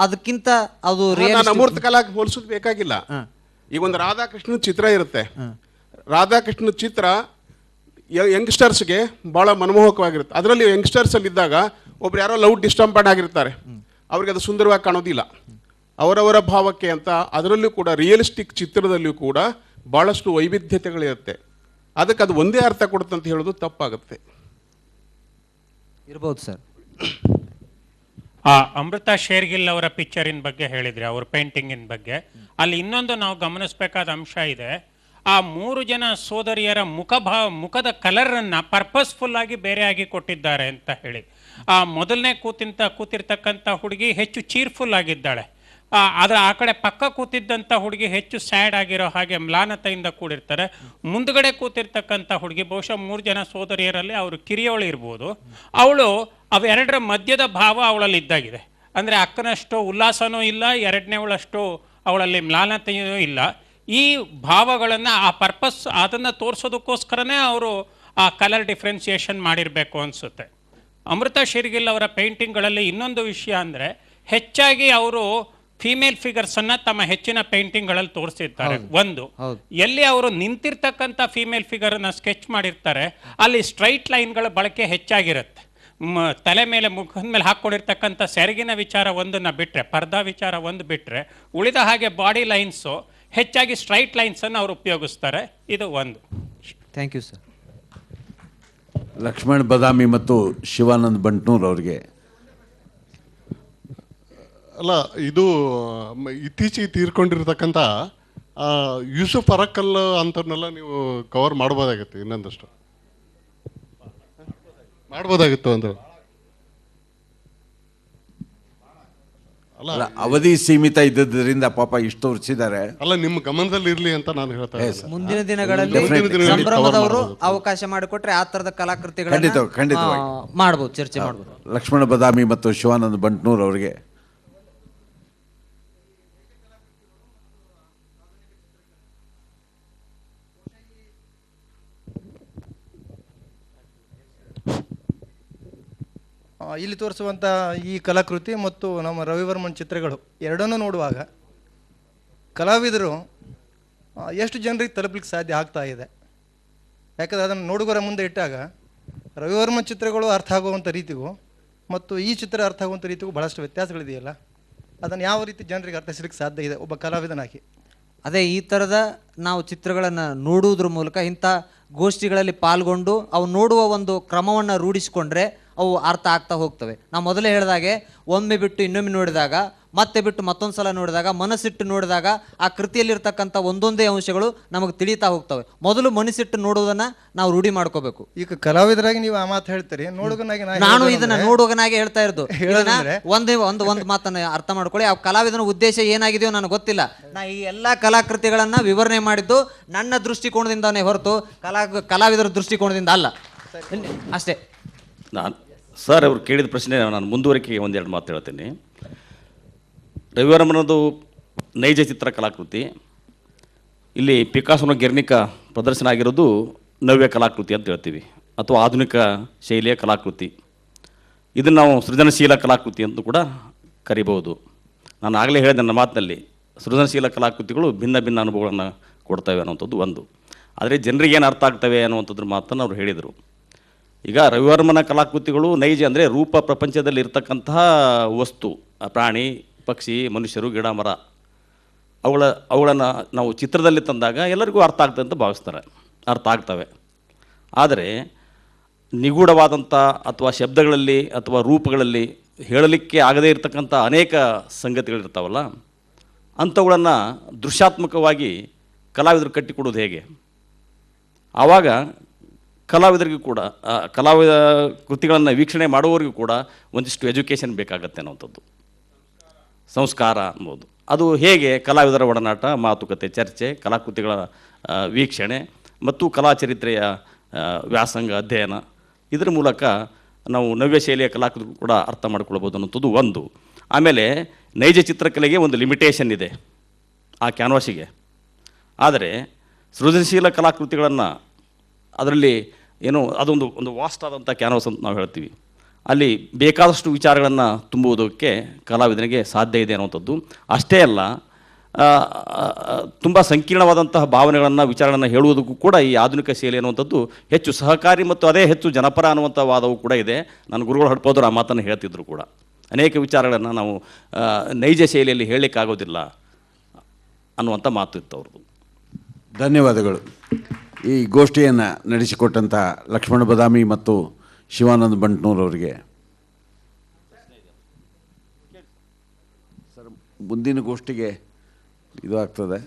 ಅದಕ್ಕಿಂತ ಅದು ನಾನು ಅಮೂರ್ತ ಕಲಾಕ್ಕೆ ಹೋಲಿಸೋದು ಬೇಕಾಗಿಲ್ಲ. ಈಗ ಒಂದು ರಾಧಾಕೃಷ್ಣನ ಚಿತ್ರ ಇರುತ್ತೆ. ರಾಧಾಕೃಷ್ಣನ ಚಿತ್ರ ಯಂಗ್ಸ್ಟರ್ಸ್ಗೆ ಭಾಳ ಮನಮೋಹಕವಾಗಿರುತ್ತೆ. ಅದರಲ್ಲಿ ಯಂಗ್ಸ್ಟರ್ಸಲ್ಲಿ ಇದ್ದಾಗ ಒಬ್ರು ಯಾರೋ ಲವ್ ಡಿಸ್ಟಂಪರ್ಡ್ ಆಗಿರ್ತಾರೆ, ಅವ್ರಿಗೆ ಅದು ಸುಂದರವಾಗಿ ಕಾಣೋದಿಲ್ಲ, ಅವರವರ ಭಾವಕ್ಕೆ ಅಂತ. ಅದರಲ್ಲೂ ಕೂಡ ರಿಯಲಿಸ್ಟಿಕ್ ಚಿತ್ರದಲ್ಲಿಯೂ ಕೂಡ ಭಾಳಷ್ಟು ವೈವಿಧ್ಯತೆಗಳಿರುತ್ತೆ. ಅದಕ್ಕೆ ಅದು ಒಂದೇ ಅರ್ಥ ಕೊಡುತ್ತೆ ಅಂತ ಹೇಳೋದು ತಪ್ಪಾಗುತ್ತೆ. ಇರ್ಬೋದು ಸರ್. ಅಮೃತ ಶೇರ್ಗಿಲ್ ಅವರ ಪಿಕ್ಚರಿನ ಬಗ್ಗೆ ಹೇಳಿದ್ರಿ, ಅವ್ರ ಪೇಂಟಿಂಗಿನ ಬಗ್ಗೆ. ಅಲ್ಲಿ ಇನ್ನೊಂದು ನಾವು ಗಮನಿಸಬೇಕಾದ ಅಂಶ ಇದೆ. ಆ 3 ಜನ ಸೋದರಿಯರ ಮುಖದ ಕಲರನ್ನು ಪರ್ಪಸ್ಫುಲ್ ಆಗಿ ಬೇರೆಯಾಗಿ ಕೊಟ್ಟಿದ್ದಾರೆ ಅಂತ ಹೇಳಿ. ಮೊದಲನೇ ಕೂತಿರ್ತಕ್ಕಂಥ ಹುಡುಗಿ ಹೆಚ್ಚು ಚೀರ್ಫುಲ್ ಆಗಿದ್ದಾಳೆ. ಆ ಕಡೆ ಪಕ್ಕ ಕೂತಿದ್ದಂಥ ಹುಡುಗಿ ಹೆಚ್ಚು ಸ್ಯಾಡ್ ಆಗಿರೋ ಹಾಗೆ ಮ್ಲಾನತೆಯಿಂದ ಕೂಡಿರ್ತಾರೆ. ಮುಂದ್ಗಡೆ ಕೂತಿರ್ತಕ್ಕಂಥ ಹುಡುಗಿ ಬಹುಶಃ 3 ಜನ ಸೋದರಿಯರಲ್ಲಿ ಅವರು ಕಿರಿಯವಳು ಇರ್ಬೋದು. ಅವಳು ಅವೆರಡರ ಮಧ್ಯದ ಭಾವ ಅವಳಲ್ಲಿ ಇದ್ದಾಗಿದೆ. ಅಂದರೆ ಅಕ್ಕನಷ್ಟು ಉಲ್ಲಾಸನೂ ಇಲ್ಲ, ಎರಡನೇವಳಷ್ಟು ಅವಳಲ್ಲಿ ಮ್ಲಾನತೆಯೂ ಇಲ್ಲ. ಈ ಭಾವಗಳನ್ನು ಆ ಪರ್ಪಸ್ ಅದನ್ನು ತೋರಿಸೋದಕ್ಕೋಸ್ಕರನೇ ಅವರು ಆ ಕಲರ್ ಡಿಫ್ರೆನ್ಸಿಯೇಷನ್ ಮಾಡಿರಬೇಕು ಅನಿಸುತ್ತೆ. ಅಮೃತ ಶೇರ್ಗಿಲ್ ಅವರ ಪೇಂಟಿಂಗ್ಗಳಲ್ಲಿ ಇನ್ನೊಂದು ವಿಷಯ ಅಂದರೆ, ಹೆಚ್ಚಾಗಿ ಅವರು ಫೀಮೇಲ್ ಫಿಗರ್ಸನ್ನು ತಮ್ಮ ಹೆಚ್ಚಿನ ಪೇಂಟಿಂಗ್ಗಳಲ್ಲಿ ತೋರಿಸಿರ್ತಾರೆ. ಒಂದು ಎಲ್ಲಿ ಅವರು ನಿಂತಿರ್ತಕ್ಕಂಥ ಫೀಮೇಲ್ ಫಿಗರನ್ನು ಸ್ಕೆಚ್ ಮಾಡಿರ್ತಾರೆ, ಅಲ್ಲಿ ಸ್ಟ್ರೈಟ್ ಲೈನ್ಗಳ ಬಳಕೆ ಹೆಚ್ಚಾಗಿರುತ್ತೆ. ತಲೆ ಮೇಲೆ ಮುಖದ ಮೇಲೆ ಹಾಕ್ಕೊಂಡಿರ್ತಕ್ಕಂಥ ಸೆರಗಿನ ವಿಚಾರ ಒಂದನ್ನು ಬಿಟ್ಟರೆ, ಪರ್ದಾ ವಿಚಾರ ಒಂದು ಬಿಟ್ಟರೆ, ಉಳಿದ ಹಾಗೆ ಬಾಡಿ ಲೈನ್ಸು ಹೆಚ್ಚಾಗಿ ಸ್ಟ್ರೈಟ್ ಲೈನ್ಸನ್ನು ಅವರು ಉಪಯೋಗಿಸ್ತಾರೆ. ಇದು ಒಂದು. Thank you sir. Lakshman Badami ಮತ್ತು ಶಿವಾನಂದ್ ಬಂಟ್ನೂರ್ ಅವರಿಗೆ. ಅಲ್ಲ, ಇದು ಇತ್ತೀಚೆಗೆ ತೀರ್ಕೊಂಡಿರ್ತಕ್ಕಂಥ ಯೂಸುಫ್ ಅರಕಲ್ ಅಂಥವ್ರನ್ನೆಲ್ಲ ನೀವು ಕವರ್ ಮಾಡ್ಬೋದಾಗಿತ್ತು, ಇನ್ನೊಂದಷ್ಟು ಮಾಡ್ಬೋದಾಗಿತ್ತು ಅಂದ್ರೆ. ಅಲ್ಲ, ಅವಧಿ ಸೀಮಿತ ಇದ್ದದ್ರಿಂದ ಪಾಪ ಇಷ್ಟು ತೋರಿಸಿದ್ದಾರೆ. ಅಲ್ಲ, ನಿಮ್ಮ ಗಮನದಲ್ಲಿ ಇರಲಿ ಅಂತ ನಾನು ಹೇಳ್ತಾ ಇದ್ದೀನಿ. ಮುಂದಿನ ದಿನಗಳಲ್ಲಿ ಸಂಭ್ರಮದವರು ಅವಕಾಶ ಮಾಡಿಕೊಟ್ರೆ ಆ ಥರದ ಕಲಾಕೃತಿಗಳನ್ನು ಖಂಡಿತವಾಗಿ ಮಾಡ್ಬೋದು, ಚರ್ಚೆ ಮಾಡ್ಬೋದು. ಲಕ್ಷ್ಮಣ ಬದಾಮಿ ಮತ್ತು ಶಿವಾನಂದ್ ಬಂಟ್ನೂರ್ ಅವರಿಗೆ. ಇಲ್ಲಿ ತೋರಿಸುವಂಥ ಈ ಕಲಾಕೃತಿ ಮತ್ತು ನಮ್ಮ ರವಿವರ್ಮನ್ ಚಿತ್ರಗಳು ಎರಡನ್ನೂ ನೋಡುವಾಗ ಕಲಾವಿದರು ಎಷ್ಟು ಜನರಿಗೆ ತಲುಪಲಿಕ್ಕೆ ಸಾಧ್ಯ ಆಗ್ತಾ ಇದೆ. ಯಾಕಂದರೆ ಅದನ್ನು ನೋಡುಗರ ಮುಂದೆ ಇಟ್ಟಾಗ ರವಿವರ್ಮನ್ ಚಿತ್ರಗಳು ಅರ್ಥ ಆಗುವಂಥ ರೀತಿಗೂ ಮತ್ತು ಈ ಚಿತ್ರ ಅರ್ಥ ಆಗುವಂಥ ರೀತಿಗೂ ಭಾಳಷ್ಟು ವ್ಯತ್ಯಾಸಗಳಿದೆಯಲ್ಲ, ಅದನ್ನು ಯಾವ ರೀತಿ ಜನರಿಗೆ ಅರ್ಥೈಸಲಿಕ್ಕೆ ಸಾಧ್ಯ ಇದೆ ಒಬ್ಬ ಕಲಾವಿದನಾಗಿ? ಅದೇ ಈ ಥರದ ನಾವು ಚಿತ್ರಗಳನ್ನು ನೋಡುವುದ್ರ ಮೂಲಕ, ಇಂಥ ಗೋಷ್ಠಿಗಳಲ್ಲಿ ಪಾಲ್ಗೊಂಡು ಅವು ನೋಡುವ ಒಂದು ಕ್ರಮವನ್ನು ರೂಢಿಸಿಕೊಂಡ್ರೆ ಅವು ಅರ್ಥ ಆಗ್ತಾ ಹೋಗ್ತವೆ. ನಾವು ಮೊದಲೇ ಹೇಳಿದಾಗೆ ಒಮ್ಮೆ ಬಿಟ್ಟು ಇನ್ನೊಮ್ಮೆ ನೋಡಿದಾಗ, ಮತ್ತೆ ಬಿಟ್ಟು ಮತ್ತೊಂದು ಸಲ ನೋಡಿದಾಗ, ಮನಸ್ಸಿಟ್ಟು ನೋಡಿದಾಗ ಆ ಕೃತಿಯಲ್ಲಿರ್ತಕ್ಕಂಥ ಒಂದೊಂದೇ ಅಂಶಗಳು ನಮಗೆ ತಿಳಿತಾ ಹೋಗ್ತವೆ. ಮೊದಲು ಮನಸ್ಸಿಟ್ಟು ನೋಡುವುದನ್ನು ನಾವು ರೂಢಿ ಮಾಡ್ಕೋಬೇಕು. ಈಗ ಕಲಾವಿದರಾಗಿ ನೀವು ಆ ಮಾತು ಹೇಳ್ತೀರಿ, ನೋಡುಗನಾಗಿ ನಾನು ಇದನ್ನ ನೋಡುಗನಾಗಿ ಹೇಳ್ತಾ ಇರೋದು. ಒಂದು ಮಾತನ್ನ ಅರ್ಥ ಮಾಡ್ಕೊಳ್ಳಿ, ಆ ಕಲಾವಿದನ ಉದ್ದೇಶ ಏನಾಗಿದೆಯೋ ನನಗೆ ಗೊತ್ತಿಲ್ಲ. ನಾ ಈ ಎಲ್ಲ ಕಲಾಕೃತಿಗಳನ್ನ ವಿವರಣೆ ಮಾಡಿದ್ದು ನನ್ನ ದೃಷ್ಟಿಕೋನದಿಂದಾನೇ ಹೊರತು ಕಲಾವಿದರ ದೃಷ್ಟಿಕೋನದಿಂದ ಅಲ್ಲ, ಅಷ್ಟೇ. ಸರ್ ಅವ್ರು ಕೇಳಿದ ಪ್ರಶ್ನೆ ನಾನು ಮುಂದುವರಿಕೆ ಒಂದೆರಡು ಮಾತು ಹೇಳ್ತೀನಿ. ರವಿವರ್ಮನದು ನೈಜ ಚಿತ್ರ ಕಲಾಕೃತಿ, ಇಲ್ಲಿ ಪಿಕಾಸೋನ ಗೆರ್ನಿಕಾ ಪ್ರದರ್ಶನ ಆಗಿರೋದು ನವ್ಯ ಕಲಾಕೃತಿ ಅಂತ ಹೇಳ್ತೀವಿ. ಅಥವಾ ಆಧುನಿಕ ಶೈಲಿಯ ಕಲಾಕೃತಿ. ಇದನ್ನು ನಾವು ಸೃಜನಶೀಲ ಕಲಾಕೃತಿ ಅಂತ ಕೂಡ ಕರಿಬಹುದು. ನಾನು ಆಗಲೇ ಹೇಳಿದೆ ನನ್ನ ಮಾತಿನಲ್ಲಿ, ಸೃಜನಶೀಲ ಕಲಾಕೃತಿಗಳು ಭಿನ್ನ ಭಿನ್ನ ಅನುಭವಗಳನ್ನು ಕೊಡ್ತವೆ ಅನ್ನುವಂಥದ್ದು ಒಂದು. ಆದರೆ ಜನರಿಗೆ ಏನು ಅರ್ಥ ಆಗ್ತವೆ ಅನ್ನುವಂಥದ್ರ ಮಾತನ್ನು ಅವರು ಹೇಳಿದರು. ಈಗ ರವಿವರ್ಮನ ಕಲಾಕೃತಿಗಳು ನೈಜ ಅಂದರೆ ರೂಪ ಪ್ರಪಂಚದಲ್ಲಿ ಇರ್ತಕ್ಕಂತಹ ವಸ್ತು, ಪ್ರಾಣಿ, ಪಕ್ಷಿ, ಮನುಷ್ಯರು, ಗಿಡ, ಮರ, ಅವುಗಳನ್ನು ನಾವು ಚಿತ್ರದಲ್ಲಿ ತಂದಾಗ ಎಲ್ಲರಿಗೂ ಅರ್ಥ ಆಗ್ತದೆ ಅಂತ ಭಾವಿಸ್ತಾರೆ, ಅರ್ಥ ಆಗ್ತವೆ. ಆದರೆ ನಿಗೂಢವಾದಂಥ ಅಥವಾ ಶಬ್ದಗಳಲ್ಲಿ ಅಥವಾ ರೂಪಗಳಲ್ಲಿ ಹೇಳಲಿಕ್ಕೆ ಆಗದೇ ಇರತಕ್ಕಂಥ ಅನೇಕ ಸಂಗತಿಗಳಿರ್ತಾವಲ್ಲ, ಅಂಥವುಗಳನ್ನು ದೃಶ್ಯಾತ್ಮಕವಾಗಿ ಕಲಾವಿದರು ಕಟ್ಟಿಕೊಡೋದು ಹೇಗೆ? ಆವಾಗ ಕಲಾವಿದರಿಗೂ ಕೂಡ ಕಲಾವಿದ ಕೃತಿಗಳನ್ನು ವೀಕ್ಷಣೆ ಮಾಡುವವರಿಗೂ ಕೂಡ ಒಂದಿಷ್ಟು ಎಜುಕೇಷನ್ ಬೇಕಾಗತ್ತೆ ಅನ್ನೋಂಥದ್ದು, ಸಂಸ್ಕಾರ ಅನ್ಬೋದು. ಅದು ಹೇಗೆ? ಕಲಾವಿದರ ಒಡನಾಟ, ಮಾತುಕತೆ, ಚರ್ಚೆ, ಕಲಾಕೃತಿಗಳ ವೀಕ್ಷಣೆ ಮತ್ತು ಕಲಾಚರಿತ್ರೆಯ ವ್ಯಾಸಂಗ, ಅಧ್ಯಯನ, ಇದರ ಮೂಲಕ ನಾವು ನವ್ಯ ಶೈಲಿಯ ಕಲಾಕೃತಿ ಕೂಡ ಅರ್ಥ ಮಾಡ್ಕೊಳ್ಬೋದು ಅನ್ನೋಂಥದ್ದು ಒಂದು. ಆಮೇಲೆ ನೈಜ ಚಿತ್ರಕಲೆಗೆ ಒಂದು ಲಿಮಿಟೇಷನ್ ಇದೆ ಆ ಕ್ಯಾನ್ವಾಸಿಗೆ. ಆದರೆ ಸೃಜನಶೀಲ ಕಲಾಕೃತಿಗಳನ್ನು ಅದರಲ್ಲಿ ಏನೋ ಒಂದು ವಾಸ್ಟ್ ಆದಂಥ ಕ್ಯಾನ್ವಾಸ್ ಅಂತ ನಾವು ಹೇಳ್ತೀವಿ. ಅಲ್ಲಿ ಬೇಕಾದಷ್ಟು ವಿಚಾರಗಳನ್ನು ತುಂಬುವುದಕ್ಕೆ ಕಲಾವಿದನಿಗೆ ಸಾಧ್ಯ ಇದೆ ಅನ್ನುವಂಥದ್ದು. ಅಷ್ಟೇ ಅಲ್ಲ, ತುಂಬ ಸಂಕೀರ್ಣವಾದಂತಹ ಭಾವನೆಗಳನ್ನು, ವಿಚಾರಗಳನ್ನು ಹೇಳುವುದಕ್ಕೂ ಕೂಡ ಈ ಆಧುನಿಕ ಶೈಲಿ ಅನ್ನುವಂಥದ್ದು ಹೆಚ್ಚು ಸಹಕಾರಿ ಮತ್ತು ಅದೇ ಹೆಚ್ಚು ಜನಪರ ಅನ್ನುವಂಥ ವಾದವೂ ಕೂಡ ಇದೆ. ನನ್ನ ಗುರುಗಳು ಹಡ್ಪೋದ್ರು ಆ ಮಾತನ್ನು ಹೇಳ್ತಿದ್ರು ಕೂಡ. ಅನೇಕ ವಿಚಾರಗಳನ್ನು ನಾವು ನೈಜ ಶೈಲಿಯಲ್ಲಿ ಹೇಳಲಿಕ್ಕಾಗೋದಿಲ್ಲ ಅನ್ನುವಂಥ ಮಾತು ಇತ್ತು ಅವ್ರದ್ದು. ಧನ್ಯವಾದಗಳು. ಈ ಗೋಷ್ಠಿಯನ್ನು ನಡೆಸಿಕೊಟ್ಟಂಥ ಲಕ್ಷ್ಮಣ ಬದಾಮಿ ಮತ್ತು ಶಿವಾನಂದ ಬಂಟ್ನೂರವರಿಗೆ. ಸರ್, ಮುಂದಿನ ಗೋಷ್ಠಿಗೆ ಇದು ಆಗ್ತದೆ,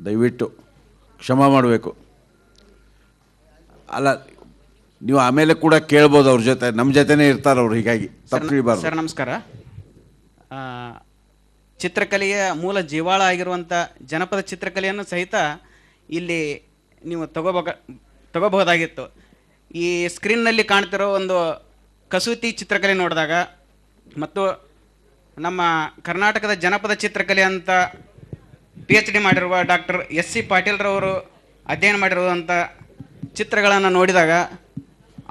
ದಯವಿಟ್ಟು ಕ್ಷಮಾ ಮಾಡಬೇಕು. ಅಲ್ಲ, ನೀವು ಆಮೇಲೆ ಕೂಡ ಕೇಳ್ಬೋದು ಅವ್ರ ಜೊತೆ, ನಮ್ಮ ಜೊತೆನೇ ಇರ್ತಾರೆ ಅವರು, ಹೀಗಾಗಿ ತಪ್ಪು ತಿಳಿಬಾರ್ದು. ಸರ್ ನಮಸ್ಕಾರ. ಚಿತ್ರಕಲೆಯ ಮೂಲ ಜೀವಾಳ ಆಗಿರುವಂಥ ಜನಪದ ಚಿತ್ರಕಲೆಯನ್ನು ಸಹಿತ ಇಲ್ಲಿ ನೀವು ತಗೋಬಹುದಾಗಿತ್ತು. ಈ ಸ್ಕ್ರೀನ್ನಲ್ಲಿ ಕಾಣ್ತಿರೋ ಒಂದು ಕಸೂತಿ ಚಿತ್ರಕಲೆ ನೋಡಿದಾಗ ಮತ್ತು ನಮ್ಮ ಕರ್ನಾಟಕದ ಜನಪದ ಚಿತ್ರಕಲೆ ಅಂತ PhD ಮಾಡಿರುವ ಡಾಕ್ಟರ್ SC ಪಾಟೀಲ್ರವರು ಅಧ್ಯಯನ ಮಾಡಿರುವಂಥ ಚಿತ್ರಗಳನ್ನು ನೋಡಿದಾಗ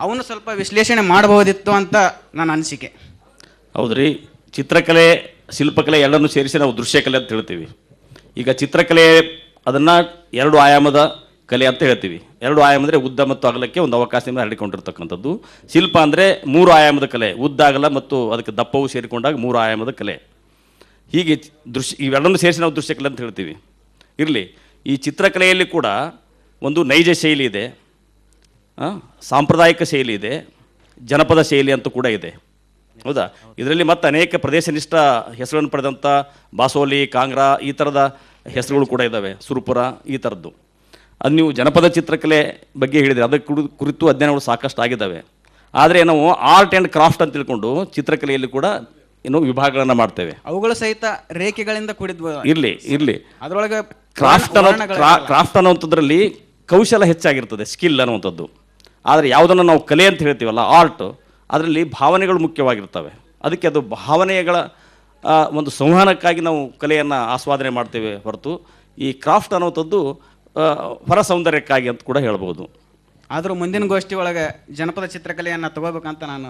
ಅವನು ಸ್ವಲ್ಪ ವಿಶ್ಲೇಷಣೆ ಮಾಡಬಹುದಿತ್ತು ಅಂತ ನನ್ನ ಅನಿಸಿಕೆ. ಹೌದ್ರಿ, ಚಿತ್ರಕಲೆ, ಶಿಲ್ಪಕಲೆ ಎರಡನ್ನೂ ಸೇರಿಸಿ ನಾವು ದೃಶ್ಯಕಲೆ ಅಂತ ಹೇಳ್ತೀವಿ. ಈಗ ಚಿತ್ರಕಲೆ ಅದನ್ನು 2 ಆಯಾಮದ ಕಲೆ ಅಂತ ಹೇಳ್ತೀವಿ. 2 ಆಯಾಮ ಅಂದರೆ ಉದ್ದ ಮತ್ತು ಅಗಲಕ್ಕೆ ಒಂದು ಅವಕಾಶದಿಂದ ಹರಡಿಕೊಂಡಿರ್ತಕ್ಕಂಥದ್ದು. ಶಿಲ್ಪ ಅಂದರೆ 3 ಆಯಾಮದ ಕಲೆ, ಉದ್ದ, ಅಗಲ ಮತ್ತು ಅದಕ್ಕೆ ದಪ್ಪವು ಸೇರಿಕೊಂಡಾಗ 3 ಆಯಾಮದ ಕಲೆ. ಹೀಗೆ ಇವೆರಡನ್ನು ಸೇರಿಸಿ ನಾವು ದೃಶ್ಯಕಲೆ ಅಂತ ಹೇಳ್ತೀವಿ. ಇರಲಿ, ಈ ಚಿತ್ರಕಲೆಯಲ್ಲಿ ಕೂಡ ಒಂದು ನೈಜ ಶೈಲಿ ಇದೆ, ಸಾಂಪ್ರದಾಯಿಕ ಶೈಲಿ ಇದೆ, ಜನಪದ ಶೈಲಿ ಅಂತ ಕೂಡ ಇದೆ. ಹೌದಾ? ಇದರಲ್ಲಿ ಮತ್ತೆ ಅನೇಕ ಪ್ರದೇಶನಿಷ್ಠ ಹೆಸರುಗಳನ್ನು ಪಡೆದಂಥ ಬಾಸೋಲಿ, ಕಾಂಗ್ರಾ ಈ ಥರದ ಹೆಸರುಗಳು ಕೂಡ ಇದ್ದಾವೆ, ಸುರಪುರ ಈ ಥರದ್ದು. ಅದು ನೀವು ಜನಪದ ಚಿತ್ರಕಲೆ ಬಗ್ಗೆ ಹೇಳಿದರೆ ಅದಕ್ಕೆ ಕುರಿತು ಅಧ್ಯಯನಗಳು ಸಾಕಷ್ಟು ಆಗಿದ್ದಾವೆ. ಆದರೆ ನಾವು ಆರ್ಟ್ ಆ್ಯಂಡ್ ಕ್ರಾಫ್ಟ್ ಅಂತ ತಿಳ್ಕೊಂಡು ಚಿತ್ರಕಲೆಯಲ್ಲಿ ಕೂಡ ಏನೋ ವಿಭಾಗಗಳನ್ನು ಮಾಡ್ತೇವೆ. ಅವುಗಳು ಸಹಿತ ರೇಖೆಗಳಿಂದ ಕೂಡಿದ್ವು. ಇರಲಿ ಅದರೊಳಗೆ ಕ್ರಾಫ್ಟ್ ಅನ್ನೋಂಥದ್ರಲ್ಲಿ ಕೌಶಲ ಹೆಚ್ಚಾಗಿರ್ತದೆ, ಸ್ಕಿಲ್ ಅನ್ನುವಂಥದ್ದು. ಆದರೆ ಯಾವುದನ್ನು ನಾವು ಕಲೆ ಅಂತ ಹೇಳ್ತೀವಲ್ಲ, ಆರ್ಟ್, ಅದರಲ್ಲಿ ಭಾವನೆಗಳು ಮುಖ್ಯವಾಗಿರ್ತವೆ. ಅದಕ್ಕೆ ಅದು ಭಾವನೆಗಳ ಒಂದು ಸಂವಹನಕ್ಕಾಗಿ ನಾವು ಕಲೆಯನ್ನು ಆಸ್ವಾದನೆ ಮಾಡ್ತೇವೆ ಹೊರತು ಈ ಕ್ರಾಫ್ಟ್ ಅನ್ನೋಂಥದ್ದು ಹೊರ ಸೌಂದರ್ಯಕ್ಕಾಗಿ ಅಂತ ಕೂಡ ಹೇಳ್ಬೋದು. ಆದರೂ ಮುಂದಿನ ಗೋಷ್ಠಿ ಒಳಗೆ ಜನಪದ ಚಿತ್ರಕಲೆಯನ್ನು ತಗೋಬೇಕಂತ ನಾನು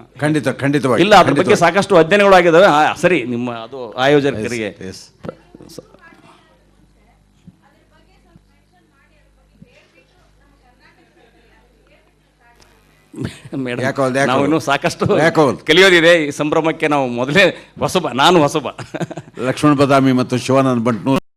ಖಂಡಿತವಾಗಿ ಇಲ್ಲ, ಅದ್ರ ಬಗ್ಗೆ ಸಾಕಷ್ಟು ಅಧ್ಯಯನಗಳು ಆಗಿದ್ದಾವೆ. ಸರಿ, ನಿಮ್ಮ ಅದು ಆಯೋಜಕರಿಗೆ ನಾವು ಇನ್ನೂ ಸಾಕಷ್ಟು ಕಲಿಯೋದಿದೆ. ಈ ಸಂಭ್ರಮಕ್ಕೆ ನಾವು ಮೊದಲೇ ನಾನು ಹೊಸಬ. ಲಕ್ಷ್ಮಣ ಬದಾಮಿ ಮತ್ತು ಶಿವಾನಂದ ಬಂಟ್ನೂರ್